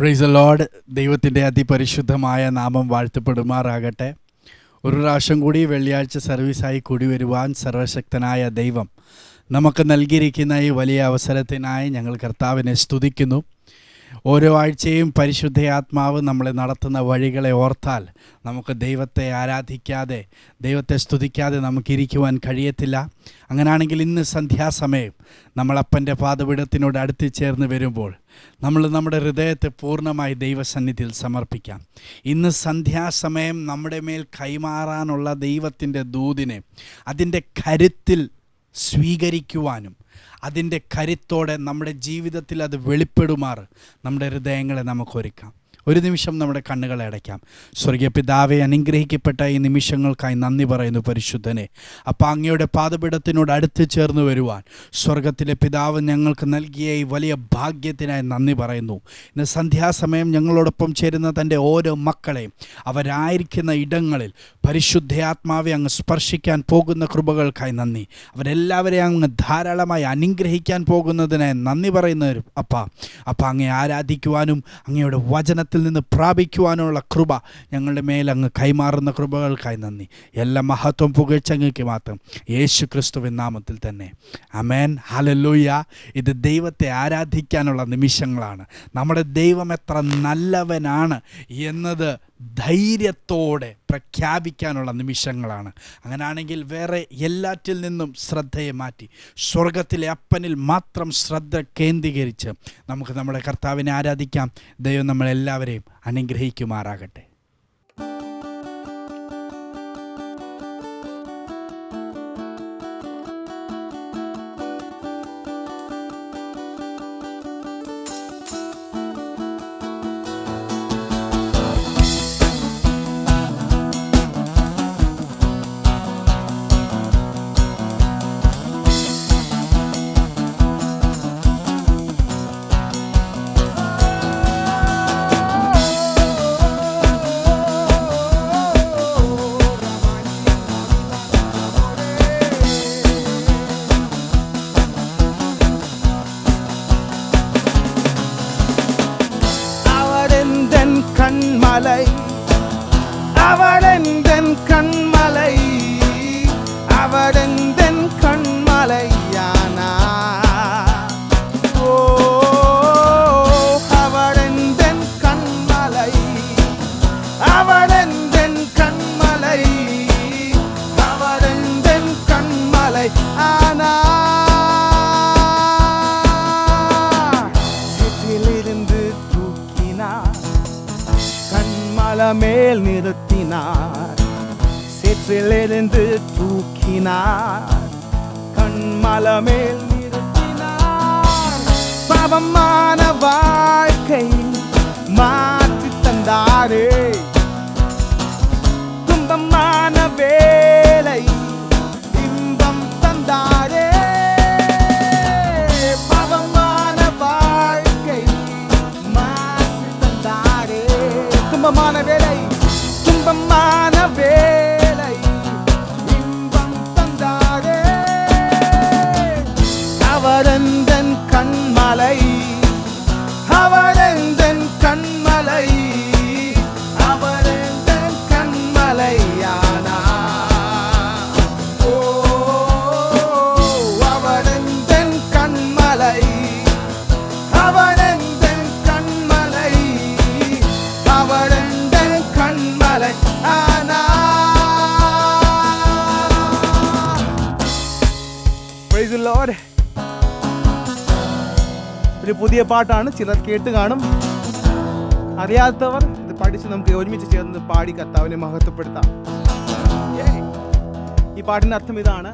Price the Lord. ദൈവത്തിൻ്റെ അതിപരിശുദ്ധമായ നാമം വാഴ്ത്തപ്പെടുമാറാകട്ടെ. ഒരു പ്രാവശ്യം കൂടി വെള്ളിയാഴ്ച സർവീസായി കൂടി വരുവാൻ സർവശക്തനായ ദൈവം നമുക്ക് നൽകിയിരിക്കുന്ന ഈ വലിയ അവസരത്തിനായി ഞങ്ങൾ കർത്താവിനെ സ്തുതിക്കുന്നു. ഓരോ ആഴ്ചയും പരിശുദ്ധയാത്മാവ് നമ്മളെ നടത്തുന്ന വഴികളെ ഓർത്താൽ നമുക്ക് ദൈവത്തെ ആരാധിക്കാതെ, ദൈവത്തെ സ്തുതിക്കാതെ നമുക്കിരിക്കുവാൻ കഴിയത്തില്ല. അങ്ങനെയാണെങ്കിൽ ഇന്ന് സന്ധ്യാസമയം നമ്മളപ്പൻ്റെ പാദപീഠത്തിനോട് അടുത്ത് ചേർന്ന് വരുമ്പോൾ നമ്മൾ നമ്മുടെ ഹൃദയത്തെ പൂർണ്ണമായി ദൈവസന്നിധിയിൽ സമർപ്പിക്കാം. ഇന്ന് സന്ധ്യാസമയം നമ്മുടെ മേൽ കൈമാറാനുള്ള ദൈവത്തിൻ്റെ ദൂതിനെ അതിൻ്റെ കരുത്തിൽ സ്വീകരിക്കുവാനും അതിൻ്റെ കരുത്തോടെ നമ്മുടെ ജീവിതത്തിൽ അത് വെളിപ്പെടുമാറ് നമ്മുടെ ഹൃദയങ്ങളെ നമുക്കൊരുക്കാം. ഒരു നിമിഷം നമ്മുടെ കണ്ണുകളെ അടയ്ക്കാം. സ്വർഗീയ പിതാവെ, അനുഗ്രഹിക്കപ്പെട്ട ഈ നിമിഷങ്ങൾക്കായി നന്ദി പറയുന്നു പരിശുദ്ധനെ. അപ്പം അങ്ങയുടെ പാദപീഠത്തിനോട് അടുത്ത് ചേർന്ന് വരുവാൻ സ്വർഗത്തിലെ പിതാവ് ഞങ്ങൾക്ക് നൽകിയ ഈ വലിയ ഭാഗ്യത്തിനായി നന്ദി പറയുന്നു. ഇന്ന് സന്ധ്യാസമയം ഞങ്ങളോടൊപ്പം ചേരുന്ന തൻ്റെ ഓരോ മക്കളെയും അവരായിരിക്കുന്ന ഇടങ്ങളിൽ പരിശുദ്ധയാത്മാവെ അങ്ങ് സ്പർശിക്കാൻ പോകുന്ന കൃപകൾക്കായി നന്ദി. അവരെല്ലാവരെയും അങ്ങ് ധാരാളമായി അനുഗ്രഹിക്കാൻ പോകുന്നതിനായി നന്ദി പറയുന്ന അപ്പം അങ്ങയെ ആരാധിക്കുവാനും അങ്ങയുടെ വചനത്തിൽ നിന്ന് പ്രാപിക്കുവാനുള്ള കൃപ ഞങ്ങളുടെ മേലങ്ങ് കൈമാറുന്ന കൃപകൾക്കായി നന്ദി. എല്ലാ മഹത്വം പുകഴ്ചങ്ങയ്ക്ക് മാത്രം, യേശു ക്രിസ്തുവിൻ നാമത്തിൽ തന്നെ. ആമേൻ. ഹല്ലേലൂയ. ഇത് ദൈവത്തെ ആരാധിക്കാനുള്ള നിമിഷങ്ങളാണ്. നമ്മുടെ ദൈവം എത്ര നല്ലവനാണ് എന്നത് ധൈര്യത്തോടെ പ്രഖ്യാപിക്കാനുള്ള നിമിഷങ്ങളാണ്. അങ്ങനെയാണെങ്കിൽ വേറെ എല്ലാറ്റിൽ നിന്നും ശ്രദ്ധയെ മാറ്റി സ്വർഗത്തിലെ അപ്പനിൽ മാത്രം ശ്രദ്ധ കേന്ദ്രീകരിച്ച് നമുക്ക് നമ്മുടെ കർത്താവിനെ ആരാധിക്കാം. ദൈവം നമ്മളെല്ലാവരെയും അനുഗ്രഹിക്കുമാറാകട്ടെ. கண்மலை அவரெந்தன் கண்மலை, அவரெந்தன் கண்மலையானா. ஓ அவரெந்தன் கண்மலை, அவரெந்தன் கண்மலை, அவரெந்தன் கண்மலை ஆனா. சிற்றிலிருந்து தூக்கினார், மேல் நிறுத்தினார். சேற்றிலிருந்து தூக்கினார், கண்மல மேல் நிறுத்தினார். பாவமான வாழ்க்கை மாற்றி தந்தாரே, துன்பமான வேலை இன்பம் தந்தாரே. பாவமான வாழ்க்கை மாற்றி தந்தாரே, துன்பமான வேலை, துன்பமான வேலை இன்பம் தந்தாரே. அவரெந்தன் கண்மலை, அவரெந்தன் கண்மலை, அவரெந்தன் கண்மலையானா. ஓ அவரெந்தன் கண்மலை, அவரெந்தன் கண்மலை, அவரெந்தன் கண்மலை ஆனா. Praise the Lord. ഒരു പുതിയ പാട്ടാണ്, ചിലർ കേട്ട് കാണും. അറിയാത്തവർ ഇത് പഠിച്ച് നമുക്ക് ഒരുമിച്ച് ചേർന്ന് പാടി കർത്താവിനെ മഹത്വപ്പെടുത്താം. ഈ പാട്ടിന്റെ അർത്ഥം ഇതാണ്: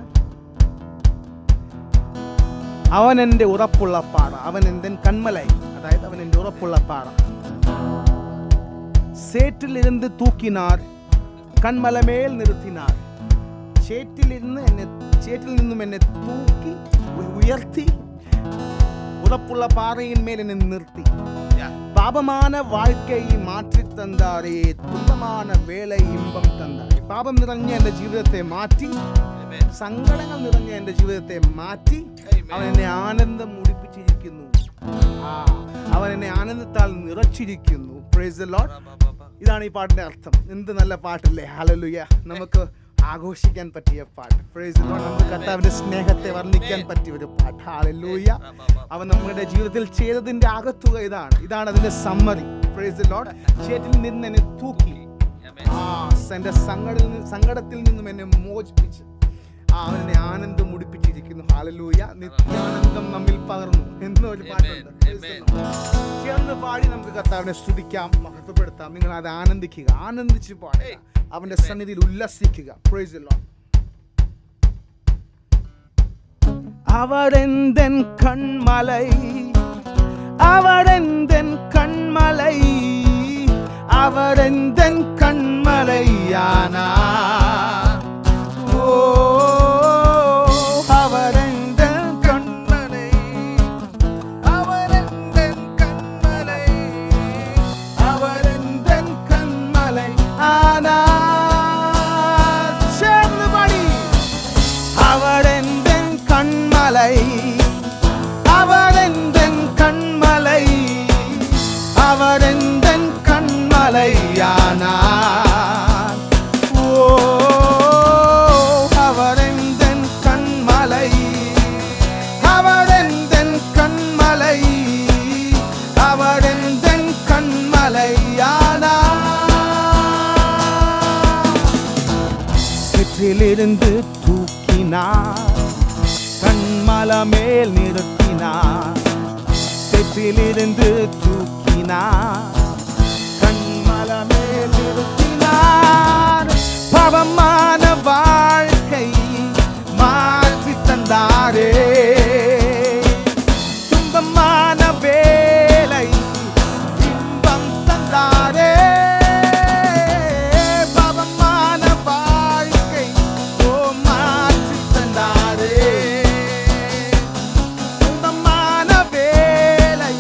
അവൻ എൻ്റെ ഉറപ്പുള്ള പാറ, അവൻ എൻ്റെ കൺമലൈ, അതായത് അവൻ എൻ്റെ ഉറപ്പുള്ള പാറ. சேற்றிலிருந்து தூக்கினார், കൺമലമേൽ നിർത്തിനാർ. ചേറ്റിൽ നിന്നും എന്നെ തൂക്കി ഉയർത്തി, ഉറപ്പുള്ള പാറയിൻ മേൽ എന്നെ നിർത്തി. പാപமான வாழ்க்கையை മാറ്റി തந்தாരേ, തുன்பமான വേളை ഇമ്പം തந்தாരേ. പാപം നിറഞ്ഞ എൻ്റെ ജീവിതത്തെ മാറ്റി, സങ്കടങ്ങൾ നിറഞ്ഞ എൻ്റെ ജീവിതത്തെ മാറ്റി അവൻ എന്നെ ആനന്ദം മുടിപ്പിച്ചിരിക്കുന്നു. അവൻ എന്നെ ആനന്ദത്താൽ നിറച്ചിരിക്കുന്നു. Praise the lord. ഇതാണ് ഈ പാട്ടിന്റെ അർത്ഥം. എന്ത് നല്ല പാട്ടല്ലേ. ഹല്ലേലൂയ. നമുക്ക് ആഘോഷിക്കാൻ പറ്റിയ പാട്ട്. Price the Lord. നമുക്ക് കർത്താവിന്റെ സ്നേഹത്തെ വർണ്ണിക്കാൻ പറ്റിയ ഒരു പാട്ട്. ഹല്ലേലൂയ. അവൻ നമ്മുടെ ജീവിതത്തിൽ ചെയ്തതിന്റെ ആകത്തുക ഇതാണ് അതിന്റെ സമ്മറി. Praise the lord. ചേറ്റിൽ നിന്ന് എന്നെ തൂക്കി, എന്റെ സങ്കടത്തിൽ നിന്നും എന്നെ മോചിപ്പിച്ച് അവൻ എന്നെ ആനന്ദം മുടിപ്പിച്ചിരിക്കുന്നു. ഹല്ലേലൂയ. നിത്യാനന്ദം നമ്മിൽ പകർന്നു എന്നൊരു പാട്ടുണ്ട്. ചേർന്ന് പാടി നമുക്ക് കർത്താവിനെ സ്തുതിക്കാം, മഹത്വപ്പെടുത്താം. നിങ്ങൾ അത് ആനന്ദിക്കുക, ആനന്ദിച്ച് പാടുക, അവന്റെ സന്നിധിയിൽ ഉല്ലസിക്കുക. Praise the lord. അവരെന്തൻ കൺമലൈ, അവരെന്തൻ കൺമലൈ, അവരെന്തൻ കൺമലൈയാനാ. ഓ അവരെന്തൻ കൺമലൈ, അവരെന്തൻ കൺമലൈ, അവരെന്തൻ കൺമലൈ ആനാ. ചേർന്ന് പാടി. അവരെന്തൻ കൺമലൈ, അവരെന്തൻ കൺമലൈ, അവരെന്തൻ കൺമലൈയാനാ. ഓ അവരെന്തൻ കൺമലൈ, അവരെന്തൻ കൺമലൈ, അവരെന്തൻ കൺമലൈയാനാ. சேற்றிலிருந்து தூக்கினார், கண்மல மேல் நிறுத்தினார். சேற்றிலிருந்து தூக்கினார், கண்மல மேல் நிறுத்தினார். பாவமான வாழ்க்கை மாற்றி தந்தாரே, துன்பமான வேலை இன்பம் தந்தாரே. பாவமான வாழ்க்கை மாற்றி தந்தாரே, துன்பமான வேலை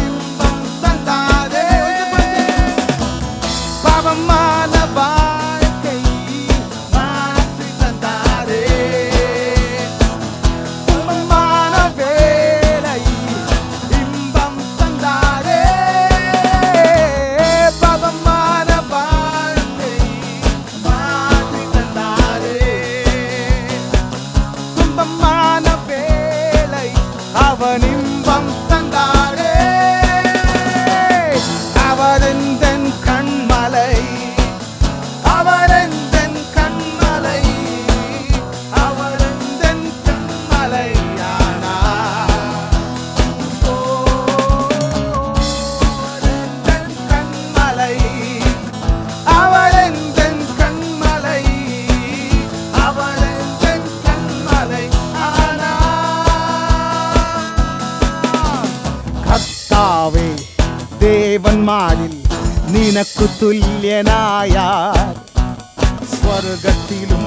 இன்பம் தந்தாரே. பாவமான வாழ்க்கை மாற்றி தந்தாரே, துன்பமான வேலை இன்பம் தந்தாரே. பாவமான வாழ்க்கை மாற்றி தந்தாரே, துன்பமான வேலை அவன் இன்பம் தந்தாரே. அவரெந்தன் கண்மலை, அவரெந்தன் கண்மலை, அவரெந்தன் கண்மலையானா. ஓ அவரெந்தன் கண்மலை, அவரெந்தன் கண்மலை, அவரெந்தன் கண்மலை ஆனா. കർത്താവേ ദേവന്മാരിൽ നിനക്കു തുല്യനായാർ, സ്വർഗത്തിലും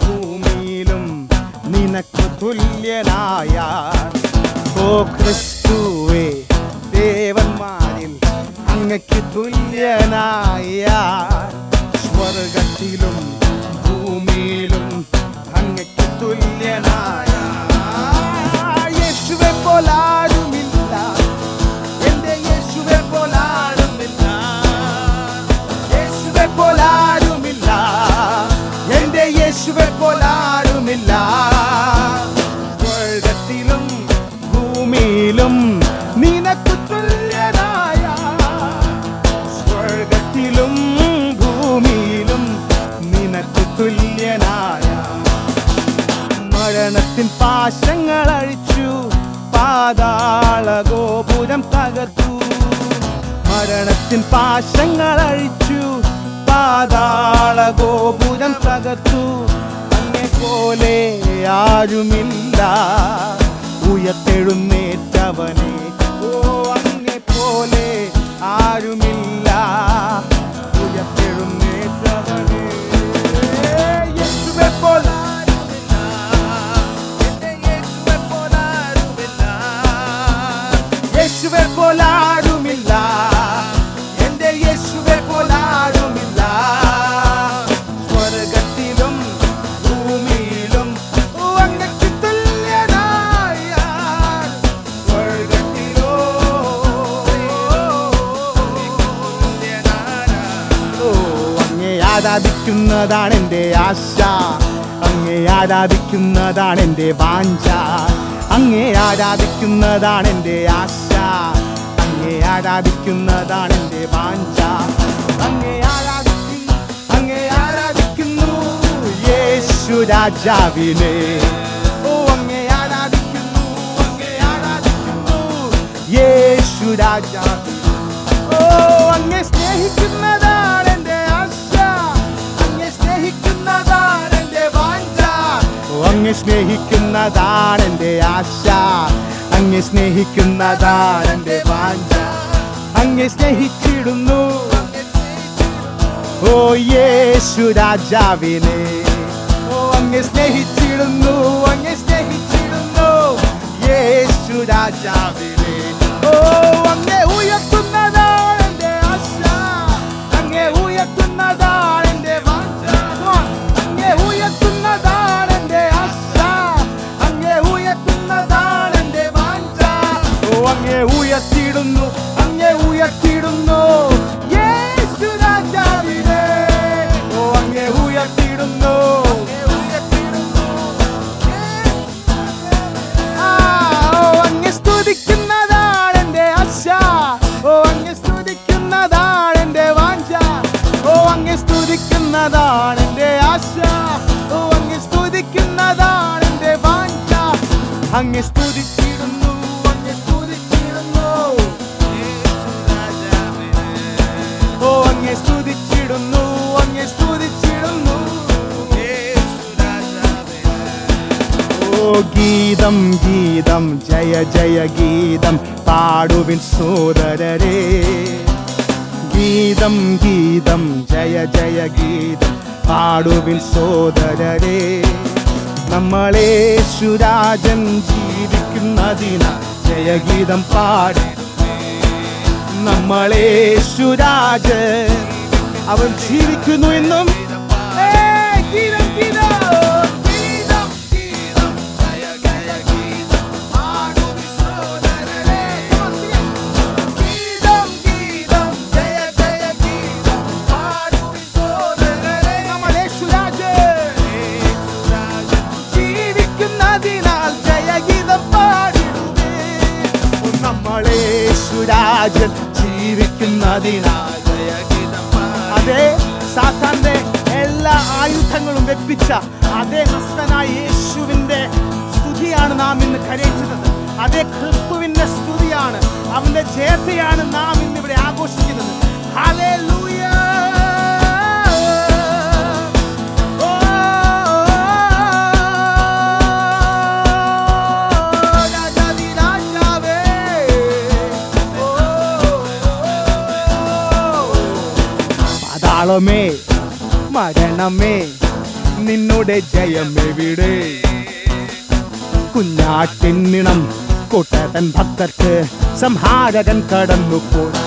ഭൂമിയിലും നിനക്കു തുല്യനായാർ. ഓ ക്രിസ്തുവേ ദേവന്മാരിൽ അങ്ങയ്ക്ക് തുല്യനായാർ, സ്വർഗത്തിലും ഭൂമിയിലും അങ്ങയ്ക്ക് തുല്യനായ. യേശുവെ പോലാരുമില്ല, എന്റെ യേശുവെ പോലാരുമില്ല, യേശുവെ പോലാരുമില്ല, എന്റെ യേശുവെ പോലാരുമില്ല. സ്വർഗത്തിലും ഭൂമിയിലും നിനക്കു തുല്യനായ, സ്വർഗത്തിലും ഭൂമിയിലും നിനക്കു തുല്യനായ. മരണത്തിൻ പാശങ്ങൾ അഴിച്ചു, പാതാള ഗോപുരം തകർത്തു. മരണത്തിൻ പാശങ്ങൾ അഴിച്ചു, പാതാള ഗോപുരം തകർത്തു. അങ്ങെ പോലെ ആരുമില്ല, ഉയർത്തെഴുന്നേറ്റവനെ. ഓ അങ്ങെ പോലെ ആരുമില്ല, ഉയർത്തെഴുന്നേറ്റവനെ. യേശുവെ പോലെ യേശുവെ പോലാരുമില്ല, എന്റെ യേശുവെ പോലാരുമില്ല. സ്വർഗത്തിലും ഭൂമിയിലും അങ്ങയ്ക്ക് തുല്യനായ, സ്വർഗത്തിലോ ആരാധിക്കുന്നതാണ് എൻ്റെ ആശ, അങ്ങേ ആരാധിക്കുന്നതാണ് എൻ്റെ വാഞ്ച. അങ്ങേ ആരാധിക്കുന്നതാണ് എൻ്റെ ആശ, അങ്ങേ ആരാധിക്കുന്നതാണ് എൻ്റെ വാഞ്ച. അങ്ങേ ആരാധിക്കുന്നു യേശു രാജാവിനെ. ഓ അങ്ങേ ആരാധിക്കുന്നു യേശു രാജാവിനെ. ഓ അങ്ങേ സ്നേഹിക്കുന്നതാണ് എൻ്റെ ആശ, അങ്ങേ സ്നേഹിക്കുന്നതാണ് എൻ്റെ വാഞ്ച. ഓ അങ്ങേ സ്നേഹിക്കുന്നതാണ് എൻ്റെ ആശ, അങ്ങേ സ്നേഹിക്കുന്നതാണ് എൻ്റെ വാഞ്ച. അങ്ങേ സ്നേഹിച്ചിടുന്നു ഓ യേശു രാജാവിനെ. ഓ അങ്ങേ സ്നേഹിച്ചിടുന്നു യേശു രാജാവിനെ. ഓ അങ്ങേ ഉയർത്തുന്നതാണ് എൻ്റെ ആശ, അങ്ങേ ഉയർത്തുന്നതാണ് എൻ്റെ വാഞ്ച. അങ്ങേ ഉയർത്തുന്നതാണ് എൻ്റെ ആശ, അങ്ങേ ഉയർത്തുന്നതാണ് എൻ്റെ വാഞ്ച. ഓ അങ്ങേ ഉയർത്തിയിടുന്നു യേശു രാജാവിനെ. ഓ അങ്ങേ ഉയർത്തിയിടുന്നു അങ്ങേ സ്തുതിക്കുന്നതാണ് എൻ്റെ ആശ, ഓ അങ്ങേ സ്തുതിക്കുന്നതാണ് എൻ്റെ വാഞ്ച. ഓ അങ്ങേ സ്തുതിക്കുന്നതാണ് എൻ്റെ ആശ, ഓ അങ്ങേ സ്തുതിക്കുന്നതാണ് എൻ്റെ വാഞ്ച. അങ്ങേ സ്തുതിച്ചിടുന്നു ഓ അങ്ങേ സ്തുതിച്ചിടുന്നു ഓ ഗീതം ഗീതം ജയ ജയ ഗീതം പാടുവിൻ സോദരരേ. ഗീതം ഗീതം ജയ ജയ ഗീതം പാടുവിൻ സോദരരേ. നമ്മളേശുരാജൻ ജീവിക്കുന്നതിനാൽ ജയഗീതം പാടി. നമ്മളേശുരാജൻ അവൻ ജീവിക്കുന്നു എന്നും. ഗീതം ഗീതം യേശുരാജൻ ജീവിക്കുന്നതിനാൽ. അതേ സാത്താന്റെ എല്ലാ ആയുധങ്ങളും വെപ്പിച്ച അതേ നസ്തനായ യേശുവിന്റെ സ്തുതിയാണ് നാം ഇന്ന് കരയിച്ചത്. അതേ ക്രിസ്തുവിന്റെ സ്തുതിയാണ്, അവന്റെ ജയത്തെയാണ് നാം ഇന്ന് ഇവിടെ ആഘോഷിക്കുന്നത്. ഹല്ലേലൂയ. പാതാളമേ മരണമേ നിന്നുടെ ജയമെവിടെ? കുഞ്ഞാട്ടിന്നിണം കൂട്ടതൻ ഭക്തർക്ക് സംഹാരകൻ കടന്നുപോയി.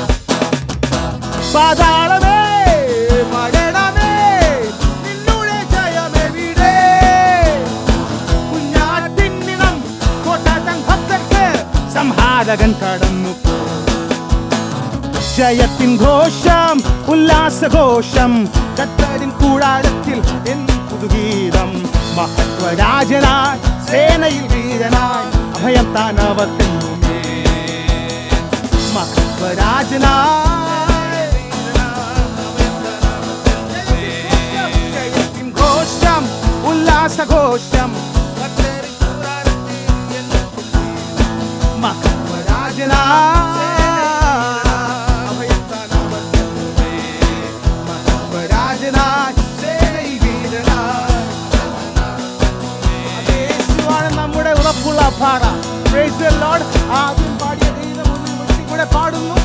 പാതാളമേ മരണമേ നിന്നുടെ ജയമെവിടെ? കുഞ്ഞാട്ടിന്നിണം കൂട്ടതൻ ഭക്തർക്ക് സംഹാരകൻ കടന്നുപോയി. ജയത്തിൻ ഘോഷം ഉല്ലാസഘോഷം കർത്തരിൻ കൂടാരത്തിൽ എന്നും പുതുഗീതം. മഹത്വരാജനായി സേനയിൽ വീരനായി അഭയം താൻ അവർക്കെന്നുമേ. മഹത്വരാജനായി ജയത്തിൻ ഘോഷം ഉല്ലാസഘോഷം മഹത്വരാജനായി നമ്മുടെ ഉറപ്പുള്ള പാട. Price the Lord. ആദ്യം പാടിയ ഗീതം ഒന്നും കൂടെ പാടുന്നു.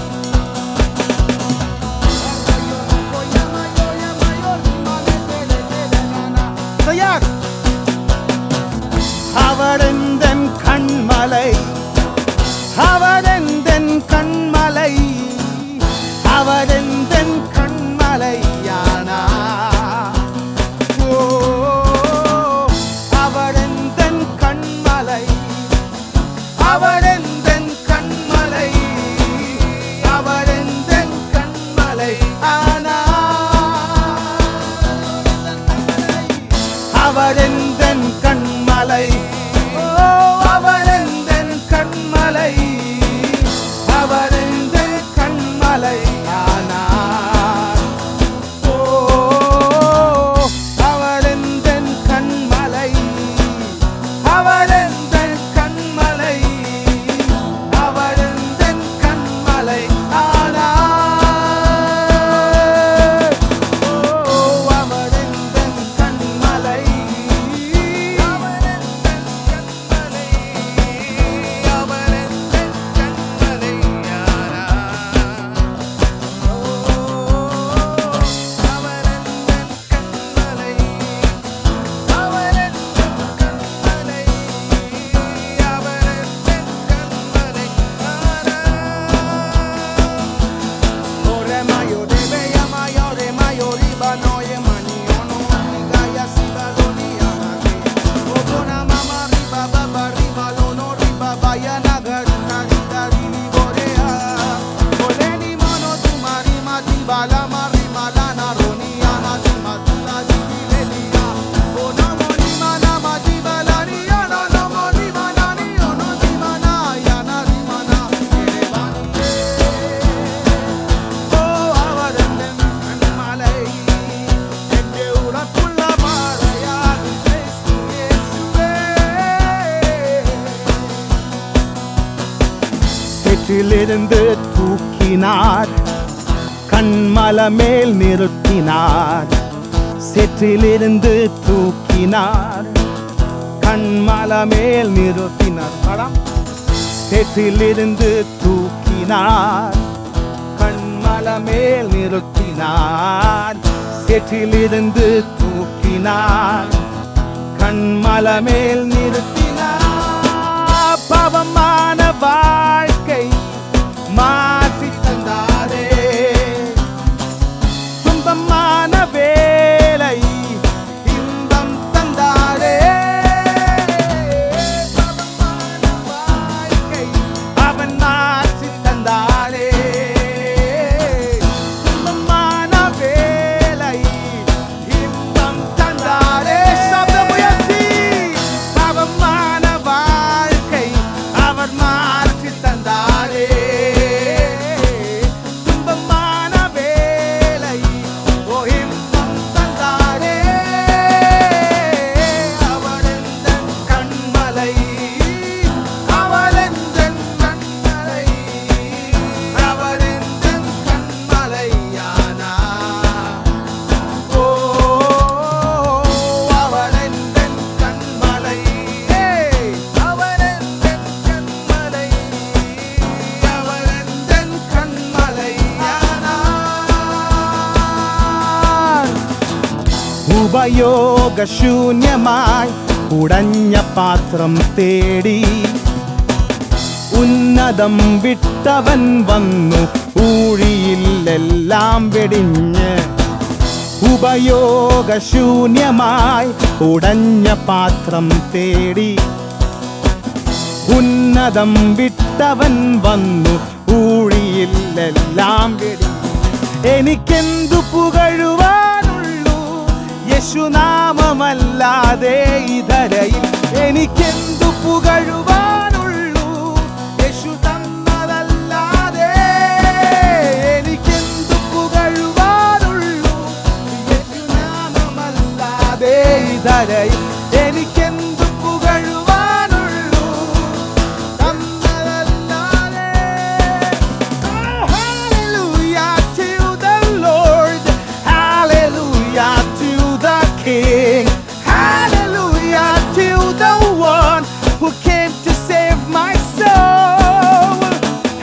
சேற்றிலிருந்து தூக்கினார், கண்மலமேல் நிறுத்தினார். சேற்றிலிருந்து தூக்கினார், கண்மலமேல் நிறுத்தினார். படம் சேற்றிலிருந்து தூக்கினார், கண்மலமேல் நிறுத்தினார். சேற்றிலிருந்து தூக்கினார், கண்மலமேல் நிறுத்தினார். பாவமான வாழ்க்கை மாற்றி தந்தாரே, துன்பமான வேலை இன்பம் தந்தாரே. பாவமான வாழ்க்கை அவன் மாற்றி தந்தாரே, துன்பமான வேலை இன்பம் தந்தாரே. சப்தமுயர்த்தி பாவமான வாழ்க்கை அவர் மாற்றி தந்தாரே, துன்பமான வேலை ஓ இன்பம் தந்தாரே. அவர் எந்தன் கண்மலை, அவர் எந்தன் கண்மலை, அவர் எந்தன் கண்மலையானார். ஓ அவர் எந்தன் கண்மலை, அவர் எந்தன் கண்மலை, அவர் எந்தன் கண்மலையானார். ഉപയോഗശൂന്യമായി ഉടഞ്ഞ പാത്രം തേടി ഉന്നതം വിട്ടവൻ വന്നു, ഊഴിയിലെല്ലാം വെടിഞ്ഞ്. ഉപയോഗശൂന്യമായി ഉടഞ്ഞ പാത്രം തേടി ഉന്നതം വിട്ടവൻ വന്നു, ഊഴിയിലെല്ലാം വെടിഞ്ഞ്. എനിക്കെന്തു പുകഴുവാനുള്ളൂ യേശുനാമമല്ലാതെ ഇതരയിൽ. എനിക്കെന്തു പുകഴുവാനുള്ളൂ യേശു തന്നതല്ലാതെ. എനിക്കെന്തു പുകഴുവാനുള്ളൂ യേശുനാമമല്ലാതെ ഇതരയിൽ. എനിക്കെന്തു പുകഴുവാനുള്ളൂ തന്നതല്ലാതെ. Hallelujah to the Lord, hallelujah to the King, hallelujah to the one who came to save my soul.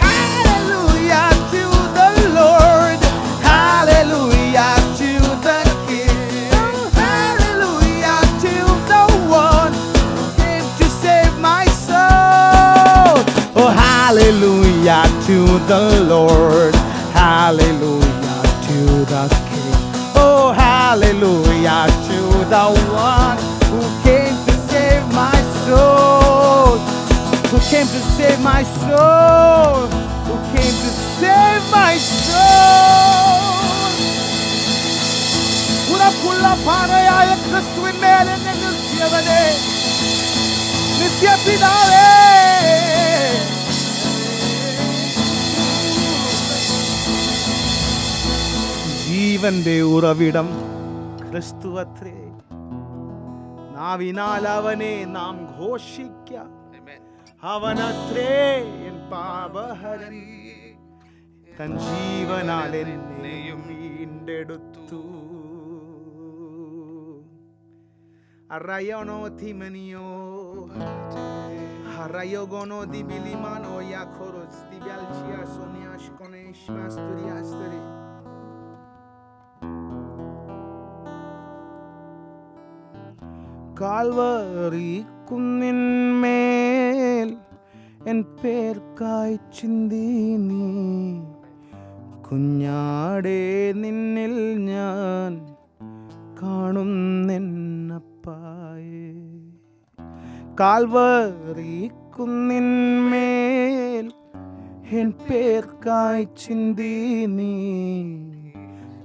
Hallelujah to the Lord, hallelujah to the King, hallelujah to the one who came to save my soul. Oh, hallelujah to the Lord, hallelujah to the King. Oh, hallelujah to the one who came to save my soul, who came to save my soul, who came to save my soul. ഉറപ്പുള്ള പാറയായ ക്രിസ്തുവിന്മേൽ എന്നെ നിർത്തിയവനെ, നിത്യപിതാവേ, ജീവന്റെ ഉറവിടം ക്രിസ്തുവത്രേ. നാവിനാൽ അവനെ നാം ഘോഷിക്കാം, അവനത്രേ N പാപഹരൻ. തൻ ജീവനാൽ എന്നെയും വീണ്ടെടുത്തു. Arayono timenio, arayogono di bilimano yakoros di belgia soniash konesh masturiasteri. Calvary കുന്നിന്മേൽ എൻ പേർക്കായി ചിന്തി നീ, കുഞ്ഞാടേ നിന്നിൽ ഞാൻ കാണുന്നെന്നപ്പായേ. കാൽവറി കുന്നിന്മേൽ എൻ പേർക്കായി ചിന്തി നീ,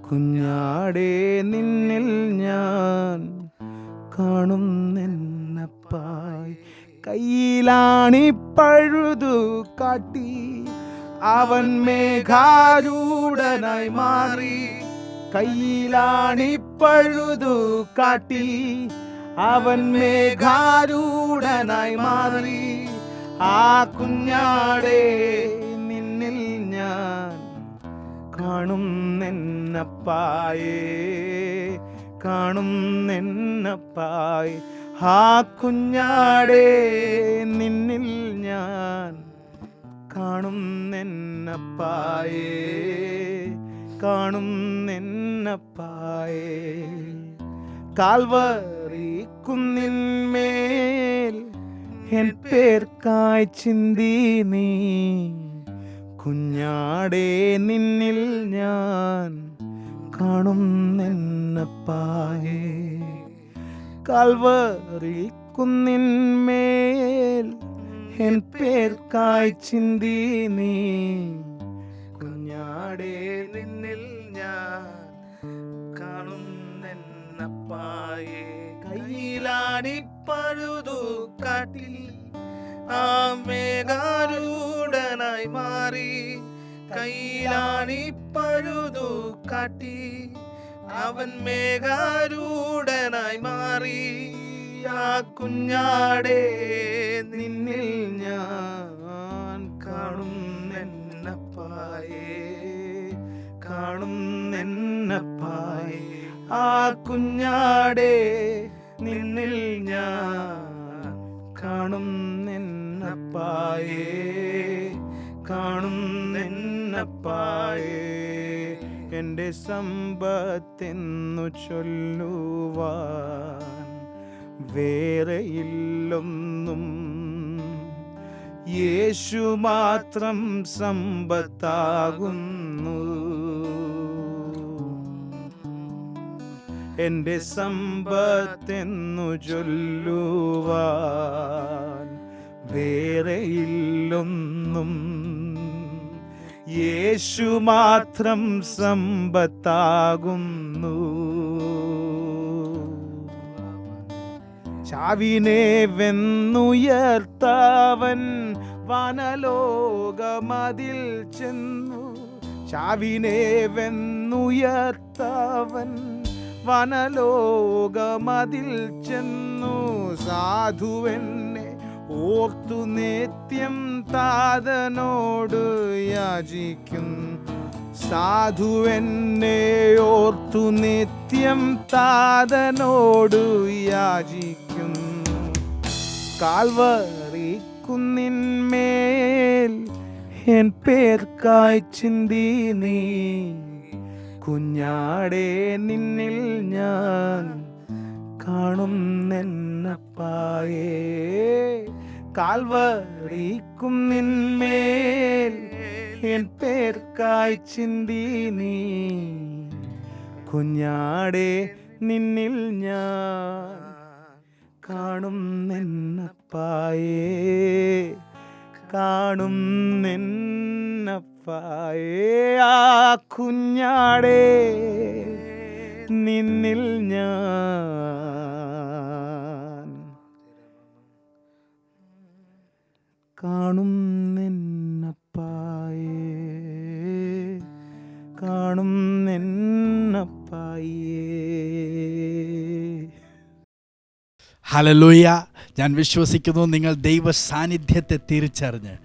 കുഞ്ഞാടേ നിന്നിൽ ഞാൻ കാണുന്നെന്നപ്പായ്. കയ്യിലാണി പഴുതു കാട്ടി അവൻ മേഘാരൂഢനായി മാറി. കയ്യിലാണി പഴുതു കാട്ടി അവൻ മേഘാരൂഢനായി മാറി. ആ കുഞ്ഞാടേ നിന്നിൽ കാണുന്നെന്നപ്പായേ, കാണുന്നെന്നപ്പായേ. ആ കുഞ്ഞാടേ നിന്നിൽ ഞാൻ കാണുന്നെന്നപ്പായേ, കാണുന്നെന്നപ്പായേ. കാൽവറി കുന്നിന്മേൽ എൻ പേർക്കായി ചിന്തി നീ, കുഞ്ഞാടേ നിന്നിൽ ഞാൻ കാണുന്നെന്നപ്പായേ. കാൽവറി കുന്നിന്മേൽ എൻ പേർക്കായി ചിന്തി നീ, കുഞ്ഞാടേ നിന്നിൽ ഞാൻ കാണുന്നെന്നപ്പായേ. കയ്യിലാണി പഴുതു കാട്ടി ആ മേഘാരൂഢനായി മാറി, കയ്യിലാണി പഴുതു കാട്ടി അവൻ മേഘാരൂഢനായി മാറി. ആ കുഞ്ഞാടേ നിന്നിൽ ഞാൻ കാണുന്നെന്നപ്പായേ, കാണുന്നെന്നപ്പായേ. ആ കുഞ്ഞാടേ നിന്നിൽ ഞാൻ കാണുന്നെന്നപ്പായേ, കാണുന്നെന്നപ്പായേ. എൻ്റെ സമ്പത്തെന്നു ചൊല്ലുവാൻ വേറെയില്ലൊന്നും, യേശു മാത്രം സമ്പത്താകുന്നു. എൻ്റെ സമ്പത്തെന്നു ചൊല്ലുവാൻ വേറെയില്ലൊന്നും, യേശു മാത്രം സമ്പത്താകുന്നു. ചാവിനെ വെന്നുയർത്തവൻ വനലോകമതിൽ ചെന്നു, ചാവിനെ വെന്നുയർത്തവൻ വനലോകമതിൽ ചെന്നു. സാധുവെന്നെ ഓർത്തു നിത്യം താതനോട് യാചിക്കും, സാധുവെന്നെ ഓർത്തു നിത്യം താതനോട് യാചിക്കും. കാൽവറി കുന്നിന്മേൽ എൻ പേർക്കായി ചിന്തി നീ, കുഞ്ഞാടേ നിന്നിൽ ഞാൻ കാണുന്നെന്നപ്പായേ. കാൽവറി കുന്നിന്മേൽ എൻ പേർക്കായി ചിന്തി നീ, കുഞ്ഞാടേ നിന്നിൽ ഞാൻ കാണുന്നെന്നപ്പായേ, കാണുന്നെന്നപ്പായേ. ആ കുഞ്ഞാടേ നിന്നിൽ ഞാൻ കാണുന്നെന്നപ്പായേ, കാണുന്നെന്നപ്പായേ. ഹല്ലേലൂയ. ഞാൻ വിശ്വസിക്കുന്നു നിങ്ങൾ ദൈവ സാന്നിധ്യത്തെ തിരിച്ചറിഞ്ഞ്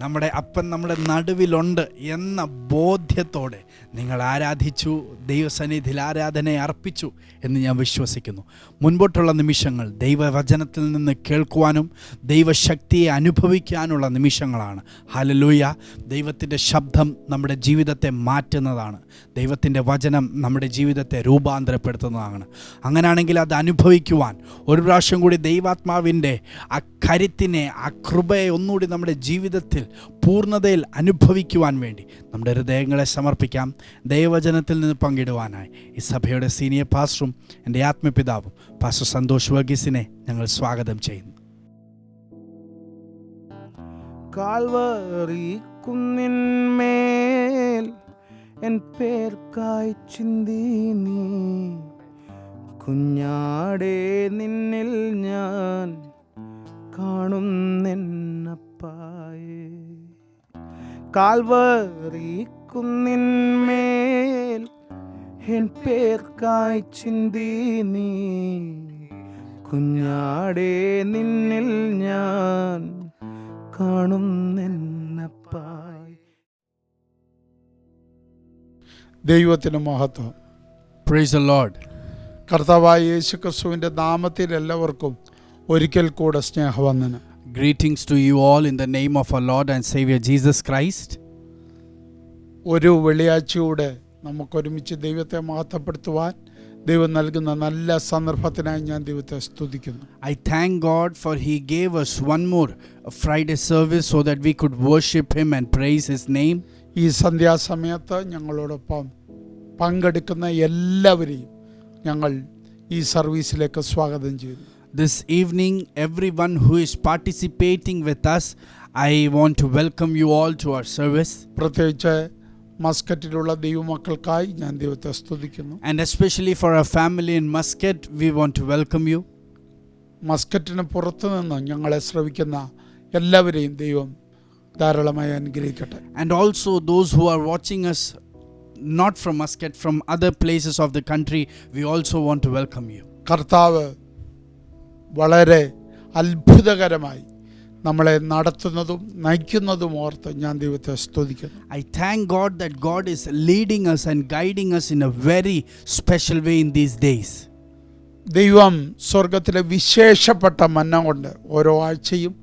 നമ്മുടെ അപ്പൻ നമ്മുടെ നടുവിലുണ്ട് എന്ന ബോധ്യത്തോടെ നിങ്ങൾ ആരാധിച്ചു, ദൈവസന്നിധിയിൽ ആരാധനയെ അർപ്പിച്ചു എന്ന് ഞാൻ വിശ്വസിക്കുന്നു. മുൻപോട്ടുള്ള നിമിഷങ്ങൾ ദൈവവചനത്തിൽ നിന്ന് കേൾക്കുവാനും ദൈവശക്തിയെ അനുഭവിക്കാനുള്ള നിമിഷങ്ങളാണ്. ഹല്ലേലൂയ. ദൈവത്തിൻ്റെ ശബ്ദം നമ്മുടെ ജീവിതത്തെ മാറ്റുന്നതാണ്. ദൈവത്തിൻ്റെ വചനം നമ്മുടെ ജീവിതത്തെ രൂപാന്തരപ്പെടുത്തുന്നതാണ്. അങ്ങനെയാണെങ്കിൽ അത് അനുഭവിക്കുവാൻ ഒരു പ്രാവശ്യം കൂടി ദൈവാത്മാവിൻ്റെ ആ കരുത്തിനെ, ആ കൃപയെ ഒന്നുകൂടി നമ്മുടെ ജീവിതത്തിൽ പൂർണ്ണതയിൽ അനുഭവിക്കുവാൻ വേണ്ടി നമ്മുടെ ഹൃദയങ്ങളെ സമർപ്പിക്കാം. ദൈവവചനത്തിൽ നിന്ന് പങ്കിടുവാനായി ഈ സഭയുടെ സീനിയർ പാസ്റ്ററും എൻ്റെ ആത്മപിതാവും പാസ്റ്റർ സന്തോഷ് വർഗീസിനെ ഞങ്ങൾ സ്വാഗതം ചെയ്യുന്നു. കാൽവറി കുന്നിന്മേൽ എൻ പേർക്കായി ചിന്തി നീ, കുഞ്ഞാടേ നിന്നിൽ ഞാൻ കാണുന്നെന്നപ്പായേ. കാൽവറി കുന്നിന്മേൽ എൻ പേർക്കായി ചിന്തി നീ, കുഞ്ഞാടേ നിന്നിൽ ഞാൻ കാണുന്നെന്നപ്പായേ. ദൈവത്തിന് മഹത്വം. Praise the Lord. കർത്താവായ യേശു ക്രിസ്തുവിൻ്റെ നാമത്തിൽ എല്ലാവർക്കും ഒരിക്കൽ കൂടെ സ്നേഹവന്ദനം. Greetings to you all in the name of our Lord and Savior Jesus Christ. ഒരു വെള്ളിയാഴ്ചയൂടെ നമുക്കൊരുമിച്ച് ദൈവത്തെ മഹത്വപ്പെടുത്തുവാൻ ദൈവം നൽകുന്ന നല്ല സന്ദർഭത്തിനായി ഞാൻ ദൈവത്തെ സ്തുതിക്കുന്നു. I thank God for He gave us one more Friday service so that we could worship Him and praise His name. ഈ സന്ധ്യാസമയത്ത് ഞങ്ങളോടൊപ്പം പങ്കെടുക്കുന്ന എല്ലാവരെയും ഞങ്ങൾ ഈ സർവീസിലേക്ക് സ്വാഗതം ചെയ്യുന്നു. This evening, everyone who is participating with us, I want to welcome you all to our service. പ്രത്യേകിച്ച് മസ്കറ്റിലുള്ള ദൈവമക്കൾക്കായി ഞാൻ ദൈവത്തെ സ്തുതിക്കുന്നു. And especially for our family in Muscat, we want to welcome you. മസ്കറ്റിന് പുറത്തു നിന്ന് ഞങ്ങളെ ശ്രവിക്കുന്ന എല്ലാവരെയും ദൈവം ധാരാളമായി അനുഗ്രഹിക്കട്ടെ. And also those who are watching us not from Muscat, from other places of the country, we also want to welcome you. കർത്താവ് വളരെ അത്ഭുതകരമായി നമ്മളെ നടത്തുന്നതും നയിക്കുന്നതും ഓർത്ത് ഞാൻ ദൈവത്തെ സ്തുതിക്കുന്നു. I thank God that God is leading us and guiding us in a very special way in these days. ദൈവം സ്വർഗത്തിലെ വിശേഷപ്പെട്ട മന്ന കൊണ്ട് ഓരോ ആഴ്ചയും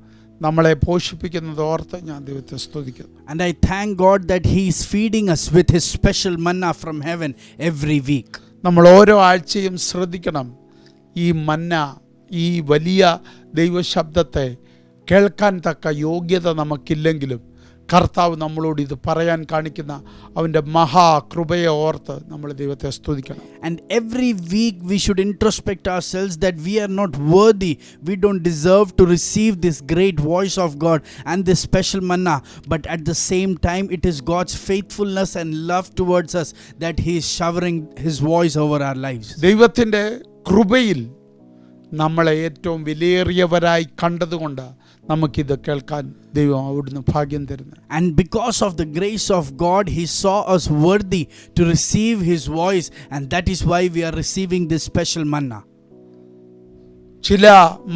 നമ്മളെ പോഷിപ്പിക്കുന്നത് ഓർത്ത് ഞാൻ ദൈവത്തെ സ്തുതിക്കുന്നു. And I thank God that He is feeding us with His special manna from heaven every week. നമ്മൾ ഓരോ ആഴ്ചയും ശ്രദ്ധിക്കണം, ഈ മന്ന, ഈ വലിയ ദൈവശബ്ദത്തെ കേൾക്കാൻ തക്ക യോഗ്യത നമുക്കില്ലെങ്കിലും കർത്താവ് നമ്മളോട് ഇത് പറയാൻ കാണിക്കുന്ന അവൻ്റെ മഹാകൃപയെ ഓർത്ത് നമ്മൾ ദൈവത്തെ സ്തുതിക്കണം. And every week we should introspect ourselves that we are not worthy, we don't deserve to receive this great voice of God and this special manna, but at the same time it is God's faithfulness and love towards us that He is showering His voice over our lives. ദൈവത്തിൻ്റെ കൃപയിൽ നമ്മളെ ഏറ്റവും വിലയേറിയവരായി കണ്ടതുകൊണ്ട് നമുക്കിത് കേൾക്കാൻ ദൈവം അവിടുന്ന് ഭാഗ്യം തരുന്നു. And because of the grace of God, He saw us worthy to receive His voice, and that is why we are receiving this special manna. ചില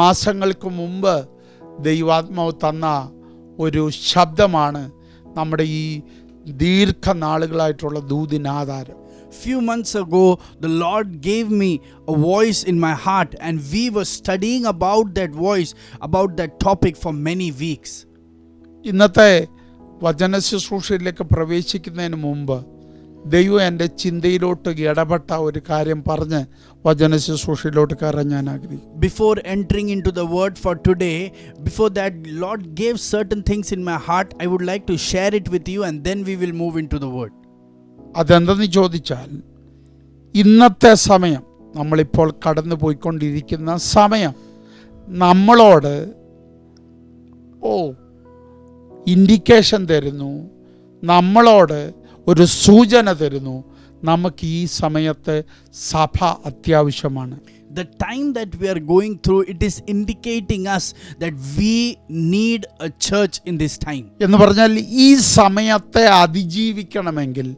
മാസങ്ങൾക്ക് മുമ്പ് ദൈവാത്മാവ് തന്ന ഒരു ശബ്ദമാണ് നമ്മുടെ ഈ ദീർഘനാളുകളായിട്ടുള്ള ദൂതിനാധാരം. Few months ago, the Lord gave me a voice in my heart, and we were studying about that voice, about that topic for many weeks. ഇന്നത്തെ വചന ശുശ്രൂഷയിലേക്ക് പ്രവേശിക്കുന്നതിന് മുമ്പ് ദൈവം എൻ്റെ ചിന്തയിലോട്ട് ഇടപെട്ട ഒരു കാര്യം പറഞ്ഞ് വചന ശുശ്രൂഷയിലോട്ട് കയറാൻ ഞാൻ ആഗ്രഹിക്കുന്നു. Before entering into the word for today, before that, Lord gave certain things in my heart. I would like to share it with you, and then we will move into the word. അതെന്തെന്ന് ചോദിച്ചാൽ, ഇന്നത്തെ സമയം, നമ്മളിപ്പോൾ കടന്നു പോയിക്കൊണ്ടിരിക്കുന്ന സമയം നമ്മളോട് indication തരുന്നു, നമ്മളോട് ഒരു സൂചന തരുന്നു, നമുക്ക് ഈ സമയത്ത് സഭ അത്യാവശ്യമാണ്. The time that we are going through, it is indicating us that we need a church in this time. എന്ന് പറഞ്ഞാൽ ഈ സമയത്തെ അതിജീവിക്കണമെങ്കിൽ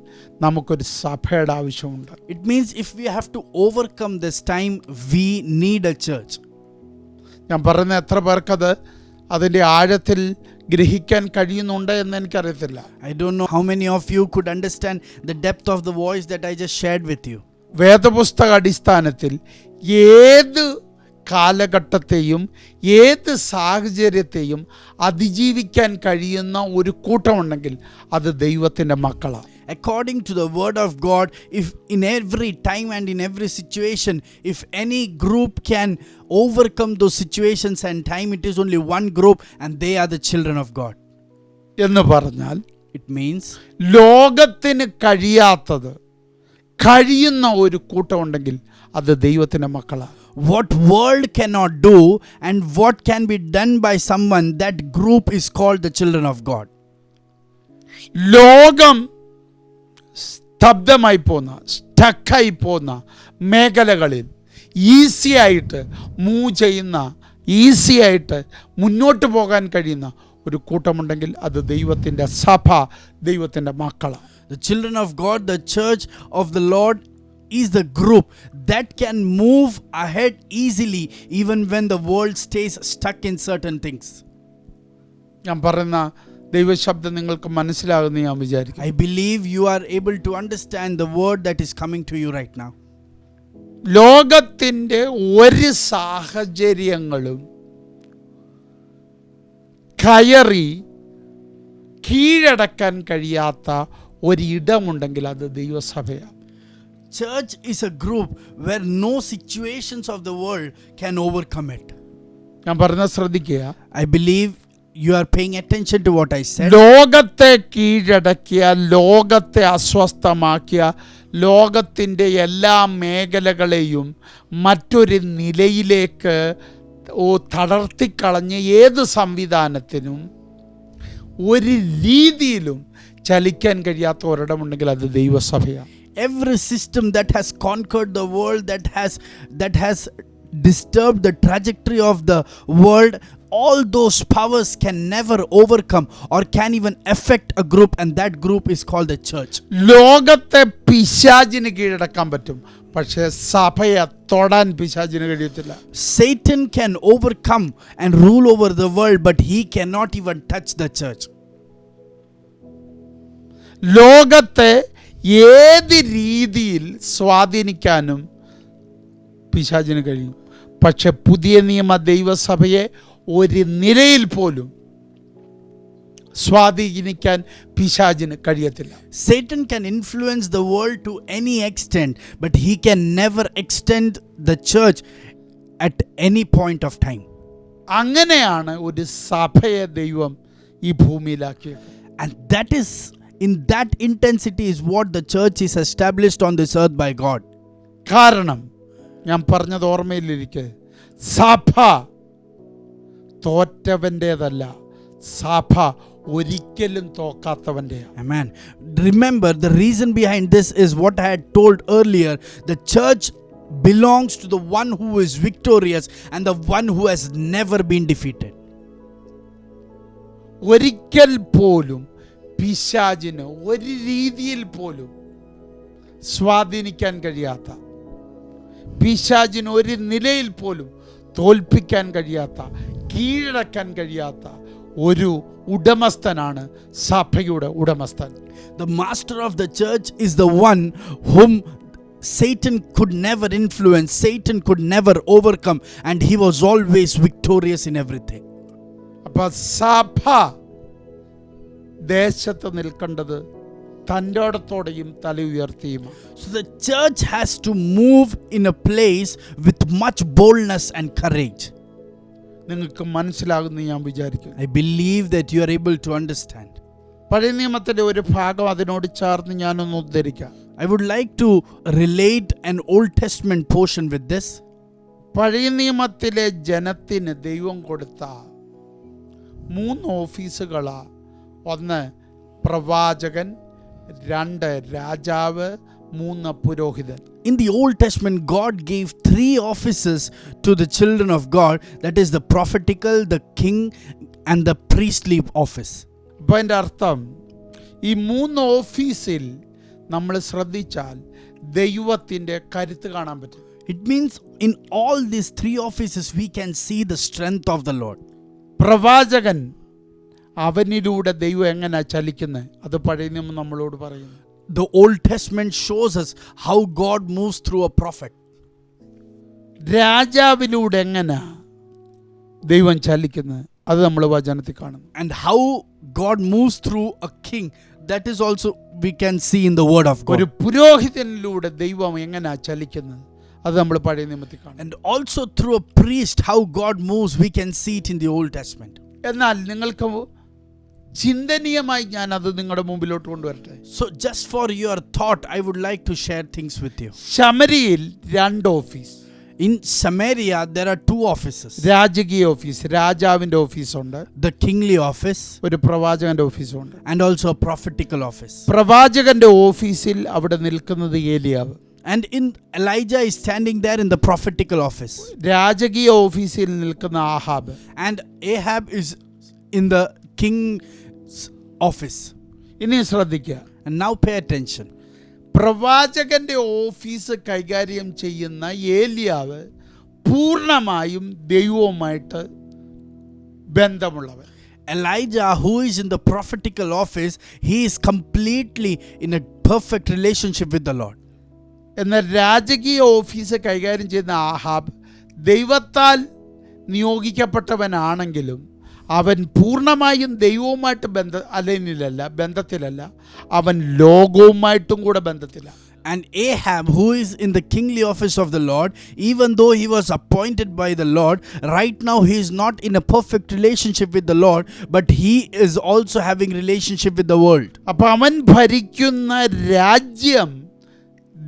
നമുക്കൊരു സഭയുടെ ആവശ്യമുണ്ട്. It means if we have to overcome this time, we need a church. ഞാൻ പറയുന്ന എത്ര പേർക്കത് അതിൻ്റെ ആഴത്തിൽ ഗ്രഹിക്കാൻ കഴിയുന്നുണ്ട് എന്ന് എനിക്കറിയത്തില്ല. I don't know how many of you could understand the depth of the voice that I just shared with you. വേദപുസ്തക അടിസ്ഥാനത്തിൽ ഏത് കാലഘട്ടത്തെയും ഏത് സാഹചര്യത്തെയും അതിജീവിക്കാൻ കഴിയുന്ന ഒരു കൂട്ടമുണ്ടെങ്കിൽ അത് ദൈവത്തിൻ്റെ മക്കളാണ്. According to the word of God, if in every time and in every situation, if any group can overcome those situations and time, it is only one group, and they are the children of God. എന്ന് പറഞ്ഞാൽ It means ലോകത്തിന് കഴിയുന്ന ഒരു കൂട്ടമുണ്ടെങ്കിൽ അത് ദൈവത്തിൻ്റെ മക്കളാണ്. what world cannot do and what can be done by someone, that group is called the children of God. ലോകം സ്തബ്ധമായി പോന്ന, സ്റ്റക്കായി പോന്ന മേഖലകളിൽ ഈസിയായിട്ട് മൂവ് ചെയ്യുന്ന, ഈസിയായിട്ട് മുന്നോട്ട് പോകാൻ കഴിയുന്ന ഒരു കൂട്ടമുണ്ടെങ്കിൽ അത് ദൈവത്തിൻ്റെ സഭ, ദൈവത്തിൻ്റെ മക്കളാണ്. The children of God, the church of the Lord, is the group that can move ahead easily even when the world stays stuck in certain things. ഞാൻ പറയുന്ന ദൈവശബ്ദം നിങ്ങൾക്ക് മനസ്സിലാകുമെന്ന് ഞാൻ വിചാരിക്കുന്നു. I believe you are able to understand the word that is coming to you right now. ലോകത്തിൻ്റെ ഒരു സാഹചര്യങ്ങളും കയറി കീഴടക്കാൻ കഴിയാത്ത ഒരിടമുണ്ടെങ്കിൽ അത് ദൈവസഭയാണ്. Church is a group where no situations of the world can overcome it. ഞാൻ പറഞ്ഞത് ശ്രദ്ധിക്കുക. I believe you are paying attention to what I said. ലോകത്തെ കീഴടക്കിയ, ലോകത്തെ അസ്വസ്ഥമാക്കിയ, ലോകത്തിൻ്റെ എല്ലാ മേഖലകളെയും മറ്റൊരു നിലയിലേക്ക് തളർത്തിക്കളഞ്ഞ് ഏത് സംവിധാനത്തിനും ഒരു രീതിയിലും ചലിക്കാൻ കഴിയാത്ത ഒരിടമുണ്ടെങ്കിൽ അത് ദൈവസഭയാണ്. Every system that has conquered the world, that has disturbed the trajectory of the world, all those powers can never overcome or can even affect a group, and that group is called the church. ലോകത്തെ പിശാചിന് കീഴടക്കാൻ പറ്റും, പക്ഷേ സഭയെ തൊടാൻ പിശാചിന് കഴിയത്തില്ല. Satan can overcome and rule over the world, but he cannot even touch the church. ലോകത്തെ ഏത് രീതിയിൽ സ്വാധീനിക്കാനും പിശാചിന് കഴിയും, പക്ഷെ പുതിയ നിയമ ദൈവസഭയെ ഒരു നിലയിൽ പോലും സ്വാധീനിക്കാൻ പിശാചിന് കഴിയത്തില്ല. Satan can influence the world to any extent, but he can never extend the church at any point of time. അങ്ങനെയാണ് ഒരു സഭയെ ദൈവം ഈ ഭൂമിയിലാക്കിയത്. And that is, in that intensity is what the church is established on this earth by God. കാരണം ഞാൻ പറഞ്ഞത് ഓർമ്മയിലിരിക്കെ, സഭ തോറ്റവൻ്റേതല്ല, സഭ ഒരിക്കലും തോക്കാത്തവൻ്റെയാണ്. Amen. Remember, the reason behind this is what I had told earlier. The church belongs to the one who is victorious and the one who has never been defeated. ഒരിക്കൽ പോലും പിശാചിന് ഒരു രീതിയിൽ പോലും സ്വാധീനിക്കാൻ കഴിയാത്ത, പിശാചിന് ഒരു നിലയിൽ പോലും തോൽപ്പിക്കാൻ കഴിയാത്ത, കീഴടക്കാൻ കഴിയാത്ത ഒരു ഉടമസ്ഥനാണ് സഭയുടെ ഉടമസ്ഥൻ. The master of the church is the one whom Satan could never influence, Satan could never overcome, and he was always victorious in everything. അപ്പൊ സഭ ദേശത്ത് നിൽക്കേണ്ടത് തൻ്റെ ഇടത്തോടെയും തല ഉയർത്തിയുമാണ്. So the church has to move in a place with much boldness and courage. നിങ്ങൾക്ക് മനസ്സിലാകുന്നു ഞാൻ വിചാരിക്കുന്നു. I believe that you are able to understand. പഴയ നിയമത്തിൻ്റെ ഒരു ഭാഗം അതിനോട് ചേർന്ന് ഞാനൊന്ന് ഉദ്ധരിക്കാം. I would like to relate an Old Testament portion with this. പഴയ നിയമത്തിലെ ജനത്തിന് ദൈവം കൊടുത്ത 3 ഓഫീസുകളാ. 1 പ്രവാചകൻ, 2 രാജാവ്, 3 പുരോഹിതൻ. In the Old Testament, God gave 3 offices to the children of God. That is the prophetical, the king, and the priestly office. അപ്പം അതിൻ്റെ അർത്ഥം, ഈ 3 ഓഫീസിൽ നമ്മൾ ശ്രദ്ധിച്ചാൽ ദൈവത്തിൻ്റെ കരുത്ത് കാണാൻ പറ്റും. It means in all these 3 offices we can see the strength of the Lord. പ്രവാചകൻ, അവനിലൂടെ ദൈവം എങ്ങനെ ചലിക്കുന്നത്, അത് പഴയ നിയമം നമ്മളോട് പറയുന്നു. The Old Testament shows us how God moves through a prophet. രാജാവിലൂടെ എങ്ങനെ ദൈവം ചലിക്കുന്നത്, അത് നമ്മൾ വചനത്തിൽ കാണുന്നു. And how God moves through a king, that is also we can see in the word of God. ഒരു പുരോഹിതനിലൂടെ ദൈവം എങ്ങനെ ചലിക്കുന്നത്, അത് നമ്മൾ പഴയ നിയമത്തിൽ കാണും. And also through a priest, how God moves, we can see it in the Old Testament. എന്നാൽ നിങ്ങൾക്ക് ചിന്തനീയമായി ഞാൻ അത് നിങ്ങളുടെ മുമ്പിലോട്ട് കൊണ്ടുവരട്ടെ. So just for your thought, I would like to share things with you. ശമരിയിൽ 2 office. In Samaria, there are 2 offices. രാജകീയ office, രാജാവിൻ്റെ ഓഫീസുണ്ട്. The kingly office ഒരു പ്രവാചകന്റെ ഓഫീസുണ്ട്. and also a prophetical office. പ്രവാചകന്റെ ഓഫീസിൽ അവിടെ നിൽക്കുന്നത് ഏലിയാവ്. And in Elijah is standing there in the prophetical office. രാജകീയ ഓഫീസിൽ നിൽക്കുന്ന Ahab. And Ahab is in the king's office. ഇനി ശ്രദ്ധിക്കുക. And now pay attention. പ്രവാചകന്റെ ഓഫീസ് കൈകാര്യം ചെയ്യുന്ന ഏലിയാവ് പൂർണ്ണമായും ദൈവവുമായിട്ട് ബന്ധമുള്ളവൻ. Elijah, who is in the prophetical office, he is completely in a perfect relationship with the Lord. എന്നാൽ രാജകീയ ഓഫീസ് കൈകാര്യം ചെയ്യുന്ന ആഹാബ് ദൈവത്താൽ നിയോഗിക്കപ്പെട്ടവനാണെങ്കിലും അവൻ പൂർണ്ണമായും ദൈവവുമായിട്ട് ബന്ധത്തിലല്ല, അവൻ ലോകവുമായിട്ടും കൂടെ ബന്ധത്തിലാണ്. And Ahab, who is in the kingly office of the Lord, even though he was appointed by the Lord, right now he is not in a perfect relationship with the Lord, but he is also having relationship with the world. അപ്പൊ അവൻ ഭരിക്കുന്ന രാജ്യം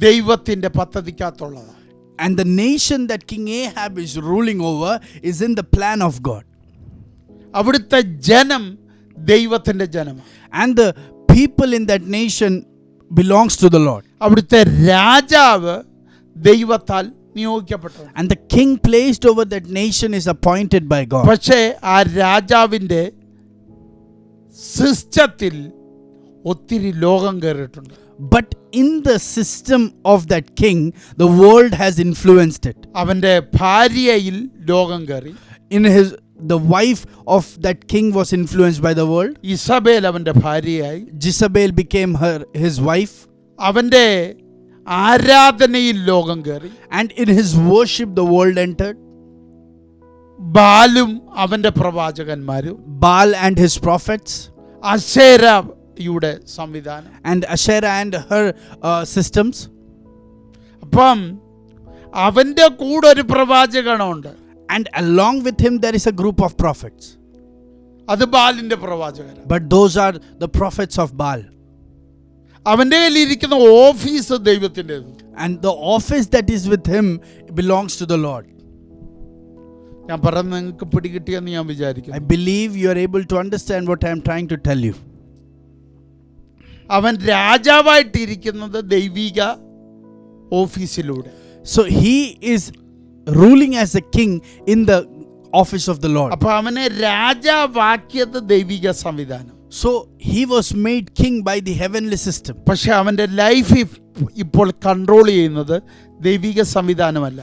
ദൈവത്തിന്റെ പദ്ധതിക്കകത്തുള്ളതാണ്. And the nation that King Ahab is ruling over is in the plan of God. അവിടുത്തെ ജനം ദൈവത്തിന്റെ ജനമാണ്. And the people in that nation belongs to the Lord. അവിടുത്തെ രാജാവ് ദൈവത്താൽ നിയോഗിക്കപ്പെട്ടവൻ. And the king placed over that nation is appointed by God. പക്ഷേ ആ രാജാവിൻ്റെ സിസ്റ്റത്തിൽ ഒത്തിരി ലോകം കയറിയിട്ടുണ്ട്. But in the system of that king, the world has influenced it. അവൻ്റെ ഭാര്യയിൽ ലോകം കയറി. The wife of that king was influenced by the world. Jezebel അവൻ്റെ ഭാര്യയായി. Jezebel became his wife. അവൻ്റെ ആരാധനയിൽ ലോകം കയറി. And in his worship the world entered. ബാലും അവൻ്റെ പ്രവാചകന്മാരും. Baal and his prophets. അശേരയുടെ സംവിധാനം. And Asherah and her systems. അപ്പം അവൻ്റെ കൂടെ ഒരു പ്രവാചകനുണ്ട്. And along with him there is a group of prophets. അത് ബാലിന്റെ പ്രവാചകരാണ്. But those are the prophets of Baal. അവൻ്റെ കയ്യിലിരിക്കുന്ന office ദൈവത്തിൻ്റെത്. And the office that is with him belongs to the Lord. ഞാൻ പറഞ്ഞത് നിങ്ങൾക്ക് പിടികിട്ടിയെന്ന് ഞാൻ വിചാരിക്കുന്നു. I believe you are able to understand what I am trying to tell you. അവൻ രാജാവായിട്ടിരിക്കുന്നത് ദൈവിക ഓഫീസിലൂടെ. So he is ruling as a king in the office of the Lord. അപ്പൊ അവനെ രാജാവാക്കിയത് ദൈവിക സംവിധാനം. So he was made king by the heavenly system. പക്ഷെ അവൻ്റെ life ഇപ്പോൾ control ചെയ്യുന്നത് ദൈവിക സംവിധാനമല്ല,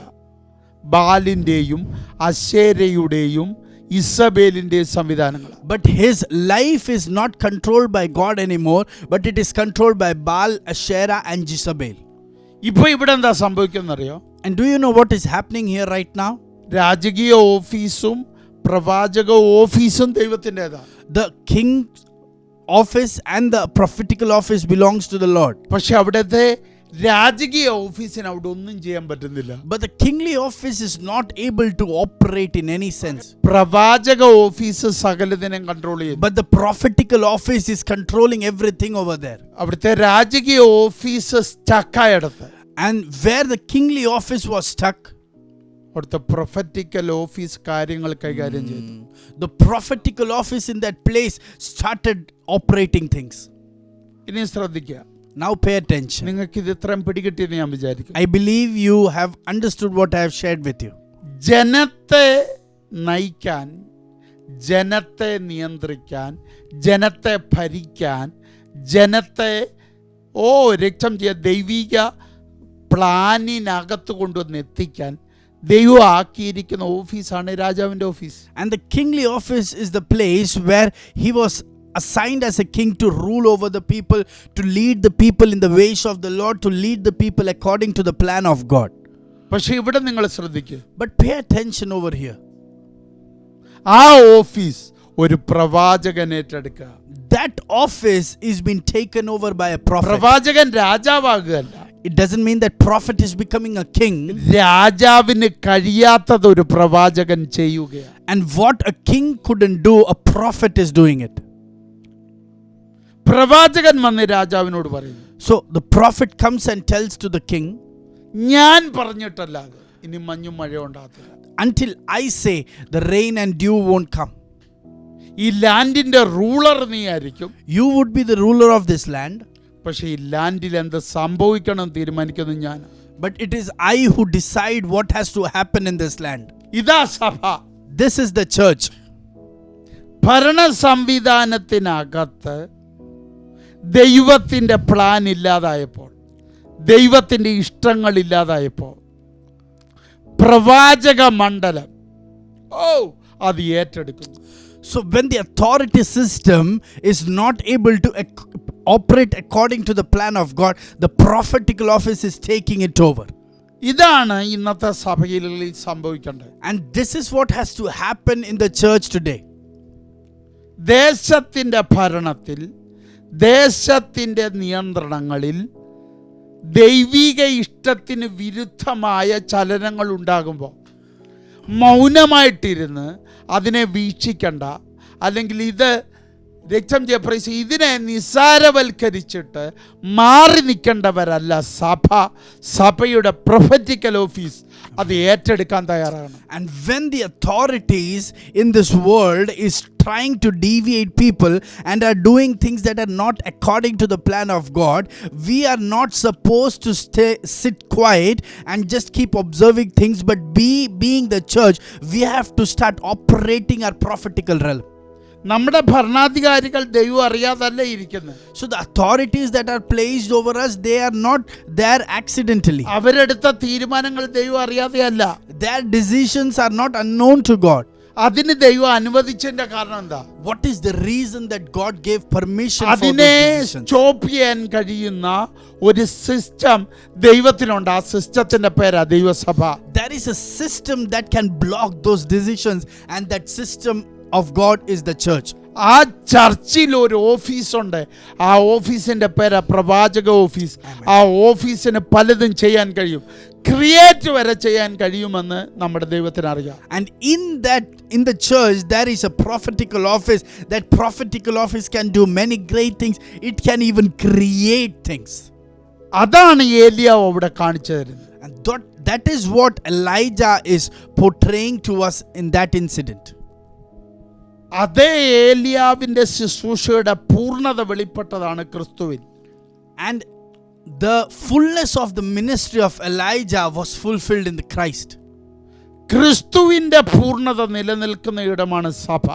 ബാലിൻ്റെയും അശേരയുടെയും ഇസബേലിൻ്റെയും സംവിധാനങ്ങളാണ്. But his life is not controlled by God anymore, but it is controlled by Baal, Asherah and Jezebel. ഇപ്പൊ ഇവിടെ എന്താ സംഭവിക്കുന്നറിയോ? And do you know what is happening here right now? രാജകീയ ഓഫീസും പ്രവാചക ഓഫീസും ദൈവത്തിൻ്റെതാണ്. The king's office and the prophetical office belongs to the Lord. പക്ഷെ അവിടുത്തെ രാജകീയ ഓഫീസിന് അവിടെ ഒന്നും ചെയ്യാൻ പറ്റുന്നില്ല. But the kingly office is not able to operate in any sense. പ്രവാചക ഓഫീസ് സകലതിനെ കൺട്രോൾ ചെയ്യും. But the prophetical office is controlling everything over there. അവിടുത്തെ രാജകീയ ഓഫീസ് സ്റ്റക്കായടത്ത്. And where the kingly office was stuck, അവിടുത്തെ prophetical office കാര്യങ്ങൾ കൈകാര്യം ചെയ്തു. the prophetical office in that place started operating things. ഇനി ശ്രദ്ധിക്കുക. Now pay attention. നിങ്ങൾക്ക് ഇത് ഇത്രയും പിടികിട്ടിയെന്ന് ഞാൻ വിചാരിക്കുന്നു. I believe you have understood what I have shared with you. ജനത്തെ നയിക്കാൻ, ജനത്തെ നിയന്ത്രിക്കാൻ, ജനത്തെ ഭരിക്കാൻ, ജനത്തെ രക്തം ചെയ്യാൻ, ദൈവിക പ്ലാനിനകത്ത് കൊണ്ടുവന്ന് എത്തിക്കാൻ ദൈവം ആക്കിയിരിക്കുന്ന ഓഫീസാണ് രാജാവിൻ്റെ office. And the kingly office is the place where he was assigned as a king to rule over the people, to lead the people in the ways of the Lord, to lead the people according to the plan of God. പക്ഷെ ഇവിടെ നിങ്ങൾ ശ്രദ്ധിക്കുക. But pay attention over here. ആ office ഒരു പ്രവാചകൻ ഏറ്റെടുക്കുക. That office is being taken over by a prophet. പ്രവാചകൻ രാജാവാകുകയല്ല. It doesn't mean that prophet is becoming a king. രാജാവിന് കഴിയാത്തത് ഒരു പ്രവാചകൻ ചെയ്യുകയാണ്. And what a king couldn't do, a prophet is doing it. പ്രവാചകൻ വന്ന് രാജാവിനോട് പറയുന്നു. So the prophet comes and tells to the king, ഞാൻ പറഞ്ഞിട്ടല്ലാതെ ഇനി മഞ്ഞും മഴയും ഉണ്ടാകത്തില്ല. until I say the rain and dew won't come. ഈ ലാൻഡിന്റെ റൂളർ നീ ആയിരിക്കും. You would be the ruler of this land. പക്ഷെ ഈ ലാൻഡിൽ എന്ത് സംഭവിക്കണം തീരുമാനിക്കുന്നത് ഞാൻ. But it is I who decide what has to happen in this land. ഇതാ സഭ. This is the church. ഭരണ സംവിധാനത്തിനകത്ത് ദൈവത്തിൻ്റെ പ്ലാൻ ഇല്ലാതായപ്പോൾ, ദൈവത്തിൻ്റെ ഇഷ്ടങ്ങൾ ഇല്ലാതായപ്പോൾ, പ്രവാചക മണ്ഡലം അത് ഏറ്റെടുക്കുന്നു. So when the authority system is not able to operate according to the plan of God, the prophetical office is taking it over. ഇതാണ് ഇന്നത്തെ സഭയിൽ സംഭവിക്കേണ്ടത്. And this is what has to happen in the church today. ദേശത്തിൻ്റെ ഭരണത്തിൽ, ദേശത്തിൻ്റെ നിയന്ത്രണങ്ങളിൽ ദൈവിക ഇഷ്ടത്തിന് വിരുദ്ധമായ ചലനങ്ങൾ ഉണ്ടാകുമ്പോൾ മൗനമായിട്ടിരുന്ന് അതിനെ വീക്ഷിക്കണ്ട, അല്ലെങ്കിൽ ഇത് രക്തം ജയപ്രൈസ് ഇതിനെ നിസാരവൽക്കരിച്ചിട്ട് മാറി നിൽക്കേണ്ടവരല്ല സഭ. സഭയുടെ പ്രൊഫറ്റിക്കൽ ഓഫീസ് അത് ഏറ്റെടുക്കാൻ തയ്യാറാണ്. And when the authorities in this world is trying to deviate people and are doing things that are not according to the plan of God, we are not supposed to sit quiet and just keep observing things, but being the church, we have to start operating our prophetical realm. നമ്മുടെ ഭരണാധികാരികൾ ദൈവം അറിയാതല്ല ഇരിക്കുന്നത്. So the authorities that are placed over us, they are not there accidentally. അവരെടുത്ത തീരുമാനങ്ങൾ ദൈവം അറിയാതെയല്ല. Their decisions are not unknown to God. അതിന് ദൈവം അനുവദിച്ചതിന്റെ കാരണം എന്താ? What is the reason that God gave permission for അതിനെ those decisions? സ്റ്റോപ്പ് ചെയ്യാൻ കഴിയുന്ന ഒരു സിസ്റ്റം ദൈവത്തിനുണ്ട്. ആ സിസ്റ്റത്തിന്റെ പേരാ ദൈവസഭ. There is a system that can block those decisions, and that system of God is the church. ആ ചർച്ചിൽ ഒരു ഓഫീസുണ്ട്. ആ ഓഫീസിന്റെ പേരാ പ്രവാചക ഓഫീസ്. ആ ഓഫീസിന് പലതും ചെയ്യാൻ കഴിയും, ക്രിയേറ്റ് വരെ ചെയ്യാൻ കഴിയുമെന്ന് നമ്മുടെ ദൈവത്തിന് അറിയാം. And in the church there is a prophetical office. That prophetical office can do many great things. It can even create things. അതാണ് ഏലിയാവ് അവിടെ കാണിച്ചു തരുന്നത്. And that is what Elijah is portraying to us in that incident. അതേ ഏലിയാവിന്റെ ശുശ്രൂഷയുടെ പൂർണ്ണത വെളിപ്പെട്ടതാണ് ക്രിസ്തുവിൽ. And the fullness of the ministry of Elijah was fulfilled in the Christ. ക്രിസ്തുവിന്റെ പൂർണ്ണത നിലനിൽക്കുന്ന ഇടമാണ് സഭ.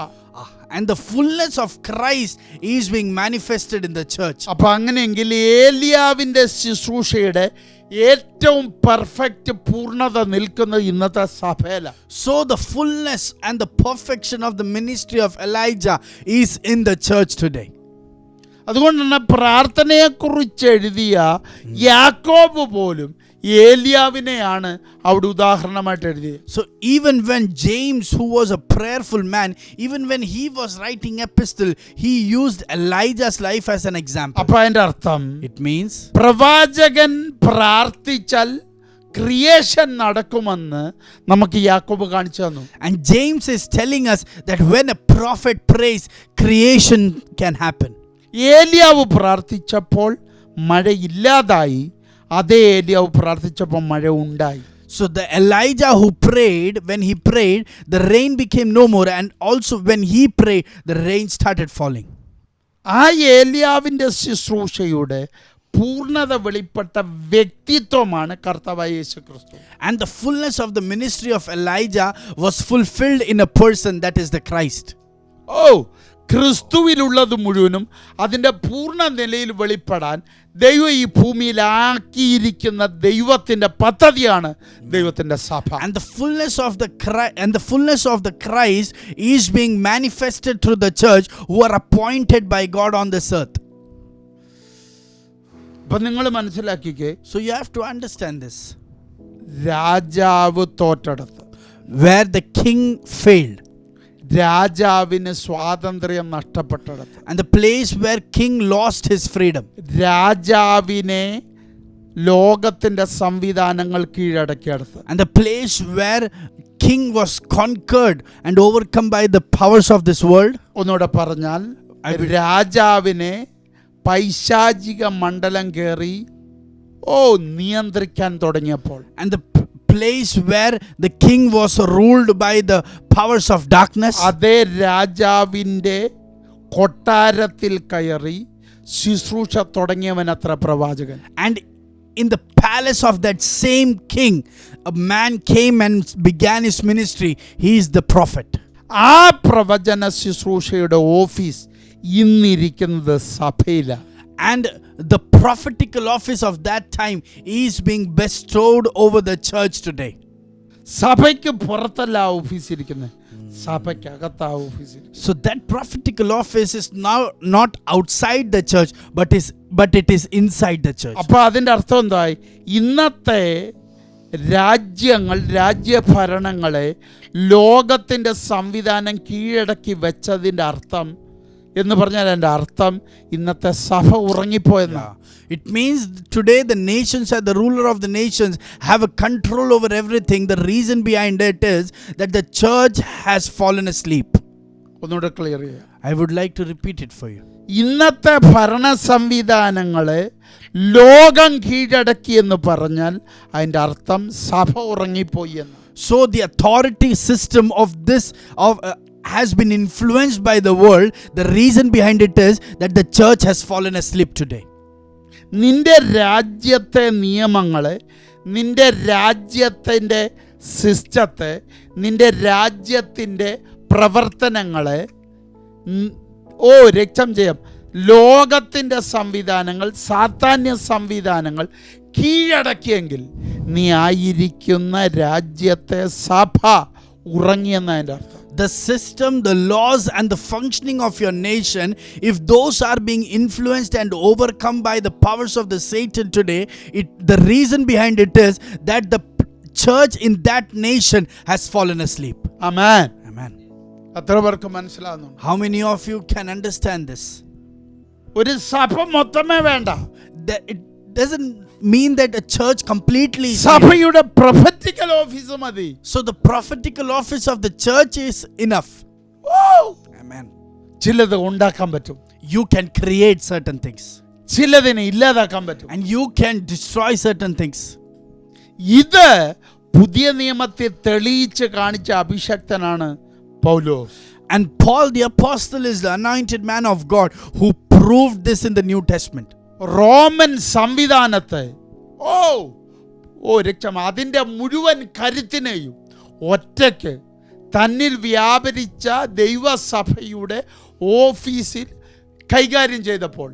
And the fullness of Christ is being manifested in the church. അപ്പൊ അങ്ങനെയെങ്കിൽ ഏലിയാവിന്റെ ശുശ്രൂഷയുടെ ഏറ്റവും പെർഫെക്റ്റ് പൂർണ്ണത നിൽക്കുന്നത് ഇന്നത്തെ സഭയിലാണ്. So the fullness and the perfection of the ministry of Elijah is in the church today. അതുകൊണ്ടാണ് പ്രാർത്ഥനയെക്കുറിച്ച് എഴുതിയ യാക്കോബ് പോലും ഏലിയാവിനെയാണ് അവിടെ ഉദാഹരണമായിട്ട് എഴുതിയത്. So even when James, who was a prayerful man, even when he was writing epistle, he used Elijah's life as an example. അപ്പൊ അതിന്റെ അർത്ഥം It means പ്രവാചകൻ പ്രാർത്ഥിച്ചാൽ ക്രിയേഷൻ നടക്കുമെന്ന് നമുക്ക് യാക്കോബ് കാണിച്ചു തന്നു. And James is telling us that when a prophet prays, creation can happen. ഏലിയാവ് പ്രാർത്ഥിച്ചപ്പോൾ മഴയില്ലാതായി, അതേ ഏലിയാവ് പ്രാർത്ഥിച്ചപ്പോൾ മഴ ഉണ്ടായി. So the Elijah who prayed, when he prayed, the rain became no more, and also when he prayed, the rain started falling. ആ ഏലിയാവിൻ്റെ ശുശ്രൂഷയുടെ പൂർണ്ണത വെളിപ്പെട്ട വ്യക്തിത്വമാണ് കർത്താവായ യേശു ക്രിസ്തു. And the fullness of the ministry of Elijah was fulfilled in a person, that is the Christ. ക്രിസ്തുവിലുള്ളത് മുഴുവനും അതിൻ്റെ പൂർണ്ണ നിലയിൽ വെളിപ്പെടാൻ ദൈവം ഈ ഭൂമിയിലാക്കിയിരിക്കുന്ന ദൈവത്തിൻ്റെ പദ്ധതിയാണ് ദൈവത്തിൻ്റെ സഭ. And the fullness of the Christ is being manifested through the church, who are appointed by God on this earth. അപ്പം നിങ്ങൾ മനസ്സിലാക്കിക്കേ, So you have to understand this. രാജാവ് തോറ്റെടുത്ത്, Where the king failed, രാജാവിന് സ്വാതന്ത്ര്യം നഷ്ടപ്പെട്ടെടുത്ത്, and the place where king lost his freedom, രാജാവിനെ ലോകത്തിൻ്റെ സംവിധാനങ്ങൾ കീഴടക്കിയെടുത്ത്, and the place where king was conquered and overcome by the powers of this world. ഒന്നുകൂടെ പറഞ്ഞാൽ രാജാവിനെ പൈശാചിക മണ്ഡലം കയറി നിയന്ത്രിക്കാൻ തുടങ്ങിയപ്പോൾ, and the place where the king was ruled by the powers of darkness, അതേ രാജാവിൻ്റെ കൊട്ടാരത്തിൽ കയറി ശുശ്രൂഷ തുടങ്ങിയവനത്ര പ്രവാചകൻ. and in the palace of that same king, a man came and began his ministry. He is the prophet. ആ പ്രവചന ശുശ്രൂഷയുടെ office ഇന്നിരിക്കുന്നത് സഭയിലാണ്. And the prophetical office of that time is being bestowed over the church today. സഭയ്ക്ക് പുറത്തല്ല office ഇരിക്കുന്നത്, സഭയ്ക്കകത്ത് ആ ഓഫീസിൽ. So that prophetical office is now not outside the church, but it is inside the church. അപ്പൊ അതിൻ്റെ അർത്ഥം എന്തായി? ഇന്നത്തെ രാജ്യങ്ങൾ, രാജ്യഭരണങ്ങളെ ലോകത്തിൻ്റെ സംവിധാനം കീഴടക്കി വെച്ചതിൻ്റെ അർത്ഥം എന്ന് പറഞ്ഞാൽ എൻ്റെ അർത്ഥം ഇന്നത്തെ സഭ ഉറങ്ങിപ്പോയെന്നാ. It means today the nations and the ruler of the nations have a control over everything. The reason behind it is that the church has fallen asleep. ഒന്നുകൂടെ ക്ലിയർ ചെയ്യാം. I would like to repeat it for you. ഇന്നത്തെ ഭരണ സംവിധാനങ്ങളെ ലോകം കീഴടക്കി എന്ന് പറഞ്ഞാൽ അതിൻ്റെ അർത്ഥം സഭ ഉറങ്ങിപ്പോയി എന്ന്. So the authority system of this has been influenced by the world. The reason behind it is that the church has fallen asleep today. നിന്റെ രാജ്യത്തെ നിയമങ്ങളെ, നിന്റെ രാജ്യത്തിൻ്റെ സിസ്റ്റത്തെ, നിന്റെ രാജ്യത്തിൻ്റെ പ്രവർത്തനങ്ങളെ രക്തം ചെയ്യാം. ലോകത്തിൻ്റെ സംവിധാനങ്ങൾ, സാത്താന്യ സംവിധാനങ്ങൾ കീഴടക്കിയെങ്കിൽ നീ ആയിരിക്കുന്ന രാജ്യത്തെ സഭ ഉറങ്ങിയെന്നതിൻ്റെ അർത്ഥം. The system, the laws and the functioning of your nation, if those are being influenced and overcome by the powers of the Satan today, the reason behind it is that the church in that nation has fallen asleep. Amen. Amen. എത്ര പേർക്ക് മനസ്സിലാകുന്നു? How many of you can understand this? ഒരു സഭ മൊത്തമേ വേണ്ട. That it doesn't mean that a church completely is സഭയുടെ prophetical office മതി. So the prophetical office of the church is enough. Amen. ചിലത് ഉണ്ടാക്കാൻ പറ്റും, You can create certain things ചിലതിനെ ഇല്ലാതാക്കാൻ പറ്റും. and you can destroy certain things. ഇത് പുതിയ നിയമത്തെ തെളിയിച്ച് കാണിച്ച അഭിഷക്തനാണ് പൗലോസ്. And Paul the apostle is the anointed man of God who proved this in the New Testament. Roman സംവിധാനത്തെ രക്തം അതിൻ്റെ മുഴുവൻ കരുത്തിനെയും ഒറ്റയ്ക്ക് തന്നിൽ വ്യാപരിച്ച ദൈവസഭയുടെ ഓഫീസിൽ കൈകാര്യം ചെയ്തപ്പോൾ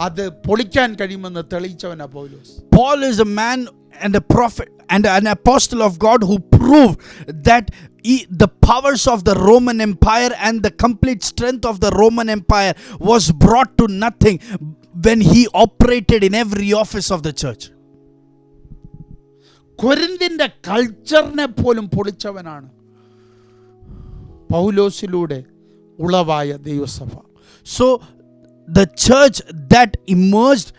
അത് പൊളിക്കാൻ കഴിയുമെന്ന് തെളിയിച്ചവനാ പൗലോസ്. Paul is a man and a prophet and an apostle of God who proved that the powers of the Roman Empire and the complete strength of the Roman Empire was brought to nothing when he operated in every office of the church. കൊരിന്തിന്റെ കൾച്ചറിനെ പോലും പൊളിച്ചവനാണ് പൗലോസിലൂടെ ഉളവായ ദൈവസഭ. So the church that emerged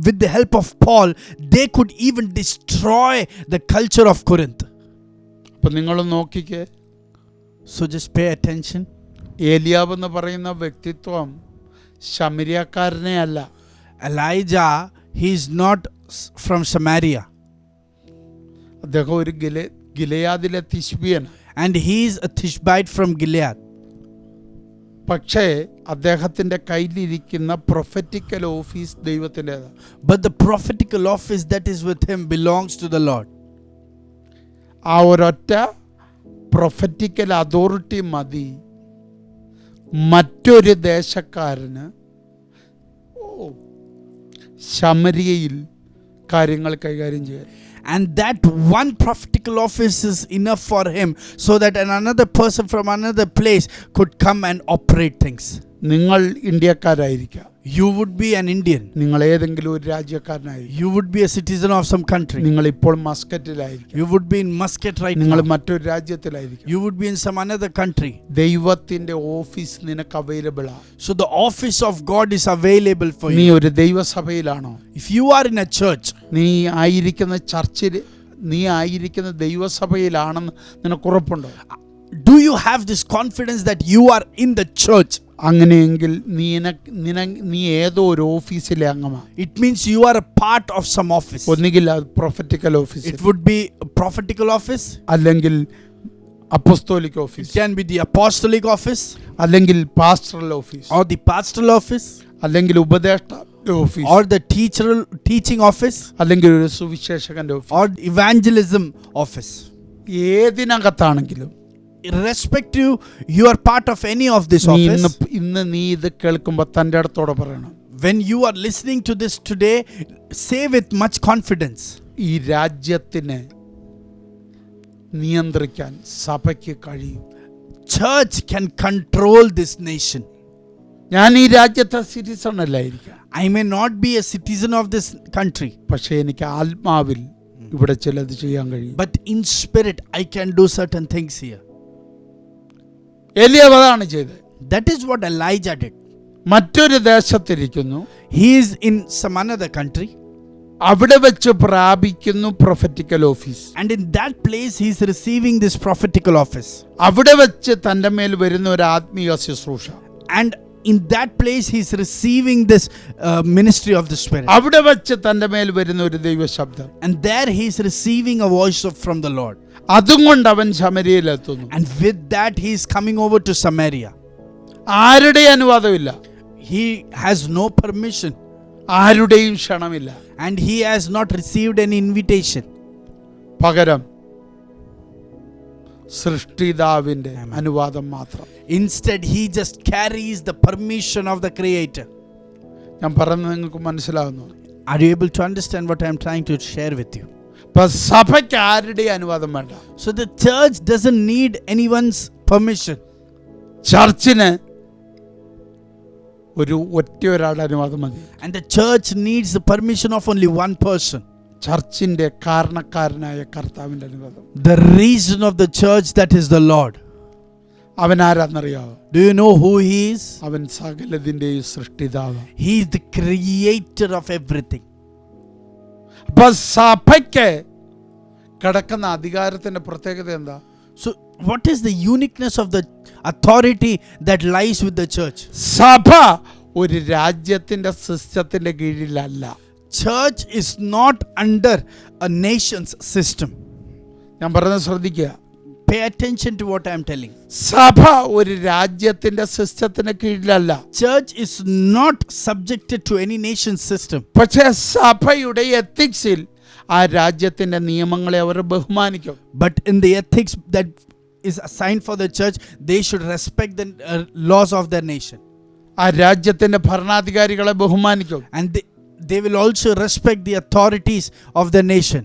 with the help of Paul, they could even destroy the culture of Corinth. അപ്പൊ നിങ്ങൾ നോക്കിക്കേ, So just pay attention. ഏലിയാവ് എന്ന് പറയുന്ന വ്യക്തിത്വം ശമരിയക്കാരനെ അല്ല. Elijah, he is not from Samaria, അദ്ദേഹം ഒരു ഗിലെയാദിലെ തിശ്ബിയൻ. and he is a Tishbite from Gilead. പക്ഷേ അദ്ദേഹത്തിൻ്റെ കയ്യിലിരിക്കുന്ന പ്രൊഫറ്റിക്കൽ ഓഫീസ് ദൈവത്തിൻ്റെതാണ്. But the prophetical office that is with him belongs to the Lord. ആ ഒരൊറ്റ പ്രൊഫറ്റിക്കൽ അതോറിറ്റി മതി മറ്റൊരു ദേശക്കാരന് ശമരിയയിൽ കാര്യങ്ങൾ കൈകാര്യം ചെയ്യാൻ. And that one prophetical office is enough for him so that another person from another place could come and operate things. നിങ്ങൾ ഇന്ത്യക്കാരായിരിക്കാം, You would be an Indian. നിങ്ങൾ ഏതെങ്കിലും ഒരു രാജ്യക്കാരനായിരിക്കും, You would be a citizen of some country. നിങ്ങൾ ഇപ്പോൾ മസ്കറ്റിലായിരിക്കും, You would be in Muscat right നിങ്ങൾ now. മറ്റൊരു രാജ്യത്തിലായിരിക്കും. You would be in some another country. ദൈവത്തിന്റെ office നിനക്ക് അവൈലബിൾ ആണ്. So the office of God is available for നീ you. ഒരു ദൈവസഭയിലാണോ? If you are in a church, നീ ആയിരിക്കുന്ന ചർച്ചിൽ, നീ ആയിരിക്കുന്ന ദൈവസഭയിലാണെന്ന് നിനക്ക് ഉറപ്പുണ്ടോ? do you have this confidence that you are in the church? അങ്ങനെയെങ്കിൽ നീ ഏതോ ഒരു ഓഫീസിലെ അംഗമാണ്. It means you are a part of some office. ഒന്നുകിൽ അത് prophetical office, It would be a prophetical office, അല്ലെങ്കിൽ apostolic it office, can be the apostolic office അല്ലെങ്കിൽ pastoral office, or the pastoral office അല്ലെങ്കിൽ ഉപദേഷ്ടാ office, or the teaching office അല്ലെങ്കിൽ ഒരു സുവിശേഷകന്റെ office. or evangelism office. ഏതിനകത്താണെങ്കിലും Irrespective, you are part of any of this office. ഇന്ന് നീ ഇത് കേൾക്കുമ്പോൾ തൻ്റെ അടുത്തോടെ പറയണം, When you are listening to this today, say with much confidence, ഈ രാജ്യത്തിനെ നിയന്ത്രിക്കാൻ സഭയ്ക്ക് കഴിയും. church can control this nation. ഞാൻ ഈ രാജ്യത്തെ citizen അല്ലായിരിക്കാം, I may not be a citizen of this country, പക്ഷേ എനിക്ക് ആത്മാവിൽ ഇവിടെ ചിലത് ചെയ്യാൻ കഴിയും. but in spirit I can do certain things here. ഏലിയാവ് അതാണ് ചെയ്തത്. That is what Elijah did. മറ്റൊരു ദേശത്തിരിക്കുന്നു, He is in some another country, അവിടെ വെച്ച് പ്രാപിക്കുന്നു prophetical office. and in that place he is receiving this prophetical office. അവിടെ വെച്ച് തൻ്റെ മേൽ വരുന്ന ഒരു ആത്മീയ ശുശ്രൂഷ. And in that place he is receiving this ministry of the Spirit. അവിടെ വെച്ച് തൻ്റെ മേൽ വരുന്ന ഒരു ദൈവശബ്ദം. And there he is receiving a voice from the Lord. അതും കൊണ്ട് അവൻ ശമര്യയിലെത്തുന്നു. And with that he is coming over to Samaria. ആരുടെ അനുവാദമില്ല, He has no permission, ആരുടെയും ക്ഷണമില്ല. and he has not received any invitation. പകരം സൃഷ്ടിതാവിന്റെ അനുവാദം മാത്രം. Instead he just carries the permission of the Creator. ഞാൻ പറയുന്നത് നിങ്ങൾക്ക് മനസ്സിലാകുന്നു? Are you able to understand what I am trying to share with you? ഇപ്പൊ സഭയ്ക്ക് ആരുടെയും അനുവാദം വേണ്ട. So the church doesn't need anyone's permission. ചർച്ചിന് ഒരു ഒറ്റയൊരാളുടെ അനുവാദം മതി. And the church needs the permission of only one person. ചർച്ചിന്റെ കാരണക്കാരനായ കർത്താവിന്റെ അനുവാദം. The reason of the church, that is the Lord. അവൻ ആരാന്നറിയാവോ? Do you know who he is? അവൻ സകലതിന്റെയും സൃഷ്ടിതാവ്. He is the creator of everything. അപ്പൊ സഭയ്ക്ക് കിടക്കുന്ന അധികാരത്തിന്റെ പ്രത്യേകത എന്താ? So what is the uniqueness of the authority that lies with the church? സഭ ഒരു രാജ്യത്തിന്റെ സിസ്റ്റത്തിന്റെ കീഴിലല്ല. Church is not under a nation's system. ഞാൻ പറയുന്നത് ശ്രദ്ധിക്കുക. Pay attention to what I am telling. സഭ ഒരു രാജ്യത്തിന്റെ സിസ്റ്റത്തിന് കീഴിലല്ല. Church is not subjected to any nation's system. പക്ഷേ സഭയുടെ എത്തിക്സിൽ ആ രാജ്യത്തിന്റെ നിയമങ്ങളെ അവർ ബഹുമാനിക്കും. But in the ethics that is assigned for the church, they should respect the laws of their nation. ആ രാജ്യത്തിന്റെ ഭരണാധികാരികളെ ബഹുമാനിക്കും. And they will also respect the authorities of the nation.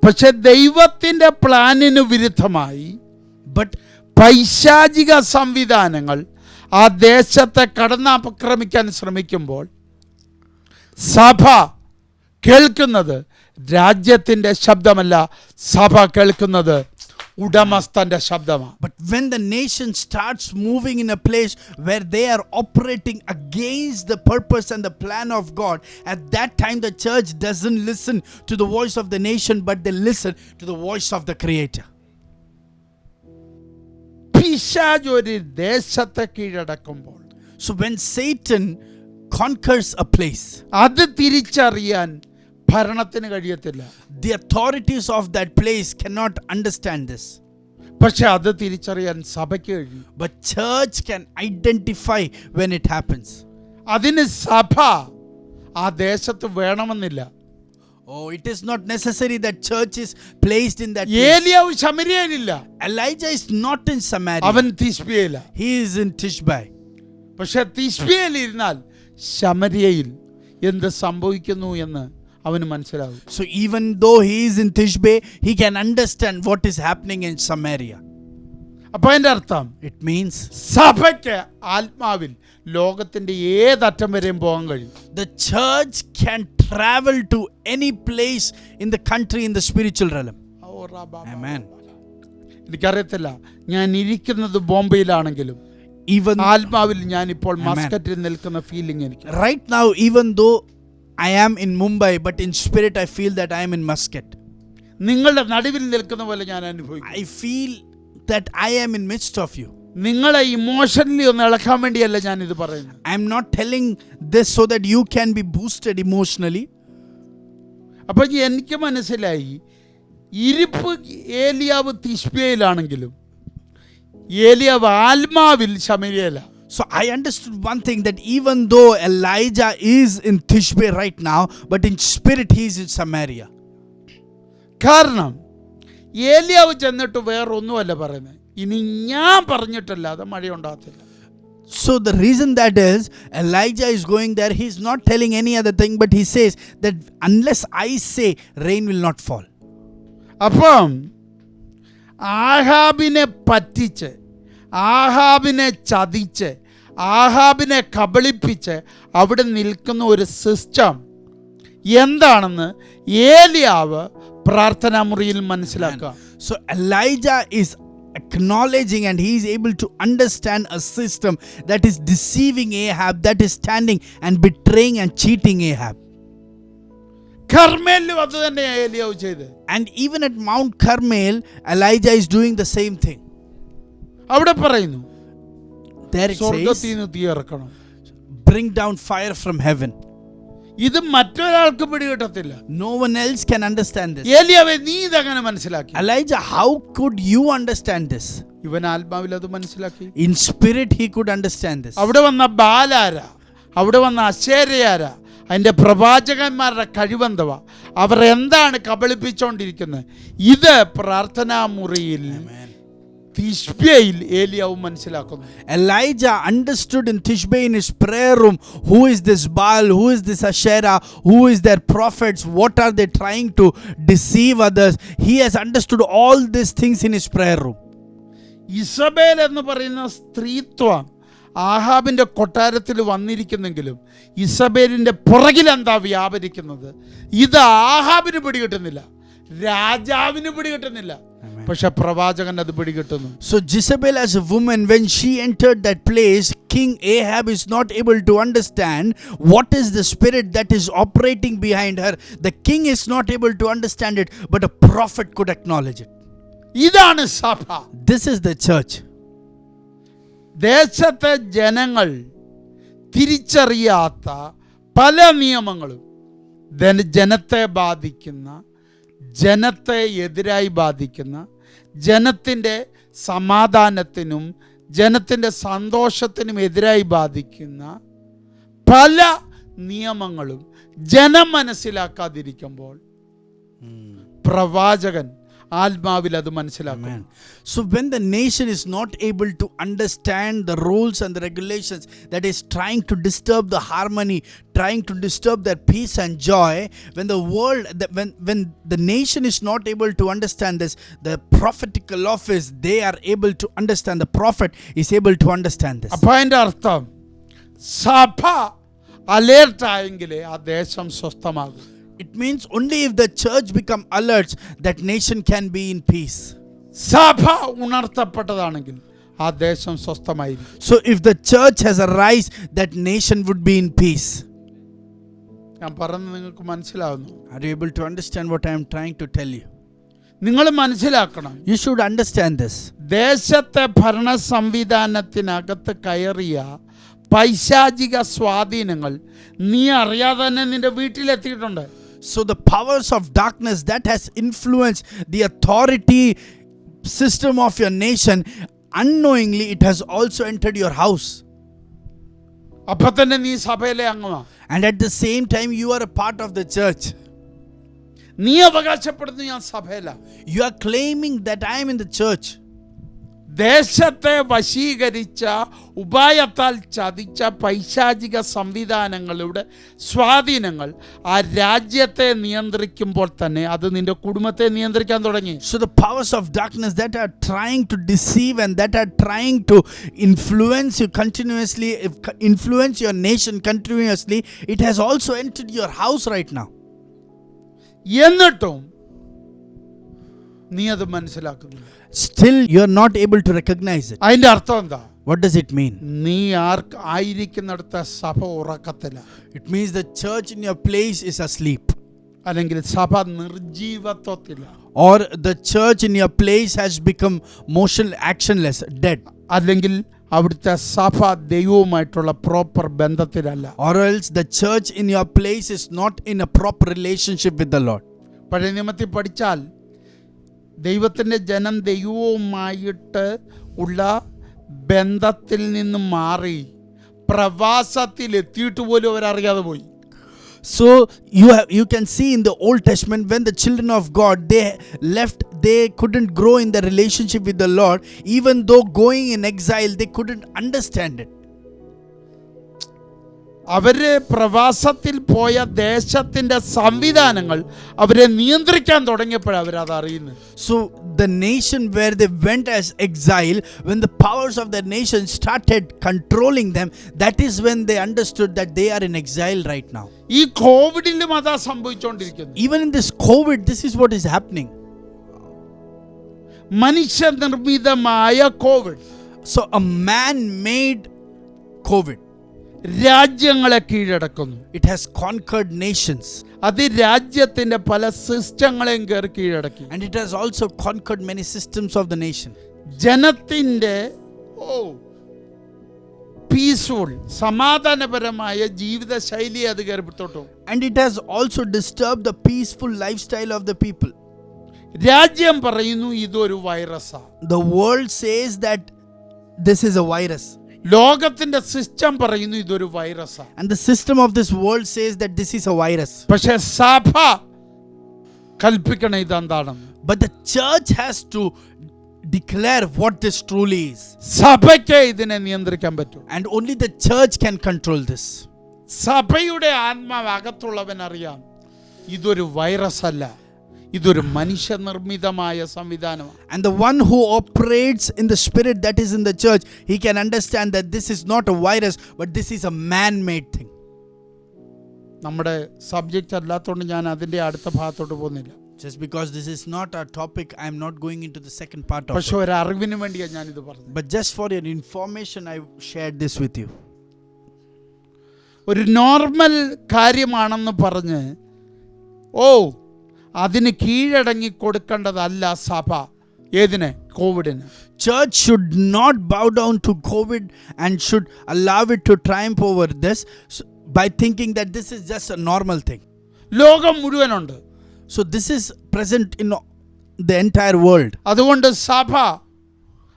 പക്ഷെ ദൈവത്തിന്റെ പ്ലാനിന് വിരുദ്ധമായി But പൈശാചിക സംവിധാനങ്ങൾ ആ ദേശത്തെ കടന്നാക്രമിക്കാൻ ശ്രമിക്കുമ്പോൾ സഭ കേൾക്കുന്നത് രാജ്യത്തിന്റെ ശബ്ദമല്ല, സഭ കേൾക്കുന്നത് ഉടമസ്ഥന്റെ ശബ്ദമാണ്. But when the nation starts moving in a place where they are operating against the purpose and the plan of God, at that time the church doesn't listen to the voice of the nation, but they listen to the voice of the Creator. പിശാച് ഒരു ദേശത്തെ കീഴടക്കുമ്പോൾ, So when Satan conquers a place, അത് തിരിച്ചറിയാൻ ഭരണത്തിന് കഴിയത്തില്ല. the authorities of that place cannot understand this. പക്ഷെ അത് തിരിച്ചറിയാൻ സഭയ്ക്ക് കഴിയും. But church can identify when it happens. അതിന് സഭ ആ ദേശത്ത് വേണമെന്നില്ല. Oh, it is not necessary that church is placed in that place. ഏലിയാവ് ശമര്യയിലില്ല, Elijah is not in Samaria. അവൻ തിശ്ബിയയില. He is in Tishbai. പക്ഷെ തിശ്ബിയയിൽ ഇരുന്നാൽ ശമര്യയിൽ എന്ത് സംഭവിക്കുന്നു എന്ന് അവന് മനസ്സിലാവും. So even though he is in Tishbe, he can understand what is happening in Samaria. അപ്പൊ അതിന്റെ അർത്ഥം It means സഭയ്ക്ക് ആത്മാവിൽ ലോകത്തിന്റെ ഏതറ്റം വരെയും പോകാൻ കഴിയും. the church can travel to any place in the country in the spiritual realm. Amen. എനിക്കറിയത്തില്ല, ഞാൻ ഇരിക്കുന്നത് ബോംബെയിലാണെങ്കിലും Even ആത്മാവിൽ ഞാൻ ഇപ്പോൾ മസ്കറ്റിൽ നിൽക്കുന്ന ഫീലിംഗ് എനിക്ക്. right now, even though I am in Mumbai, but in spirit I feel that I am in Muscat. നിങ്ങളുടെ നടുവിൽ നിൽക്കുന്ന പോലെ ഞാൻ അനുഭവിക്കും. I feel that I am in midst of you. നിങ്ങളെ ഇമോഷണലി ഒന്ന് ഇളക്കാൻ വേണ്ടിയല്ല ഞാൻ ഇത് പറയുന്നത്. I am not telling this so that you can be boosted emotionally. അപ്പൊ എനിക്ക് മനസ്സിലായി, ഇരിപ്പ് ഏലിയാവ് തിശ്ബിയയിലാണെങ്കിലും ഏലിയാവ് ആത്മാവിൽ ശമര്യയില. So I understood one thing, that even though Elijah is in Tishbe right now, but in spirit he is in Samaria. കാരണം ഏലിയാവ് ചെന്നിട്ട് വേറൊന്നുമല്ല പറയുന്നത്, ഇനി ഞാൻ പറഞ്ഞിട്ടല്ലാതെ മഴയുണ്ടാകത്തില്ല. So the reason that is, Elijah is going there, he is not telling any other thing, but he says that unless I say, rain will not fall. അപ്പം ആഹാബിനെ പറ്റിച്ച്, ആഹാബിനെ ചതിച്ച്, ആഹാബിനെ കബളിപ്പിച്ച് അവിടെ നിൽക്കുന്ന ഒരു സിസ്റ്റം എന്താണെന്ന് ഏലിയാവ് പ്രാർത്ഥനാ മുറിയിൽ മനസ്സിലാക്കുക. So Elijah is acknowledging and he is able to understand a system that is deceiving Ahab, that is standing and betraying and cheating Ahab. കർമ്മേലിലും അത് തന്നെയാണ് ഏലിയാവ് ചെയ്തത്. And even at Mount Carmel, Elijah is doing the same thing. അവിടെ പറയുന്നു There it സ്വർഗ്ഗത്തിൽ says, നിന്ന് തീ ഇറക്കണം. bring down fire from heaven. ഇത് മറ്റൊരാൾക്ക് പിടികിട്ടത്തില്ല. No one else can understand this. ഏലിയാവേ, നീ ഇതങ്ങനെ മനസ്സിലാക്കി? Elijah, how could you understand this? ഇവൻ ആത്മാവിൽ അത് മനസ്സിലാക്കി. In spirit, he could understand this. അവിടെ വന്ന ബാലാര, അവിടെ വന്ന അശേരയാര, അതിൻ്റെ പ്രവാചകന്മാരുടെ കഴിവെന്തവ, അവർ എന്താണ് കബളിപ്പിച്ചുകൊണ്ടിരിക്കുന്നത്, ഇത് പ്രാർത്ഥനാ മുറിയിൽ തിശ്ബയിൽ ഏലിയാവ് മനസ്സിലാക്കുന്നു. Elijah understood in Tishbe in his prayer room, who is this Baal, who is this Asherah, who is their prophets, what are they trying to deceive others. He has understood all these things in his prayer room. Jezebel എന്ന് പറയുന്ന സ്ത്രീത്വം ആഹാബിൻ്റെ കൊട്ടാരത്തിൽ വന്നിരിക്കുന്നെങ്കിലും ഇസബേലിൻ്റെ പുറകിൽ എന്താ വ്യാപരിക്കുന്നത്, ഇത് ആഹാബിന് പിടികിട്ടുന്നില്ല, രാജാവിന് പിടികിട്ടുന്നില്ല, പക്ഷെ പ്രവാചകൻ അത് പിടികിട്ടുന്നു. So Jezebel as a woman, when she entered that place, King Ahab is not able to understand what is the spirit that is operating behind her. The king is not able to understand it, but a prophet could acknowledge it. ഇതാണ് സഭ. This is the church. ദേശത്തെ ജനങ്ങൾ തിരിച്ചറിയാത്ത പല നിയമങ്ങളും ജനത്തെ ബാധിക്കുന്ന, ജനത്തെ എതിരായി ബാധിക്കുന്ന, ജനത്തിൻ്റെ സമാധാനത്തിനും ജനത്തിൻ്റെ സന്തോഷത്തിനും എതിരായി ബാധിക്കുന്ന പല നിയമങ്ങളും ജനം മനസ്സിലാക്കാതിരിക്കുമ്പോൾ പ്രവാചകൻ ആത്മാവിൽ അത് മനസ്സിലാക്കും. So when the nation is not able to understand the rules and the regulations that is trying to disturb the harmony, trying to disturb their peace and joy, when the world, when the nation is not able to understand this, the prophetical office, they are able to understand, the prophet is able to understand this. അപ്പോൾ അതിൻ്റെ അർത്ഥം സഭ അലേർട്ടായെങ്കിലേ ആ ദേശം സ്വസ്ഥമാകും. It means only if the church become alert, that nation can be in peace. സഭ ഉണർത്തപ്പെട്ടതാണെങ്കിൽ ആ ദേശം സ്വസ്ഥമായിരിക്കും. So if the church has arise, that nation would be in peace. ഞാൻ പറയുന്നത് നിങ്ങൾക്ക് മനസ്സിലാവുന്നു? Are you able to understand what I am trying to tell you? നിങ്ങൾ മനസ്സിലാക്കണം. You should understand this. ദേശത്തെ ഭരണ സംവിധാനത്തിനകത്ത് കയറിയ പൈശാചിക സ്വാധീനങ്ങൾ നീ അറിയാതെ തന്നെ നിന്റെ വീട്ടിലെത്തിയിട്ടുണ്ട്. So the powers of darkness that has influenced the authority system of your nation, unknowingly it has also entered your house. അപ്പൊ തന്നെ നീ സഭയിലെ അംഗമാ. And at the same time you are a part of the church. നീ അവകാശപ്പെടുന്നു ഞാൻ സഭയിലാ. You are claiming that I am in the church. ദേശത്തെ വശീകരിച്ച, ഉപായത്താൽ ചതിച്ച പൈശാചിക സംവിധാനങ്ങളുടെ സ്വാധീനങ്ങൾ ആ രാജ്യത്തെ നിയന്ത്രിക്കുമ്പോൾ തന്നെ അത് നിന്റെ കുടുംബത്തെ നിയന്ത്രിക്കാൻ തുടങ്ങി. So the powers of darkness that are trying to deceive and that are trying to influence you continuously, influence your nation continuously, it has also entered your house right now. എന്നിട്ടും നീ അത് മനസ്സിലാക്കുന്നില്ല. Still you are not able to recognize it. അതിന്റെ അർത്ഥം എന്താ? What does it mean? നീ ആയിരിക്കുന്നിടത്ത് സഭ ഉറക്കത്തില്ല. It means the church in your place is asleep. അല്ലെങ്കിൽ സഭ നിർജീവത്വത്തില്ല. Or the church in your place has become actionless, dead. അല്ലെങ്കിൽ അവിടുത്തെ സഭ ദൈവവുമായിട്ടുള്ള proper ബന്ധത്തിലല്ല. Or else the church in your place is not in a proper relationship with the Lord. പഴയ നിയമത്തിൽ പഠിച്ചാൽ ദൈവത്തിൻ്റെ ജനം ദൈവവുമായിട്ട് ഉള്ള ബന്ധത്തിൽ നിന്ന് മാറി പ്രവാസത്തിൽ എത്തിയിട്ട് പോലും അവരറിയാതെ പോയി. So you can see in the Old Testament when the children of God they left, they couldn't grow in their relationship with the Lord. Even though going in exile, they couldn't understand it. അവര് പ്രവാസത്തിൽ പോയ ദേശത്തിന്റെ സംവിധാനങ്ങൾ അവരെ നിയന്ത്രിക്കാൻ തുടങ്ങിയപ്പോഴാണ് അവരത് അറിയുന്നത്. So the nation where they went as exile, when the powers of that nation started controlling them, that is when they understood that they are in exile right now. ഈ കോവിഡിലും അതാ സംഭവിച്ചുകൊണ്ടിരിക്കുന്നു. Even in this COVID, this is what is happening. മനുഷ്യനിർമ്മിതമായ COVID, So a man-made COVID, രാജ്യങ്ങളെ കീഴടക്കുന്നു. it has conquered nations, അത് രാജ്യത്തിന്റെ പല സിസ്റ്റങ്ങളെയും കയറി കീഴടക്കി. and it has also conquered many systems of the nation. ജനത്തിന്റെ പീസ്ഫുൾ സമാധാനപരമായ ജീവിത ശൈലി അത് കയറിപ്പെട്ടു. And it has also disturbed the peaceful lifestyle of the people. രാജ്യം പറയുന്നു ഇതൊരു വൈറസാ. The world says that this is a virus, ലോകത്തിന്റെ സിസ്റ്റം പറയുന്നു ഇതൊരു വൈറസാ. and the system of this world says that this is a virus. പക്ഷെ സഭ കൽപ്പിക്കണ ഇതെന്താണെന്ന്. But the church has to declare what this truly is, സഭയ്ക്ക് ഇതിനെ നിയന്ത്രിക്കാൻ പറ്റും. and only the church can control this. സഭയുടെ ആത്മാവ് അകത്തുള്ളവൻ അറിയാം ഇതൊരു വൈറസ് അല്ല, ഇതൊരു മനുഷ്യനിർമ്മിതമായ സംവിധാനമാണ്. And the one who operates in the spirit that is in the church, he can understand that this is not a virus, but this is a man-made thing. നമ്മുടെ subject അല്ലാത്തതുകൊണ്ട് ഞാൻ അതിൻ്റെ അടുത്ത ഭാഗത്തോട്ട് പോകുന്നില്ല. Just because this is not our topic, I am not going into the second part of പക്ഷെ it. ഒരു അറിവിന് വേണ്ടിയാണ് ഞാനിത് പറഞ്ഞത്. But just for your information, I shared this with you. ഒരു നോർമൽ കാര്യമാണെന്ന് പറഞ്ഞ് അതിന് കീഴടങ്ങി കൊടുക്കേണ്ടതല്ല സഭ. ഏതിന്? കോവിഡിന്. Church should not bow down to COVID and should allow it to triumph over this by thinking that this is just a normal thing. ലോകം മുഴുവനുണ്ട്. So this is present in the entire world. അതുകൊണ്ട് സഭ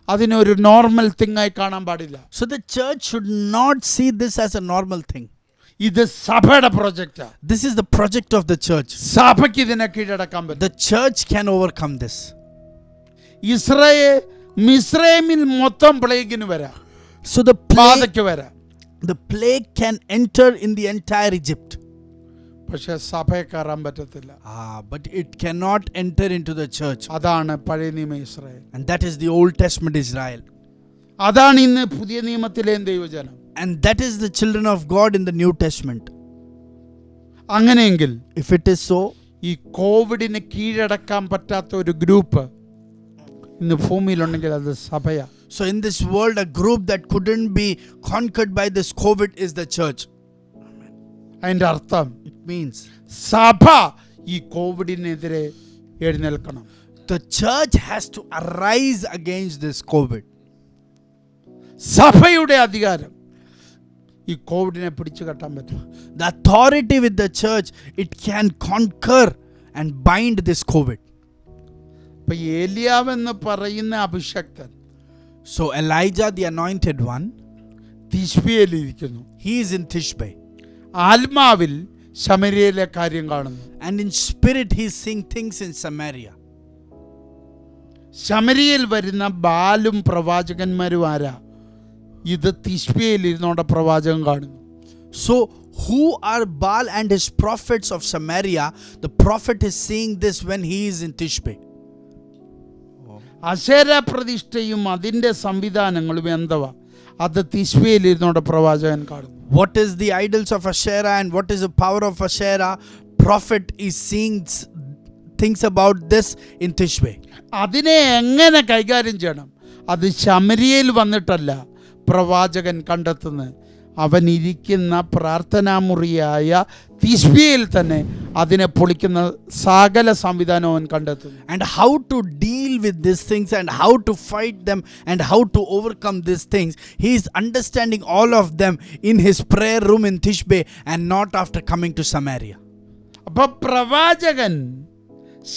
അതിനെ ഒരു normal thing ആയി കാണാൻ പാടില്ല. So the church should not see this as a normal thing. ഇത് സഭയുടെ പ്രൊജക്റ്റാ. This is the project of the church. സഭയ്ക്ക് ഇതിനെ കീഴടക്കാൻ പറ്റും. The church can overcome this. മിസ്രൈമിൽ മൊത്തം പ്ലേഗിന് വരാം, So the ബാധയ്ക്ക് വരാം. plague can enter in the entire Egypt. പക്ഷെ സഭയെ കയറാൻ പറ്റത്തില്ല. But it cannot enter into the church. അതാണ് പഴയ നിയമ Israel. And that is the Old Testament Israel. അതാണ് ഇന്ന് പുതിയ നിയമത്തിലെ ദൈവജനം. And that is the children of God in the New Testament. അങ്ങനെയെങ്കിൽ If it is so, ഈ കോവിഡിന് കീഴടക്കാൻ പറ്റാത്ത ഒരു ഗ്രൂപ്പ് ഇന്ന് ഭൂമിയിലുണ്ടെങ്കിൽ അത് സഭയാ. so in this world, a group that couldn't be conquered by this COVID is the church. അതിന്റെ അർത്ഥം It means സഭ ഈ കോവിഡിനെതിരെ എഴുന്നേൽക്കണം. the church has to arise against this COVID. സഭയുടെ അധികാരം ഈ കോവിഡിനെ പിടിച്ചു കെട്ടാൻ പറ്റും. The authority with the church, it can conquer and bind this COVID. ഇപ്പൊ ഏലിയാവ് എന്ന് പറയുന്ന അഭിഷക്തൻ So Elijah, the anointed one, തിശ്ബിയയിലിരിക്കുന്നു. he is in Tishbe. ആത്മാവിൽ ശമര്യയിലെ കാര്യം കാണുന്നു. And in spirit, he is seeing things in Samaria. ശമര്യയിൽ വരുന്ന ബാലും പ്രവാചകന്മാരും ആരാ? ഇത് തിശ്ബിയയിൽ ഇരുന്നോണ്ട പ്രവാചകൻ കാണുന്നു. So who are Baal and his prophets of Samaria? The prophet is seeing this when he is in Tishbe. Asherah പ്രതിഷ്ഠയും അതിൻ്റെ സംവിധാനങ്ങളും എന്തുവാ? അത് തിശ്ബിയയിൽ ഇരുന്നോണ്ട പ്രവാചകൻ കാണുന്നു. What is the idols of Asherah and what is the power of Asherah? Prophet is seeing things about this in Tishbe. അതിനെ എങ്ങനെ കൈകാര്യം ചെയ്യണം? അത് ശമര്യയിൽ വന്നിട്ടല്ല പ്രവാചകൻ കണ്ടെത്തുന്നത്. അവൻ ഇരിക്കുന്ന പ്രാർത്ഥനാമുറിയായ തിശ്ബിയയിൽ തന്നെ അതിനെ പൊളിക്കുന്ന സകല സംവിധാനം അവൻ കണ്ടെത്തുന്നു. And how to deal with these things and how to fight them and how to overcome these things, he is understanding all of them in his prayer room in Tishbe and not after coming to Samaria. അപ്പൊ പ്രവാചകൻ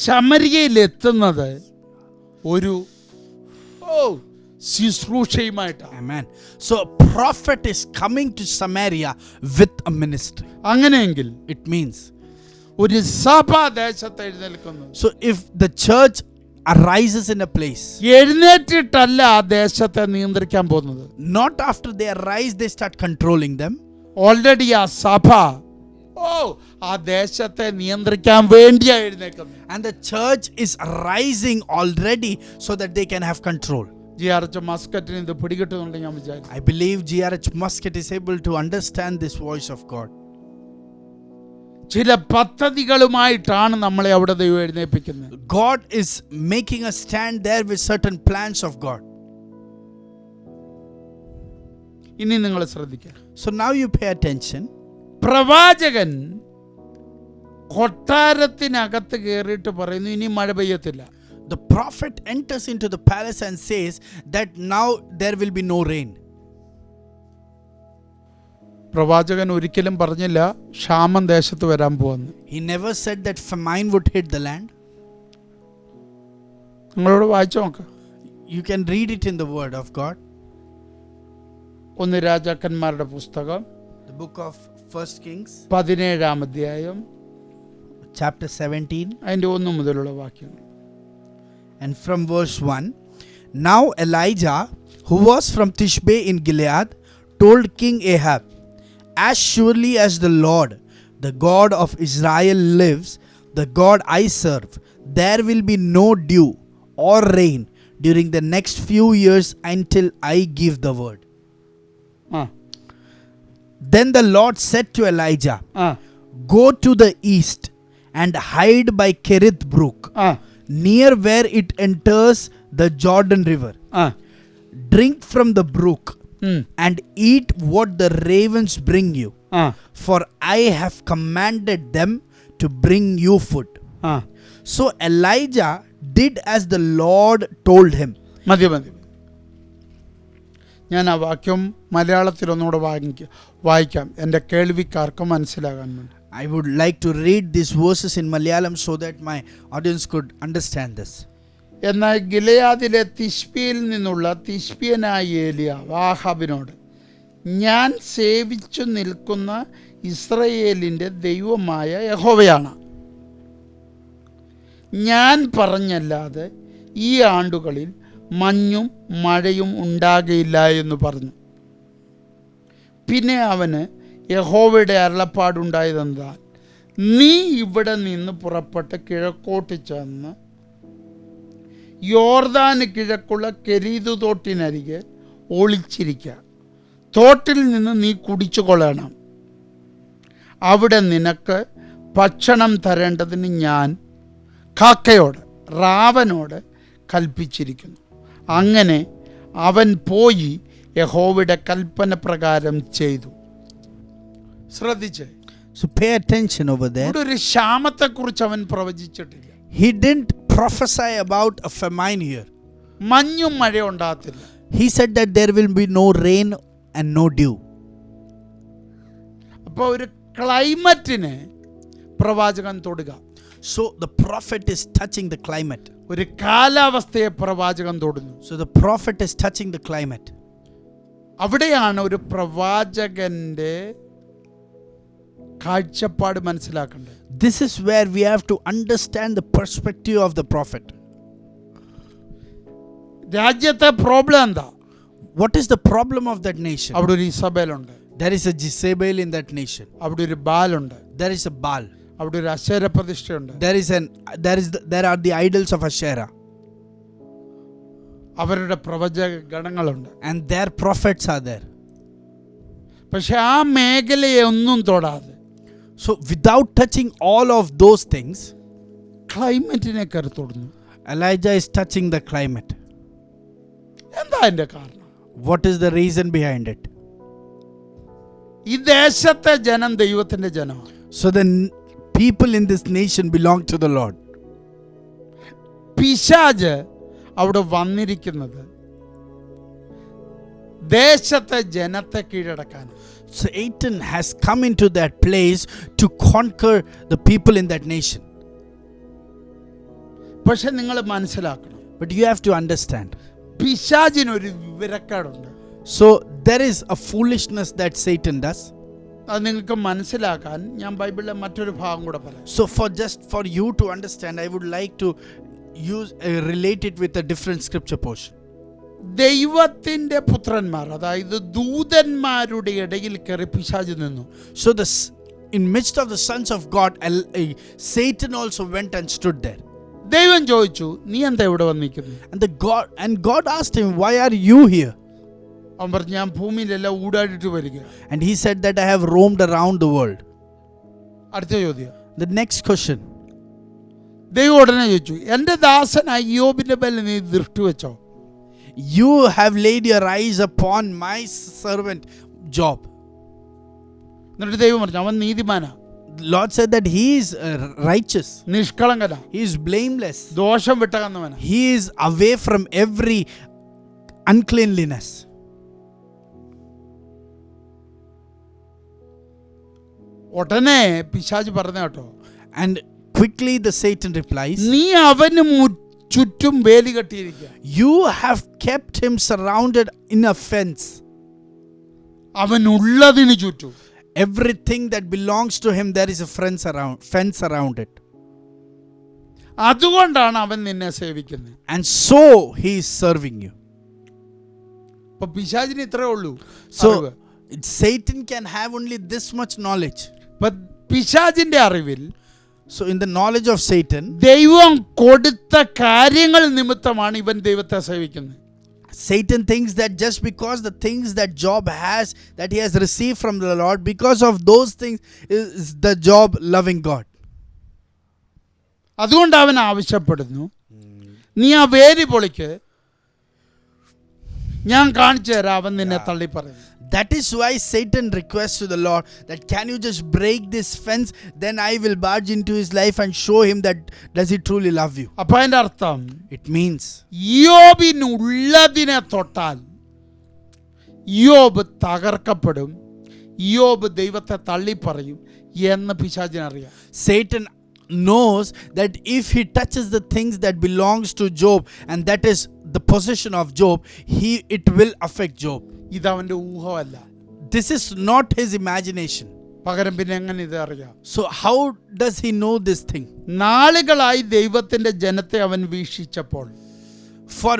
ശമര്യയിൽ എത്തുന്നത് ഒരു ശുശ്രൂഷയുമായിട്ടാണ്. Amen. So a prophet is coming to Samaria with a ministry. അങ്ങനെയെങ്കിൽ It means, ഒരു സഭ ദേശത്ത് എഴുന്നേൽക്കുന്നു. so if the church arises in a place, എഴുന്നേറ്റിട്ടല്ല ആ ദേശത്തെ നിയന്ത്രിക്കാൻ പോകുന്നത്. not after they arise they start controlling them. Already ആ സഭ ആ ദേശത്തെ നിയന്ത്രിക്കാൻ വേണ്ടിയാ എഴുന്നേക്കുന്നത്. And the church is rising already so that they can have control. GRH മസ്കറ്റിന് ഇത് പിടികിട്ടുന്നുണ്ടെങ്കിൽ ഞാൻ വിചാരിച്ചു. I believe GRH Muscat is able to understand this voice of God. ചില പദ്ധതികളുമായിട്ടാണ് നമ്മളെ അവിടെ ദൈവം എഴുന്നേൽപ്പിക്കുന്നത്. God is making us stand there with certain plans of God. ഇനി നിങ്ങൾ ശ്രദ്ധിക്കുക. So now you pay attention. പ്രവാചകൻ കൊട്ടാരത്തിനകത്ത് കയറിയിട്ട് പറയുന്നു ഇനി മഴ പെയ്യത്തില്ല. The prophet enters into the palace and says that now there will be no rain. പ്രവാചകൻ ഒരിക്കലും പറഞ്ഞില്ല ക്ഷാമം ദേശത്ത് വരാൻ പോവെന്ന്. He never said that famine would hit the land. നിങ്ങളോട് വായിച്ചു നോക്ക്. You can read it in the word of God. ഒന്ന് രാജാക്കന്മാരുടെ പുസ്തകം The book of 1 Kings 17 അധ്യായം chapter 17 അതിൻ്റെ 1 മുതലുള്ള വാക്യങ്ങൾ. and from verse 1. Now Elijah, who was from Tishbe in Gilead, told King Ahab, as surely as the Lord, the God of Israel lives, the God I serve, there will be no dew or rain during the next few years until I give the word. Then the Lord said to Elijah, go to the east and hide by Kerith brook, near where it enters the Jordan river. Drink from the brook and eat what the ravens bring you, for I have commanded them to bring you food. So Elijah did as the Lord told him. മതി. ഞാൻ ആ വാക്യം മലയാളത്തിൽ ഒന്നുകൂടെ വായിക്കാം എൻ്റെ കേൾവിക്കാർക്ക് മനസ്സിലാകാൻ വേണ്ടി. I would like to read these verses in Malayalam so that my audience could understand this. എന്നാൽ ഗിലെയാദിലെ തിശ്ബിയിൽ നിന്നുള്ള തിശ്ബിയനായ ഏലിയാവ് ആഹാബിനോട്, ഞാൻ സേവിച്ചു നിൽക്കുന്ന ഇസ്രയേലിൻ്റെ ദൈവമായ യഹോവയാണ്, ഞാൻ പറഞ്ഞല്ലാതെ ഈ ആണ്ടുകളിൽ മഞ്ഞും മഴയും ഉണ്ടാകയില്ല എന്ന് പറഞ്ഞു. പിന്നെ അവന് യഹോവയുടെ അരുളപ്പാടുണ്ടായതെന്നാൽ, നീ ഇവിടെ നിന്ന് പുറപ്പെട്ട് കിഴക്കോട്ട് ചെന്ന് യോർദാന് കിഴക്കുള്ള കെരീതു തോട്ടിനരികെ ഒളിച്ചിരിക്കുക. തോട്ടിൽ നിന്ന് നീ കുടിച്ചു കൊള്ളണം. അവിടെ നിനക്ക് ഭക്ഷണം തരേണ്ടതിന് ഞാൻ കാക്കയോട് റാവനോട് കൽപ്പിച്ചിരിക്കുന്നു. അങ്ങനെ അവൻ പോയി യഹോവയുടെ കൽപ്പന പ്രകാരം ചെയ്തു. ശ്രദ്ധിച്ചേ. So pay attention over there. ഒരു ക്ഷാമത്തെക്കുറിച്ച് അവൻ പ്രവചിച്ചിട്ടില്ല. He didn't prophesy about a famine here. മഞ്ഞും മഴ ഉണ്ടാകത്തില്ല. He said that there will be no rain and no dew. അപ്പോൾ ഒരു ക്ലൈമറ്റിനെ പ്രവാചകൻ തൊടുക. So the prophet is touching the climate. ഒരു കാലാവസ്ഥയെ പ്രവാചകൻ തൊടുന്നു. So the prophet is touching the climate. അവിടെയാണ് ഒരു പ്രവാചകന്റെ കാഴ്ചപ്പാട് മനസ്സിലാക്കേണ്ടത്. This is where we have to understand the perspective of the prophet. രാജ്യത്തെ പ്രോബ്ലം എന്താ? What is the problem of that nation? അവിടെ ഒരു ഇസബേലുണ്ട്. There is a Jezebel in that nation. അവിടെ ഒരു ബാലുണ്ട്. There is a Baal. അവിടെ ഒരു Asherah പ്രതിഷ്ഠയുണ്ട്. There are the idols of Asherah. അവരുടെ പ്രവചക ഗണങ്ങളുണ്ട്. And their prophets are there. പക്ഷെ ആ മേഖലയെ ഒന്നും തൊടാതെ, So without touching all of those things, ക്ലൈമറ്റിനെ കയറി തൊടുന്നു. Elijah is touching the climate. എന്താ അതിന്റെ കാരണം? What is the reason behind it? ഈ ദേശത്തെ ജനം ദൈവത്തിന്റെ ജനമാണ്. So the people in this nation belong to the Lord. പിശാച് അവിടെ വന്നിരിക്കുന്നത് ദേശത്തെ ജനത്തെ കീഴടക്കാൻ. Satan has come into that place to conquer the people in that nation. പക്ഷെ നിങ്ങൾ മനസ്സിലാക്കണം, But you have to understand. പിശാചിനൊരു വിവരക്കേടുണ്ട്. So there is a foolishness that Satan does. അത് നിങ്ങൾക്ക് മനസ്സിലാക്കാൻ ഞാൻ ബൈബിളിലെ മറ്റൊരു ഭാഗം കൂടെ പറയാം. So for you to understand, I would like to relate it with a different scripture portion. ദൈവത്തിൻ്റെ പുത്രന്മാർ, അതായത് ദൂതന്മാരുടെ ഇടയിൽ കയറി പിശാച് നിന്നു. So in midst of the sons of God, Satan also went and stood there. ദൈവം ചോദിച്ചു, നീ എന്താ ഇവിടെ വന്നിരിക്കുന്നു? And God asked him, why are you here? അവൻ പറഞ്ഞു, ഞാൻ ഭൂമിയിലെല്ലാം ഊടാടിട്ട് വരിക. And he said that I have roamed around the world. അടുത്ത ചോദ്യം, The next question, ദൈവം ഉടനെ ചോദിച്ചു, എൻ്റെ ദാസൻ അയ്യോബിന്റെ മേൽ നീ ദൃഷ്ടി വെച്ചോ? you have laid your eyes upon my servant Job. എന്നിട്ട് ദൈവം പറഞ്ഞു, അവൻ നീതിമാനാ, Lord said that he is righteous, നിഷ്കളങ്കനാ, he is blameless, ദോഷം വിട്ടകന്നവനാ. he is away from every uncleanliness. ഉടനെ പിശാച് പറഞ്ഞ കേട്ടോ, And quickly the Satan replies, നീ അവന് ചുറ്റും വേലി കെട്ടിയിരിക്കുക. you have kept him surrounded in a fence. അവനുള്ളതിന് ചുറ്റും. Everything that belongs to him, there is a fence around it. അതുകൊണ്ടാണ് അവൻ നിന്നെ സേവിക്കുന്നത്. And so he is serving you. അപ്പൊ പിശാചിന് ഇത്രേ ഉള്ളൂ. So Satan can have only this much knowledge. പിശാചിന്റെ അറിവിൽ, so in the knowledge of Satan, ദൈവം കൊടുത്ത കാര്യങ്ങൾ നിമിത്തമാണ് ഇവൻ ദൈവത്തെ സേവിക്കുന്നത്. Satan thinks that just because the things that Job has, that he has received from the Lord, because of those things is the Job loving God. അതുകൊണ്ട് അവൻ ആവശ്യപ്പെടുന്നു, നീ ആ വേലി പൊളിക്ക്, ഞാൻ കാണിച്ചു തരാം. അവൻ നിന്നെ തള്ളി പറയുന്നു. That is why Satan requests to the Lord that can you just break this fence, then I will barge into his life and show him that does he truly love you. അപ്പൊ അതിന്റെ അർത്ഥം, It means യോബിനുള്ളതിനെ തൊട്ടാൽ യോബ് തകർക്കപ്പെടും, യോബ് ദൈവത്തെ തള്ളി പറയും എന്ന് പിശാചിനറിയാം. Satan knows that if he touches the things that belongs to Job, and that is the possession of Job, it will affect Job. ഇതവന്റെ ഊഹമല്ല. This is not his imagination. പകരം പിന്നെ എങ്ങനെ ഇത് അറിയാം? So how does he know this thing? നാളുകളായി ദൈവത്തിന്റെ ജനത്തെ അവൻ വീക്ഷിച്ചപ്പോൾ, For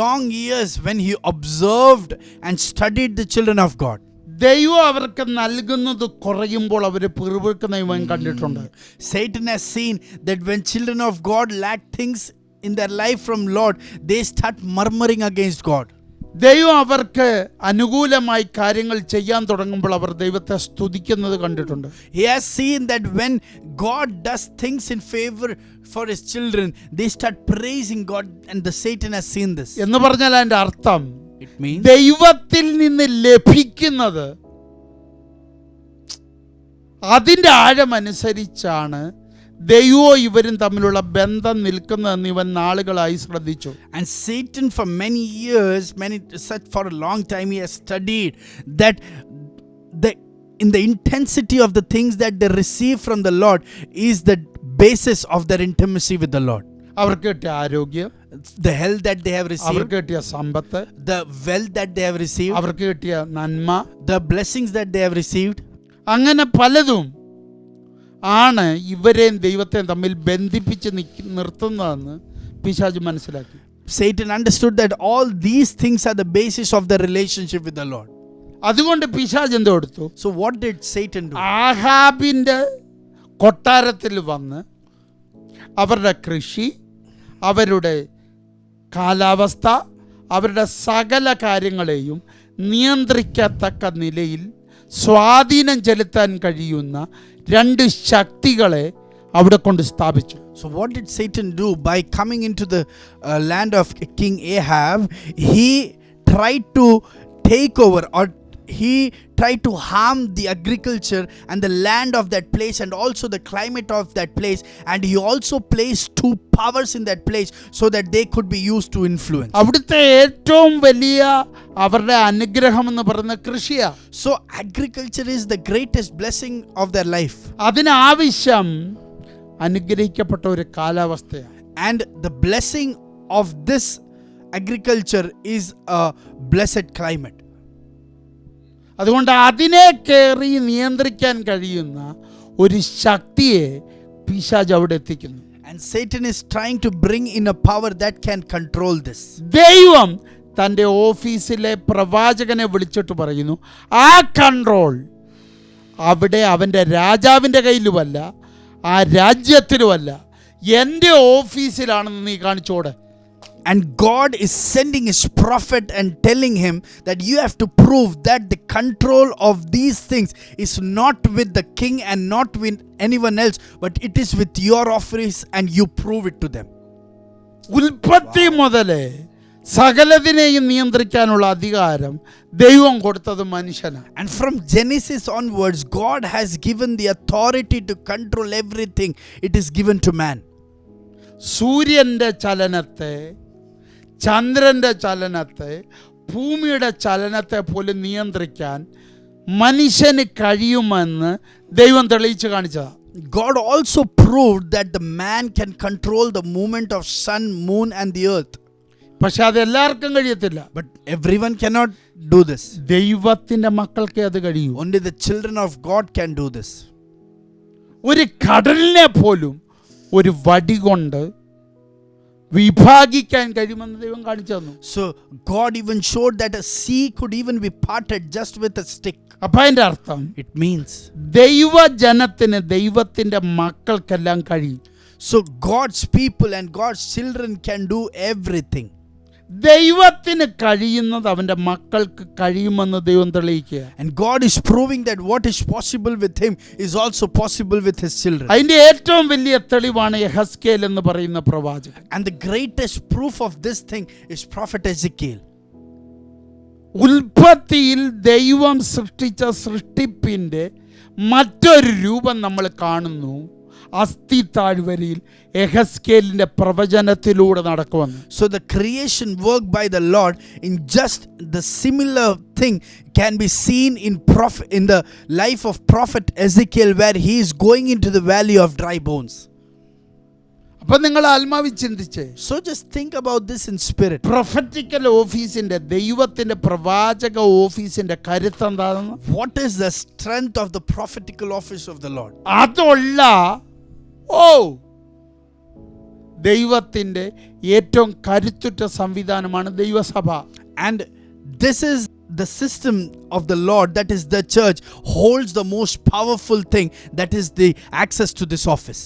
long years when he observed and studied the children of God, ദൈവം അവർക്ക് നൽകുന്നത് കുറയുമ്പോൾ അവര് പിറുപിറുക്കുന്ന ഇവൻ കണ്ടിട്ടുണ്ട്. Satan has seen that when children of God lack things in their life from Lord, they start murmuring against God. ദൈവം അവർക്ക് അനുകൂലമായി കാര്യങ്ങൾ ചെയ്യാൻ തുടങ്ങുമ്പോൾ അവർ ദൈവത്തെ സ്തുതിക്കുന്നത് കണ്ടിട്ടുണ്ട്. He has seen that when God does things in favor for his children, they start praising God, and the Satan has seen this. എന്ന് പറഞ്ഞാൽ അതിന്റെ അർത്ഥം, It means ദൈവത്തിൽ നിന്ന് ലഭിക്കുന്നത് അതിന്റെ ആഴമനുസരിച്ചാണ് ദൈവവും ഇവരും തമ്മിലുള്ള ബന്ധം നിൽക്കുന്നതെന്ന് ഇവൻ നാളുകളായി ശ്രദ്ധിച്ചു. And Satan for many years, for a long time, he has studied that in the intensity of the things that they receive from the Lord is the basis of their intimacy with the Lord. അവർക്ക് കിട്ടിയ ആരോഗ്യം, The health that they have received, അവർക്ക് കിട്ടിയ സമ്പത്ത്, the wealth that they have received, അവർക്ക് കിട്ടിയ നന്മ, the blessings that they have received, അങ്ങനെ പലതും ആണ് ഇവരെയും ദൈവത്തെയും തമ്മിൽ ബന്ധിപ്പിച്ച് നിർത്തുന്നതെന്ന് പിശാച് മനസ്സിലാക്കി. Satan understood that all these things are the basis of the relationship with the Lord. അതുകൊണ്ട് പിശാച് എന്തോ എടുത്തു? So what did Satan do? ആഹാബിന്റെ കൊട്ടാരത്തിൽ വന്ന് അവരുടെ കൃഷി, അവരുടെ കാലാവസ്ഥ, അവരുടെ സകല കാര്യങ്ങളെയും നിയന്ത്രിക്കത്തക്ക നിലയിൽ സ്വാധീനം ചെലുത്താൻ കഴിയുന്ന രണ്ട് ശക്തികളെ അവിടെ കൊണ്ട് സ്ഥാപിച്ചു. So what did Satan do? By coming into the land of King Ahab, he tried to take over, or he tried to harm the agriculture and the land of that place, and also the climate of that place, and he also placed two powers in that place so that they could be used to influence. അവിടുത്തെ ഏറ്റവും വലിയ അവരുടെ അനുഗ്രഹം എന്ന് പറയുന്ന കൃഷിയാ. So agriculture is the greatest blessing of their life, അതിനാവശ്യം അനുഗ്രഹിക്കപ്പെട്ട ഒരു കാലാവസ്ഥയാണ്. and the blessing of this agriculture is a blessed climate. അതുകൊണ്ട് അതിനെ കയറി നിയന്ത്രിക്കാൻ കഴിയുന്ന ഒരു ശക്തിയെ പിശാച് അവിടെ എത്തിക്കുന്നു. And Satan is trying to bring in a power that can control this. ദൈവം തൻ്റെ ഓഫീസിലെ പ്രവാചകനെ വിളിച്ചിട്ട് പറയുന്നു, ആ കൺട്രോൾ അവിടെ അവൻ്റെ രാജാവിൻ്റെ കയ്യിലുമല്ല, ആ രാജ്യത്തിലുമല്ല, എൻ്റെ ഓഫീസിലാണെന്ന് നീ കാണിച്ചോടെ. And God is sending his prophet and telling him that you have to prove that the control of these things is not with the king and not with anyone else, but it is with your office, and you prove it to them. ഉൽപ്പത്തി മുതലേ സകലതിനെയും നിയന്ത്രിക്കാനുള്ള അധികാരം ദൈവം കൊടുത്തത് മനുഷ്യനാണ്. And from Genesis onwards, God has given the authority to control everything. It is given to man. സൂര്യൻ്റെ ചലനത്തെ, ചന്ദ്രൻ്റെ ചലനത്തെ, ഭൂമിയുടെ ചലനത്തെ പോലും നിയന്ത്രിക്കാൻ മനുഷ്യന് കഴിയുമെന്ന് ദൈവം തെളിയിച്ച് കാണിച്ചതാണ്. God also proved that the man can control the movement of sun, moon and the earth. പക്ഷെ അത് എല്ലാവർക്കും കഴിയത്തില്ല. But everyone cannot do this. ദൈവത്തിൻ്റെ മക്കൾക്ക് അത് കഴിയൂ. Only the children of God can do this. ഒരു കടലിനെ പോലും ഒരു വടി കൊണ്ട് വിഭാഗിക്കാൻ കഴിയുമെന്ന് ദൈവം കാണിച്ചു തന്നു. So God even showed that a sea could even be parted just with a stick. അപ്പം അതിൻ്റെ അർത്ഥം It means ദൈവജനത്തിന്, ദൈവത്തിൻ്റെ മക്കൾക്കെല്ലാം കഴിയും. so God's people and God's children can do everything. ദൈവത്തിന് കഴിയുന്നത് അവൻ്റെ മക്കൾക്ക് കഴിയുമെന്ന് ദൈവം തെളിയിക്കുക. And God is proving that what is possible with him is also possible with his children. അതിൻ്റെ ഏറ്റവും വലിയ തെളിവാണ് യെഹെസ്കേൽ എന്ന് പറയുന്ന പ്രവാചകൻ. And the greatest proof of this thing is prophet Ezekiel. ഉൽപ്പത്തിയിൽ ദൈവം സൃഷ്ടിച്ച സൃഷ്ടിപ്പിൻ്റെ മറ്റൊരു രൂപം നമ്മൾ കാണുന്നു. അസ്ഥി താഴ്വരയിൽ യെഹെസ്കേലിന്റെ പ്രവചനത്തിലൂടെ നടക്കുമെന്ന്. So the creation work by the Lord in just the similar thing can be seen in the life of prophet Ezekiel, where he is going into the valley of dry bones. അപ്പം നിങ്ങൾ ആത്മാവിൽ ചിന്തിച്ചേ. So just think about this in spirit. Prophetical ഓഫീസിന്റെ, ദൈവത്തിന്റെ പ്രവാചക ഓഫീസിന്റെ കരുത്ത് എന്താണെന്ന്? What is the strength of the prophetical office of the Lord? അതുള്ള ദൈവത്തിന്റെ ഏറ്റവും കരുത്തുറ്റ സംവിധാനമാണ് ദൈവസഭ. And this is the system of the Lord, that is the church holds the most powerful thing, that is the access to this office.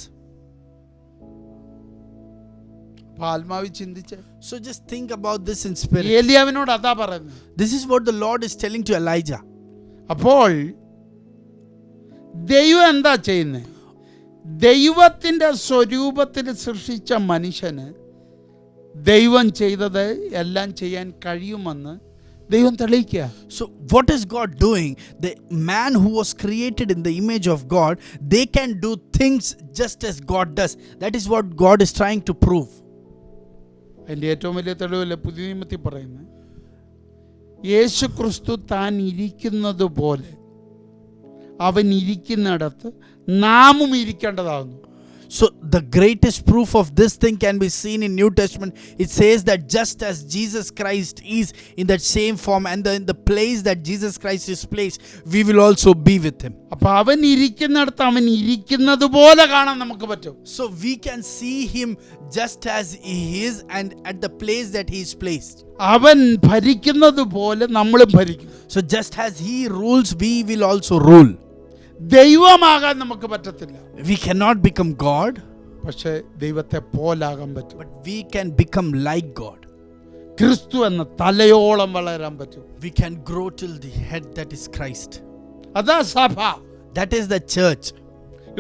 ആത്മാവിൽ ചിന്തിച്ചേ. So just think about this in spirit. ഏലിയാവിനോട് അതാ പറയുന്നത്. This is what the Lord is telling to Elijah. അപ്പോൾ ദൈവം എന്താ ചെയ്യുന്നത്? ദൈവത്തിൻ്റെ സ്വരൂപത്തിൽ സൃഷ്ടിച്ച മനുഷ്യന് ദൈവം ചെയ്തത് എല്ലാം ചെയ്യാൻ കഴിയുമെന്ന് ദൈവം തെളിയിക്കുക. So what is God doing? The man who was created in the image of God, they can do things just as God does. That is what God is trying to prove. അതിൻ്റെ ഏറ്റവും വലിയ തെളിവല്ലേ പുതിയ നിയമത്തിൽ പറയുന്നത്? യേശു ക്രിസ്തു താൻ ഇരിക്കുന്നത് പോലെ അവൻ ഇരിക്കുന്നിടത്ത് നാമും ഇരിക്കേണ്ടതാകുന്നു. So the greatest proof of this thing can be seen in New Testament. It says that just as Jesus Christ is in that same form, and in the place that Jesus Christ is placed, we will also be with him. അപ്പൊ അവൻ ഇരിക്കുന്നിടത്ത് അവൻ ഇരിക്കുന്നത് പോലെ കാണാൻ നമുക്ക് പറ്റും. So we can see him just as he is and at the place that he is placed. അവൻ ഭരിക്കുന്നത് പോലെ നമ്മളും ഭരിക്കും. So just as he rules, we will also rule. ദൈവമാകാൻ നമുക്ക് പറ്റത്തില്ല. We cannot become God, പക്ഷെ ദൈവത്തെ പോലാകാൻ പറ്റും. but we can become like God. ക്രിസ്തു എന്ന തലയോളം വളരാൻ പറ്റും. We can grow till the head, that is Christ. അതാ സഭ. That is the church.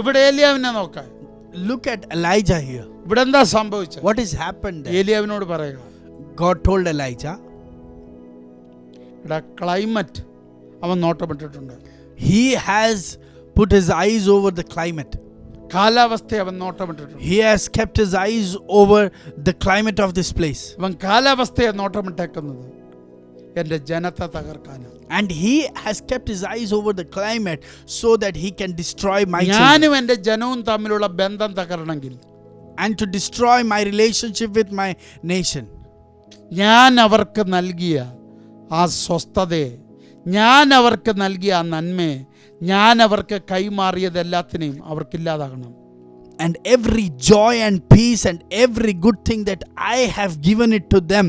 ഇവിടെ ഏലിയാവിനെ നോക്കാം. Look at Elijah here. ഇവിടെ എന്താ സംഭവിച്ചത്? What has happened there? ഏലിയാവിനോട് പറയുക, God told Elijah, ഇവിടെ ക്ലൈമറ്റ് അവൻ നോട്ടമിട്ടിട്ടുണ്ട്. he has put his eyes over the climate. കാലാവസ്ഥയെ അവൻ നോട്ടമിട്ടിട്ടുണ്ട്. He has kept his eyes over the climate of this place. അവൻ കാലാവസ്ഥയെ നോട്ടമിട്ടേക്കുന്നത് എൻ്റെ ജനത്തെ തകർക്കാനാണ്. And he has kept his eyes over the climate so that he can destroy my children. ഞാനും എൻ്റെ ജനവും തമ്മിലുള്ള ബന്ധം തകരണമെങ്കിൽ, And to destroy my relationship with my nation. ഞാൻ അവർക്ക് നൽകിയ ആ സ്വസ്ഥതയെ, ഞാൻ അവർക്ക് നൽകിയ ആ നന്മയെ, ഞാൻ അവർക്ക് കൈമാറിയതെല്ലാത്തിനെയും അവർക്കില്ലാതാകണം. And every joy and peace and every good thing that I have given it to them,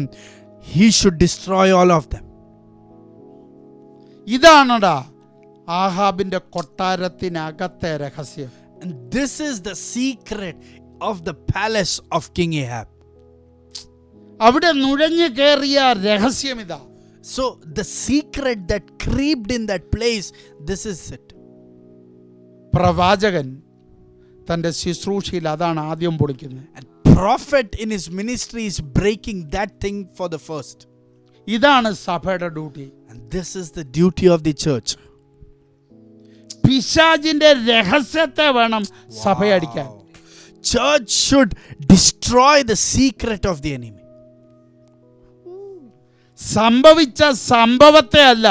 he should destroy all of them. ഇതാണടാ ആഹാബിന്റെ കൊട്ടാരത്തിനകത്തെ രഹസ്യം. And this is the secret of the palace of King Ahab. അവിടെ നുഴഞ്ഞു കയറിയ രഹസ്യം ഇതാ. So the secret that creeped in that place, this is it. പ്രവാചകൻ തൻ്റെ ശുശ്രൂഷയിൽ അതാണ് ആദ്യം പൊളിക്കുന്നത്. And prophet in his ministry is breaking that thing for the first. ഇതാണ് സഭയുടെ duty. And this is the duty of the church. പിശാചിന്റെ രഹസ്യത്തെ വേണം സഭയടിക്കാൻ. Church should destroy the secret of the enemy. സംഭവിച്ച സംഭവത്തെ അല്ല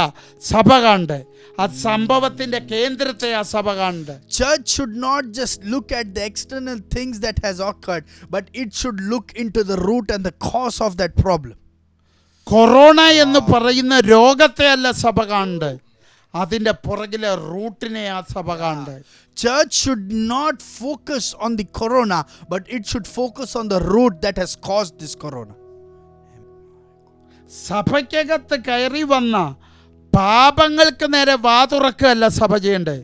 സഭ കാണണ്ടേ, ആ സംഭവത്തിന്റെ കേന്ദ്രത്തെ ആ സഭ കാണണ്ടേ. Church should not just look at the external things that has occurred, but it should look into the root and the cause of that problem. Corona എന്ന് പറയുന്ന രോഗത്തെ അല്ല സഭ കാണണ്ടേ, അതിന്റെ പുറകിലെ റൂട്ടിനെ ആ സഭ കാണണ്ടേ. Church should not focus on the corona, but it should focus on the root that has caused this corona. സഭയ്ക്കകത്ത് കയറി വന്ന പാപങ്ങൾക്ക് നേരെ വാതുറക്കല്ല സഭ ചെയ്യണ്ടേ,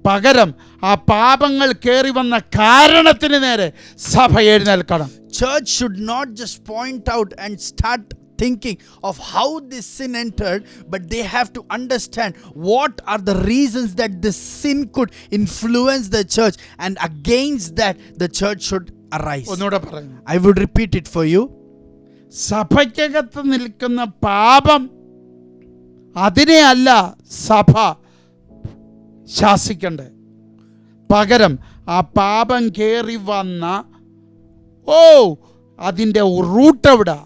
പകരം ആ പാപങ്ങൾ കയറി വന്ന കാരണത്തിന് നേരെ സഭ എഴുന്നേൽക്കണം. Church should not just point out and start thinking of how this sin entered, but they have to understand what are the reasons that this sin could influence the church, and against that the church should arise. ഒന്നുകൂടെ പറയുന്നു, I would repeat it for you. സഭയ്ക്കകത്ത് നിൽക്കുന്ന പാപം അതിനെ അല്ല സഭ ശാസിക്കണ്ടേ, പകരം ആ പാപം കയറി വന്ന അതിൻ്റെ റൂട്ട് എവിടെ,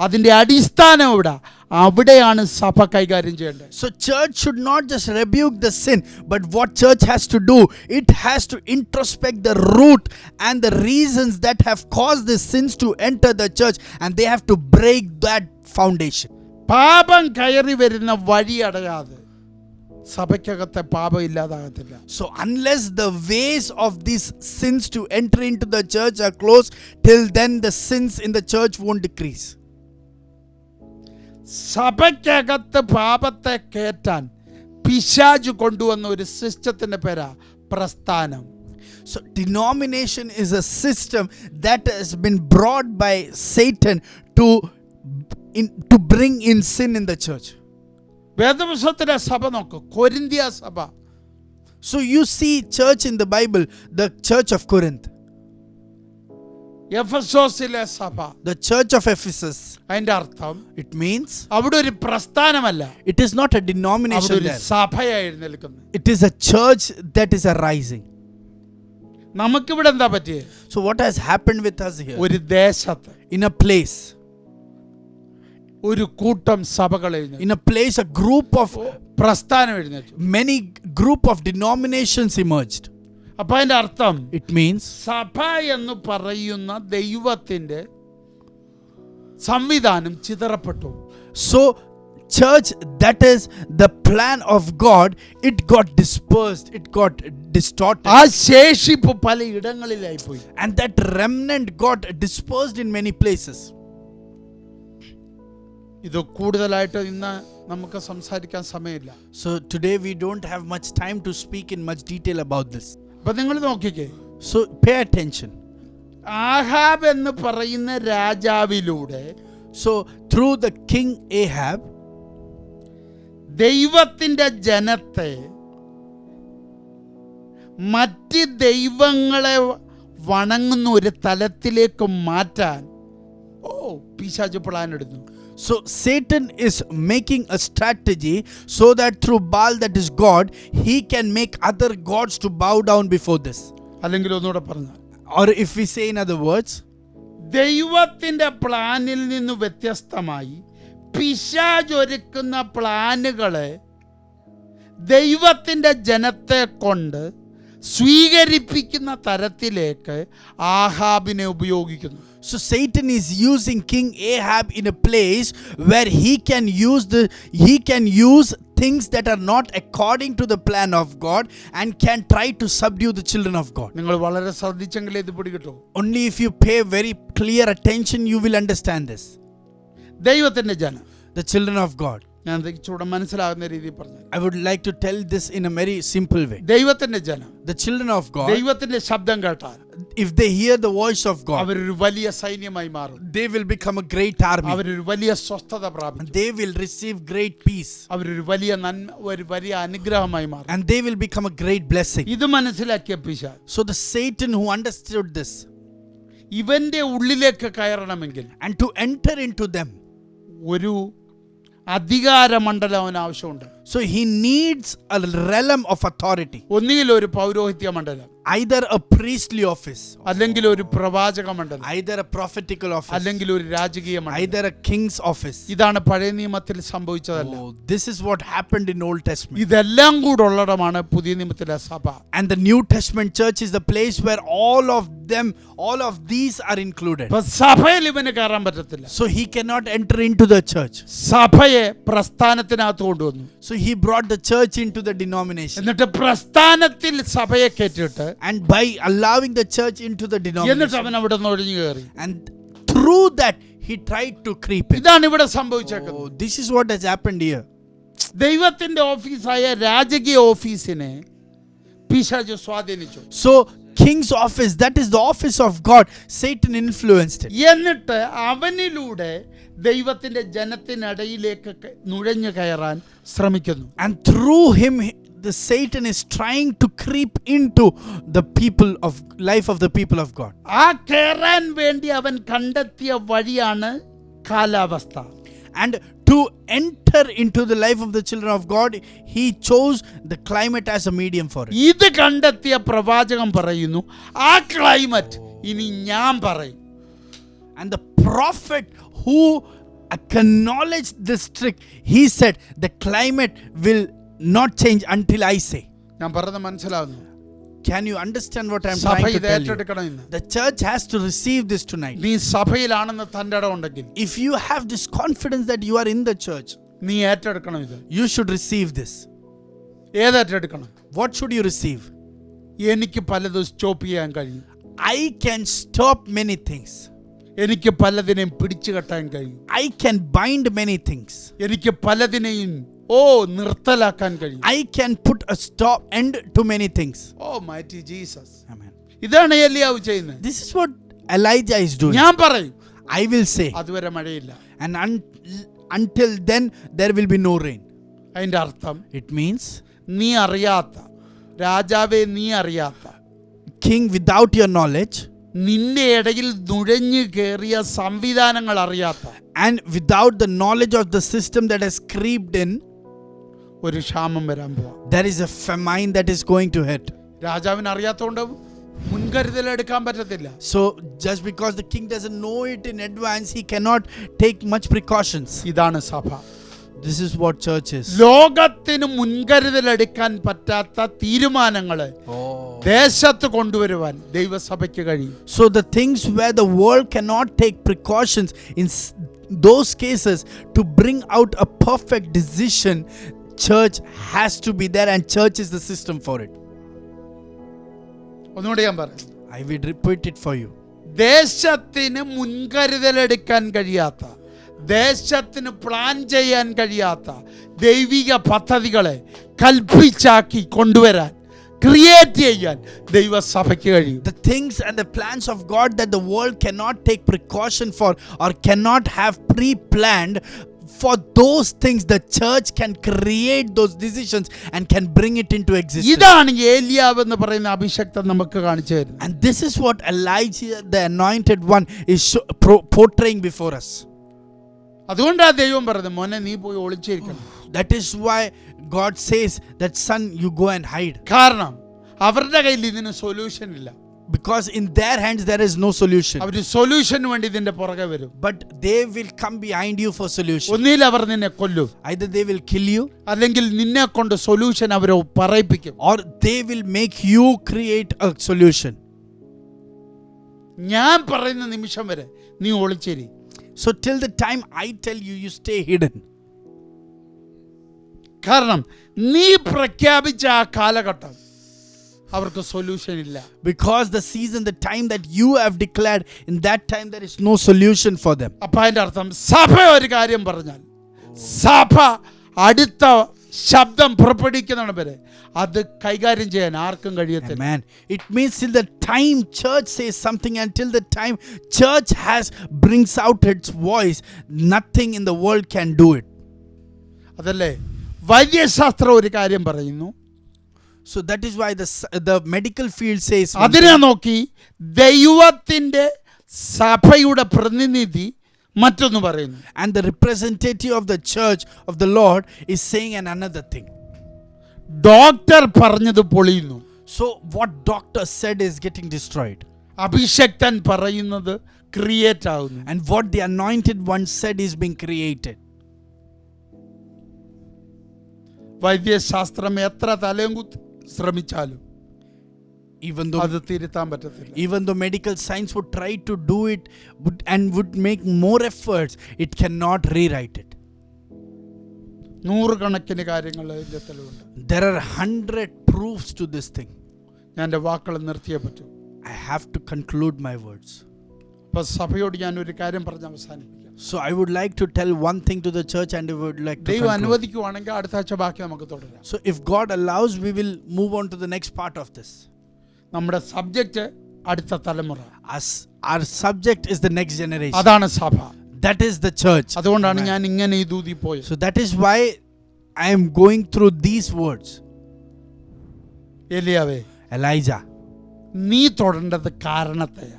അതിൻ്റെ അടിസ്ഥാനം എവിടെ, അവിടെയാണ് സഭ കൈകാര്യം ചെയ്യേണ്ടത്. So church should not just rebuke the sin, but what church has to do, it has to introspect the root and the reasons that have caused the sins to enter the church, and they have to break that foundation. പാപം കയറി വരുന്ന വഴി അടയാതെ സഭയ്ക്കകത്തെ പാപം ഇല്ലാതാകത്തില്ല. So unless the ways of these sins to enter into the church are closed, till then the sins in the church won't decrease. സഭയ്ക്കകത്ത് പാപത്തെ കയറ്റാൻ പിശാച് കൊണ്ടുവന്ന ഒരു സിസ്റ്റത്തിന്റെ പേരാ പ്രസ്ഥാനം. So denomination is a system that has been brought by Satan to bring in sin in the church. വേദപുസ്തകത്തിലെ സഭ നോക്ക്, കൊരിന്തിയ സഭ. So you see church in the Bible, the church of Corinth, എഫെസോസിലെ സഭ, the church of Ephesus. അതിന്റെ അർത്ഥം It means അവിടെ ഒരു പ്രസ്ഥാനമല്ല, it is not a അവിടെ denomination ഒരു there. സഭയായി എഴുന്നേൽക്കുന്നത്. It is a church that is arising. നമുക്കിവിടെ എന്താ പറ്റിയേ? So what has happened with us here? ഒരു ദേശത്ത് In a place, ഒരു കൂട്ടം സഭകൾ എഴുന്നേറ്റു, in a place, a group of പ്രസ്ഥാനം എഴുന്നേറ്റു. many group of denominations emerged. അപ്പൊ അതിന്റെ അർത്ഥം It means സഭ എന്ന് പറയുന്ന ദൈവത്തിന്റെ സംവിധാനം ചിതറപ്പെട്ടു. so church, that is the plan of God, it got dispersed, it got distorted, ആ ശേഷിപ്പ് പല ഇടങ്ങളിലായി പോയി. and that remnant got dispersed in many places. ഇത് കൂടുതലായിട്ട് ഇന്ന് നമുക്ക് സംസാരിക്കാൻ സമയമില്ല. So today we don't have much time to speak in much detail about this. അപ്പൊ നിങ്ങൾ നോക്കിക്കേ, So pay attention. ആഹാബ് എന്ന് പറയുന്ന രാജാവിലൂടെ So through the king Ahab, ദൈവത്തിന്റെ ജനത്തെ മറ്റ് ദൈവങ്ങളെ വണങ്ങുന്ന ഒരു തലത്തിലേക്ക് മാറ്റാൻ പിശാച് പ്ലാൻ എടുത്തു. so Satan is making a strategy so that through Baal, that is God, he can make other gods to bow down before this. അല്ലെങ്കിൽ ഒന്നുകൂടെ പറഞ്ഞ, Or if we say in other words, ദൈവത്തിന്റെ പ്ലാനിൽ നിന്ന് വ്യത്യസ്തമായി പിശാച് ഒരുക്കുന്ന പ്ലാനുകളെ ദൈവത്തിന്റെ ജനത്തെ കൊണ്ട് സ്വീകരിപ്പിക്കുന്ന തരത്തിലേക്ക് ആഹാബിനെ ഉപയോഗിക്കുന്നു. so Satan is using King Ahab in a place where he can use things that are not according to the plan of God, and can try to subdue the children of God. നിങ്ങൾ വളരെ ശ്രദ്ധിച്ചെങ്കിലേ ഇത് പിടികിട്ടൂ. Only if you pay very clear attention, you will understand this. ദൈവത്തിന്റെ ജനം. the children of God. ഞാൻ ചൂടെ മനസ്സിലാകുന്ന രീതിയിൽ പറഞ്ഞു. I would like to tell this in a very simple way. ദൈവത്തിന്റെ ജനം, The children of God, ദൈവത്തിന്റെ ശബ്ദം കേട്ടാൽ if they hear the voice of God, അവരൊരു വലിയ സൈന്യമായി മാറും. they will become a great army. അവരൊരു വലിയ സ്വസ്ഥത പ്രാപിക്കും. They will receive great peace. അവരൊരു വലിയ ഒരു വലിയ അനുഗ്രഹമായി മാറും. And they will become a great blessing. ഇത് മനസ്സിലാക്കിയ പിശാച്, So the Satan who understood this, ഇവന്റെ ഉള്ളിലേക്ക് കയറണമെങ്കിൽ and to enter into them, ഒരു അധികാരമണ്ഡലം അവന് ആവശ്യമുണ്ട്. so he needs a realm of authority, ഒന്നുകിൽ ഒരു പൗരോഹിത്യ മണ്ഡലം, either a priestly office, അല്ലെങ്കിൽ ഒരു പ്രവാചക മണ്ഡലം, either a prophetical office, അല്ലെങ്കിൽ ഒരു രാജകീയ മണ്ഡലം. either a king's office. ഇതാണ് പഴയ നിയമത്തിൽ സംഭവിച്ചതല്ല. Oh, this is what happened in Old Testament. ഇതെല്ലാം കൂടെ ഉള്ളടമാണ് പുതിയ നിയമത്തിലെ സഭ. And the New Testament church is the place where all of these are included. ഇപ്പൊ സഭയിൽ ഇവന് കയറാൻ പറ്റത്തില്ല. So he cannot enter into the church. സഭയെ പ്രസ്ഥാനത്തിനകത്ത് കൊണ്ടുവന്നു. So he brought the church into the denomination. എന്നിട്ട് പ്രസ്ഥാനത്തിൽ സഭയെ കയറ്റിയിട്ട് And by allowing the church into the എന്നിട്ട് denomination, അവൻ അവിടെ നിന്ന് ഒഴിഞ്ഞു കയറി. and through that he tried to creep in. ഇതാണ് ഇവിടെ സംഭവിച്ചേക്കുന്നത്. Oh, this is what has happened here. ദൈവത്തിന്റെ ഓഫീസായ രാജകീയ ഓഫീസിനെ പിശാച് സ്വാധീനിച്ചു. So king's office, that is the office of God, Satan influenced it. എന്നിട്ട് അവനിലൂടെ ദൈവത്തിന്റെ ജനത്തിനിടയിലേക്ക് നുഴഞ്ഞു കയറാൻ ശ്രമിക്കുന്നു. And through him the Satan is trying to creep into the life of the people of God. ആ കയറാൻ വേണ്ടി അവൻ കണ്ടെത്തിയ വഴിയാണ് കാലാവസ്ഥ. And to enter into the life of the children of God, he chose the climate as a medium for it. ഇത് കണ്ടെത്തിയ പ്രവാചകൻ പറയുന്നു, ആ ക്ലൈമറ്റ് ഇനി ഞാൻ പറയും. And the prophet who acknowledged this trick, he said, the climate will not change until I say. ഞാൻ പറഞ്ഞത് മനസ്സിലാവുന്നു. Can you understand what I'm സഭ trying to ഇത് tell you? ഏറ്റെടുക്കണം ഇന്ന്. The church has to receive this tonight. നീ സഭയിലാണെന്ന് തന്റെ ഇടം ഉണ്ടെങ്കിൽ, If you have this confidence that you are in the church, നീ ഏറ്റെടുക്കണം ഇത്. you should receive this. ഏത് ഏറ്റെടുക്കണം? What should you receive? എനിക്ക് പലതും സ്റ്റോപ്പ് ചെയ്യാൻ കഴിയും. I can stop many things. എനിക്ക് പലതിനെയും പിടിച്ചു കെട്ടാൻ കഴിയും. I can bind many things. എനിക്ക് പലതിനെയും നിർത്തലാക്കാൻ കഴിയും. I can put a end to many things. Mighty Jesus. Amen. ഇതാണ് എലിയാവ് ചെയ്യുന്നത്. This is what Elijah is doing. ഞാൻ പറയും, I will say, അതുവരെ മഴയില്ല. and until then there will be no rain. അതിന്റെ അർത്ഥം, It means, നീ അറിയാത്ത രാജാവേ, നീ അറിയാത്ത king, without your knowledge, നിന്റെ ഇടയിൽ നുഴഞ്ഞു കയറിയ സംവിധാനങ്ങൾ അറിയാത്ത, and without the knowledge of the system that has creeped in, ഒരു ക്ഷാമം വരാൻ പോവാ. there is a famine that is going to hit. രാജാവിന് അറിയാത്തതുകൊണ്ട് മുൻകരുതൽ എടുക്കാൻ പറ്റത്തില്ല. So just because the king doesn't know it in advance, he cannot take much precautions. ഇതാണ് സഭ. This is what church is. ലോകത്തിന് മുൻകരുതൽ എടുക്കാൻ പറ്റാത്ത തീരുമാനങ്ങള് ദേശത്ത് കൊണ്ടുവരുവാൻ ദൈവസഭയ്ക്ക് കഴിയും. So the things where the world cannot take precautions, in those cases, to bring out a perfect decision, church has to be there, and church is the system for it. ഒന്നുകൂടെ ഞാൻ പറയാം. I will repeat it for you. ദേശത്തിന് മുൻകരുതൽ എടുക്കാൻ കഴിയാത്ത, ദേശത്തിന് plan ചെയ്യാൻ കഴിയാത്ത ദൈവിക പദ്ധതികളെ കൽപ്പിച്ചാക്കി കൊണ്ടുവരാൻ, ക്രിയേറ്റ് ചെയ്യാൻ ദൈവസഭയ്ക്ക് കഴിയും. The things and the plans of God that the world cannot take precaution for or cannot have pre-planned, for those things the church can create those decisions and can bring it into existence. ഇതാണ് ഏലിയാവ് എന്ന് പറയുന്ന അഭിഷക്തൻ നമുക്ക് കാണിച്ചു തരുന്നത്. And this is what Elijah, the anointed one, is portraying before us. അതുകൊണ്ടാണ് ദൈവം പറഞ്ഞത്, മോനെ നീ പോയി ഒളിച്ചിരിക്കണം. That is why God says that, son, you go and hide. കാരണം അവരുടെ കയ്യിൽ ഇതിന് സൊല്യൂഷൻ ഇല്ല. Because in their hands there is no solution. അവർ സൊല്യൂഷന് വേണ്ടി ഇതിന്റെ പുറകെ വരും. But they will come behind you for solution. ഒന്നിൽ അവർ നിന്നെ കൊല്ലും, Either they will kill you, അല്ലെങ്കിൽ നിന്നെ കൊണ്ട് സൊല്യൂഷൻ അവർ പറയിപ്പിക്കും. or they will make you create a solution. ഞാൻ പറയുന്ന നിമിഷം വരെ നീ ഒളിച്ചേരി. So till the time I tell you, you stay hidden. കാരണം നീ പ്രഖ്യാപിച്ച ആ കാലഘട്ടം അവർക്ക് സൊല്യൂഷൻ ഇല്ല. Because the season, the time that you have declared, in that time there is no solution for them. അപ്പം അതിൻ്റെ അർത്ഥം സഭ ഒരു കാര്യം പറഞ്ഞാൽ സഭ അടുത്ത ശബ്ദം പുറപ്പെടുവിക്കുന്നതാണ് വരെ അത് കൈകാര്യം ചെയ്യാൻ ആർക്കും കഴിയത്തില്ല. Amen. It means till the time church says something, until the time church brings out its voice, nothing in the world can do it. അതല്ലേ വൈദ്യശാസ്ത്രം ഒരു കാര്യം പറയുന്നു. So that is why the medical field says one അതിനെ നോക്കി ദൈവത്തിൻ്റെ സഭയുടെ പ്രതിനിധി മറ്റൊന്ന് പറയുന്നു. and the representative of the church of the Lord is saying another thing. Doctor പറഞ്ഞത് പൊളിയുന്നു. So what doctor said is getting destroyed, അഭിഷക്തൻ പറയുന്നത് ക്രിയേറ്റ് ആവുന്നു. and what the anointed one said is being created. വൈദ്യശാസ്ത്രം എത്ര തലയും കുത്തി ശ്രമിച്ചാലും Even though അത് തിരുത്താൻ പറ്റത്തില്ല. Even though medical science would try to do it and would make more efforts, it cannot rewrite it. നൂറുകണക്കിന് കാര്യങ്ങൾ ഇതിൻ്റെ തെളിവുണ്ട്. There are 100 proofs to this thing. ഞാൻ എൻ്റെ വാക്കുകൾ നിർത്തിയേ പറ്റൂ. I have to conclude my words. അപ്പോൾ സഭയോട് ഞാൻ ഒരു കാര്യം പറഞ്ഞ് അവസാനിപ്പിക്കാം. So I would like to tell one thing to the church, and I would like to ദൈവം conclude. അനുവദിക്കുവാണെങ്കിൽ അടുത്ത ആഴ്ച ബാക്കി നമുക്ക് തുടരാം. So if God allows, we will move on to the next part of this. നമ്മുടെ subject അടുത്ത തലമുറ. Our subject is the next generation. അതാണ് സഭ. That is the church. അതുകൊണ്ടാണ് ഞാൻ ഇങ്ങനെ ഈ ദൂതി പോയത്. So that is why I am going through these words. എലിയാവേ, Elijah, നീ തൊടേണ്ടത് കാരണത്തെയാ.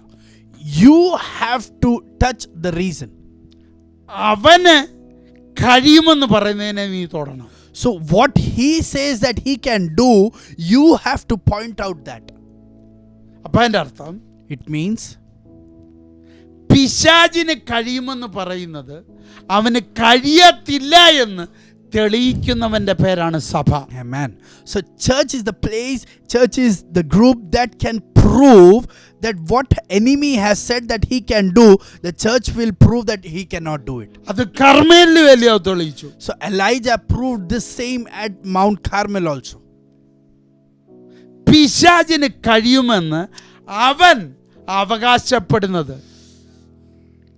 you have to touch the reason. അവന് കഴിയുമെന്ന് പറയുന്നതിനെ നീ തൊടണം. So what he says that he can do, you have to point out that. അപ്പം അതിൻ്റെ അർത്ഥം It means പിശാചിന് കഴിയുമെന്ന് പറയുന്നത് അവന് കഴിയത്തില്ല എന്ന് തെളിയിക്കുന്നവന്റെ പേരാണ് സഭ. Amen. So church is the place, church is the group that can prove that what enemy has said that he can do, the church will prove that he cannot do it. അത് കർമ്മേലിൽ വലിയ തെളിയിച്ചു. So Elijah proved the same at Mount Carmel also. പിശാചിന് കഴിയുമെന്ന് അവൻ അവകാശപ്പെടുന്നത്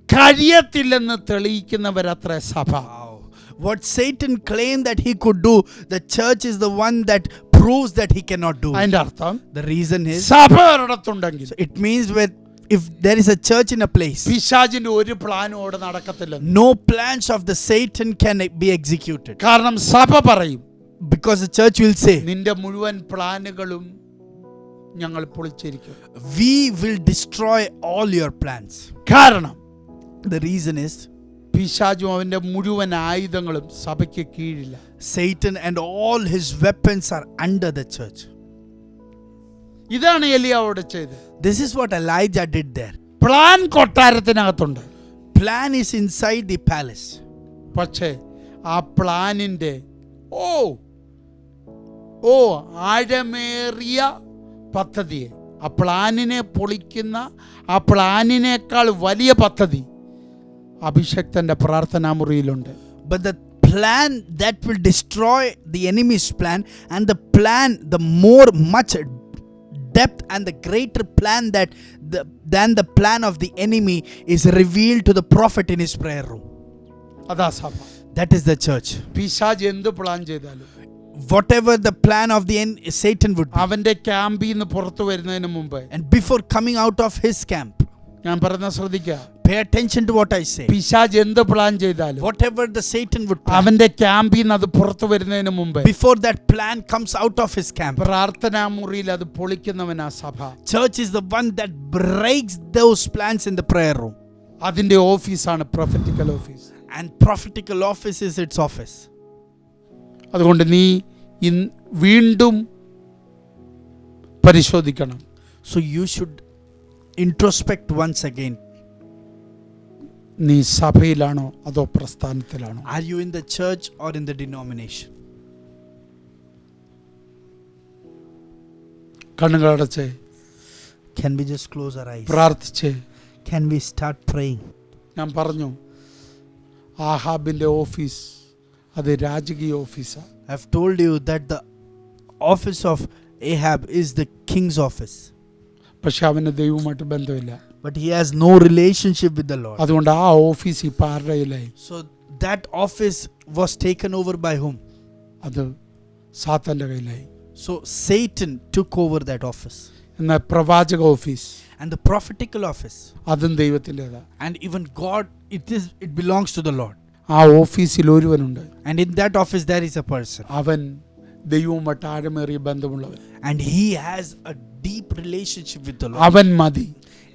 കഴിയത്തില്ലെന്ന് തെളിയിക്കുന്നവരത്ര സഭ. What Satan claimed that he could do, the church is the one that proves that he cannot do it. അതിന്റെ അർത്ഥം The reason is, സഭ ഒരിടത്തുണ്ടെങ്കിൽ so it means if there is a church in a place, പിശാചിന്റെ ഒരു പ്ലാനും അവിടെ നടക്കത്തില്ല. no plans of the Satan can be executed. കാരണം സഭ പറയും, Because the church will say, നിന്റെ മുഴുവൻ പ്ലാനുകളും ഞങ്ങൾ പൊളിച്ചിരിക്കും. we will destroy all your plans. കാരണം The reason is, പിശാചും അവന്റെ മുഴുവൻ ആയുധങ്ങളും സഭയ്ക്ക് കീഴില്ല. Satan and all his weapons are under the church. ഇതാണ് എലിയാവോട് ചെയ്തത്. This is what Elijah did there. Plan കൊട്ടാരത്തിനകത്തുണ്ട്. Plan is inside the palace. പക്ഷേ ആ പ്ലാനിന്റെ ആഴമേറിയ പദ്ധതിയെ, ആ പ്ലാനിനെ പൊളിക്കുന്ന ആ പ്ലാനിനേക്കാൾ വലിയ പദ്ധതി അഭിഷക്തന്റെ പ്രാർത്ഥനാ മുറിയിലുണ്ട്. But the plan that will destroy the enemy's plan, and the plan, the much depth and the greater plan than the plan of the enemy is revealed to the prophet in his prayer room. അതാ സഭ. That is the church. പിശാച് എന്ത് plan ചെയ്താലും Whatever the plan of the Satan would be, അവന്റെ ക്യാമ്പിൽ നിന്ന് പുറത്തു വരുന്നതിന് മുമ്പ്, and before coming out of his camp, ഞാൻ പറയുന്ന ശ്രദ്ധിക്കുക, pay attention to what I say. പിശാച് എന്ത് പ്ലാൻ ചെയ്താലും Whatever the Satan would plan, അവന്റെ ക്യാമ്പിൽ നിന്ന് അത് പുറത്തു വരുന്നതിന് മുമ്പ് before that plan comes out of his camp, പ്രാർത്ഥനാ മുറിയിൽ അത് പൊളിക്കുന്നവനാ സഭ. church is the one that breaks those plans in the prayer room. അതിന്റെ ഓഫീസാണ് prophetical office. And prophetical office is its office. അതുകൊണ്ട് നീ വീണ്ടും പരിശോധിക്കണം. So you should introspect once again. നീ സഭയിലാണോ അതോ പ്രസ്ഥാനത്തിലാണോ? Are you in the church or in the denomination? കണ്ണുകളടച്ച് Can we just close our eyes? പ്രാർത്ഥിച്ച് Can we start praying? ഞാൻ പറഞ്ഞു, ആഹാബിന്റെ ഓഫീസ് അത് രാജകീയ ഓഫീസാണ്. I've told you that the office of Ahab is the king's office, പക്ഷെ അവന് ദൈവവുമായിട്ട് ബന്ധമില്ല. but he has no relationship with the Lord. അതുകൊണ്ട് ആ ഓഫീസ് ഇപ്പം ആരുടെ കയ്യിലായി? So that office was taken over by whom? അത് സാത്താൻ്റെ കയ്യിലായി. So Satan took over that office. എന്നാൽ പ്രവാചക office, And the prophetical office, അതും ദൈവത്തിൻ്റെതാ. and even God, it belongs to the Lord. ആ ഓഫീസിൽ ഒരുവനുണ്ട്, And in that office there is a person, അവൻ ദൈവവുമായിട്ട് ആഴമേറിയ ബന്ധമുള്ളവൻ. and he has a deep relationship with the Lord. അവൻ മതി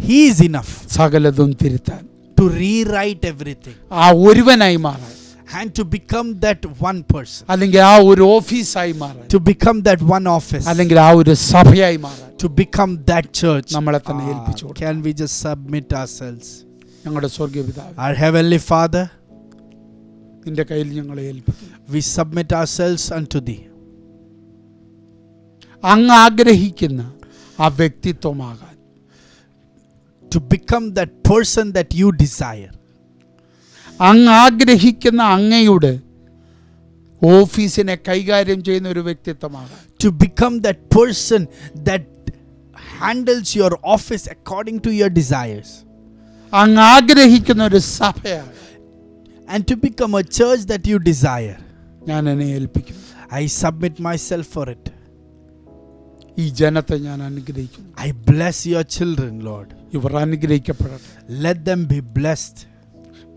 He is enough സകലതും തിരുത്താൻ, to rewrite everything ആ ഒരുവനായി മാറാൻ, and to become that one person, അല്ലെങ്കിൽ ആ ഒരു ഓഫീസായി മാറാൻ, to become that one office, അല്ലെങ്കിൽ ആ ഒരു സഭയായി മാറാൻ to become that church. നമ്മളെ തന്നെ ഏൽപ്പിച്ചു കൊടുക്കണം. Can we just submit ourselves? ഞങ്ങളുടെ സ്വർഗീയ പിതാവേ, Our heavenly Father, നിന്റെ കയ്യിൽ ഞങ്ങളെ ഏൽപ്പിക്കുന്നു. we submit ourselves unto thee. അങ്ങ് ആഗ്രഹിക്കുന്ന ആ വ്യക്തിത്വമാകാൻ, To become that person that you desire. അങ്ങ് ആഗ്രഹിക്കുന്ന അങ്ങയുടെ ഓഫീസിനെ കൈകാര്യം ചെയ്യുന്ന ഒരു വ്യക്തിത്വമാകാൻ, To become that person that handles your office according to your desires. അങ്ങ് ആഗ്രഹിക്കുന്ന ഒരു സഭയാകാൻ And to become a church that you desire. ഞാൻ എന്നെ ഏൽപ്പിക്കുന്നു. I submit myself for it. ഈ ജനത്തെ ഞാൻ അനുഗ്രഹിക്കുന്നു. I bless your children, Lord. ഇവർ അനുഗ്രഹിക്കപ്പെടട്ടെ. Let them be blessed.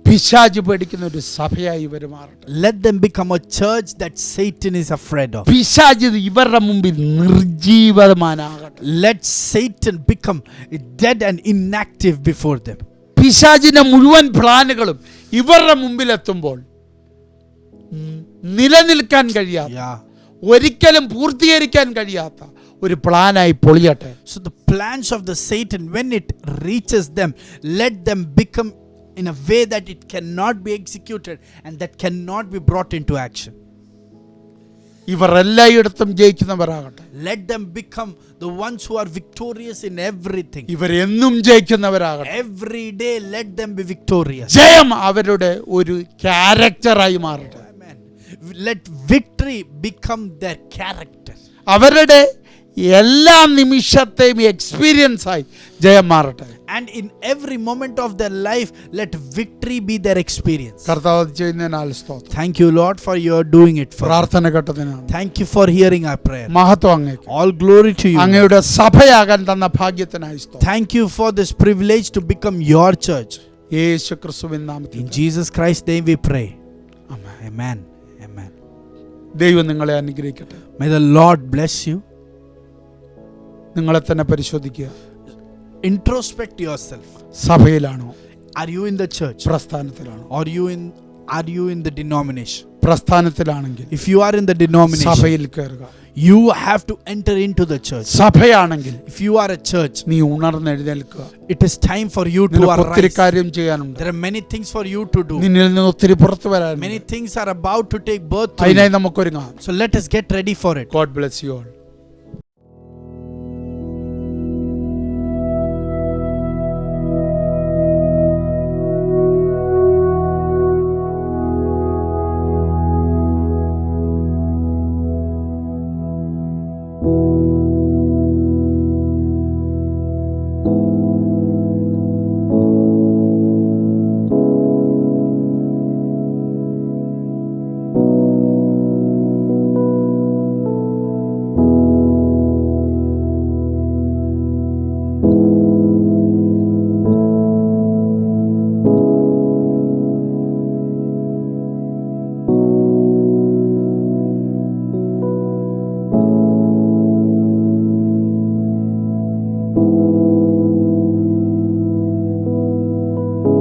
പിശാച് പേടിക്കുന്ന ഒരു സഭയായി ഇവർ മാറട്ടെ. Let them become a church that Satan is afraid of. പിശാച് ഇവരുടെ മുമ്പിൽ നിർജീവമാനാകട്ടെ. Let Satan become dead and inactive before them. പിശാചിന്റെ മുഴുവൻ പ്ലാനുകളും ഇവരുടെ മുമ്പിലെത്തുമ്പോൾ നിലനിൽക്കാൻ കഴിയാത്ത, Yeah. ഒരിക്കലും പൂർത്തീകരിക്കാൻ കഴിയാത്ത ഒരു പ്ലാനായി പൊളിയട്ടെ. So the plans of the Satan, when it reaches them, let them become in a way that it cannot be executed and that cannot be brought into action. ഇവർ എല്ലായിടത്തും ജയിക്കുന്നവരാകട്ടെ. Let them become the ones who are victorious in everything. ഇവർ എന്നും ജയിക്കുന്നവരാകട്ടെ. Every day let them be victorious. ജയം അവരുടെ ഒരു ക്യാരക്ടറായി മാറട്ടെ. Amen. Let victory become their character. അവരുടെ എല്ലാ നിമിഷത്തെയും എക്സ്പീരിയൻസ് ആയി ജയം മാറട്ടെ. And in every moment of their life, let victory be their experience. കർത്താവ് ചെയ്യുന്നതിനാൽ സ്തോത്രം. Thank you, Lord, for your doing it for us. പ്രാർത്ഥന കേട്ടതിനാണ് Thank you for hearing our prayer. മഹത്വം അങ്ങേക്ക്. All glory to you. അങ്ങയുടെ സഭയാകാൻ തന്ന ഭാഗ്യത്തിനായി സ്തോത്രം. Thank you for this privilege to become your church. യേശു ക്രിസ്തുവിൻ നാമത്തിൽ In Jesus Christ's name we pray. Amen. Amen. Amen. ദൈവം നിങ്ങളെ അനുഗ്രഹിക്കട്ടെ. May the Lord bless you. നിങ്ങളെ തന്നെ പരിശോധിക്കുക. Introspect yourself. സഭയിലാണോ? Are you in the church? പ്രസ്ഥാനത്തിലാണോ? Are you in the denomination? പ്രസ്ഥാനത്തിലാണെങ്കിൽ If you are in the denomination, സഭയിൽ കയറുക. you have to enter into the church. സഭയാണെങ്കിൽ If you are a church, നീ ഉണർന്നെഴുന്നേൽക്കുക. it is time for you to നിനക്ക് ഒത്തിരി arise. കാര്യം ചെയ്യാനുണ്ട്. There are many things for you to do. നിന്നിൽ നിന്ന് ഒത്തിരി പുറത്തു വരാനുണ്ട്. Many things are about to take birth through അതിനായി you. നമുക്കൊരുങ്ങാം. So let us get ready for it. God bless you all.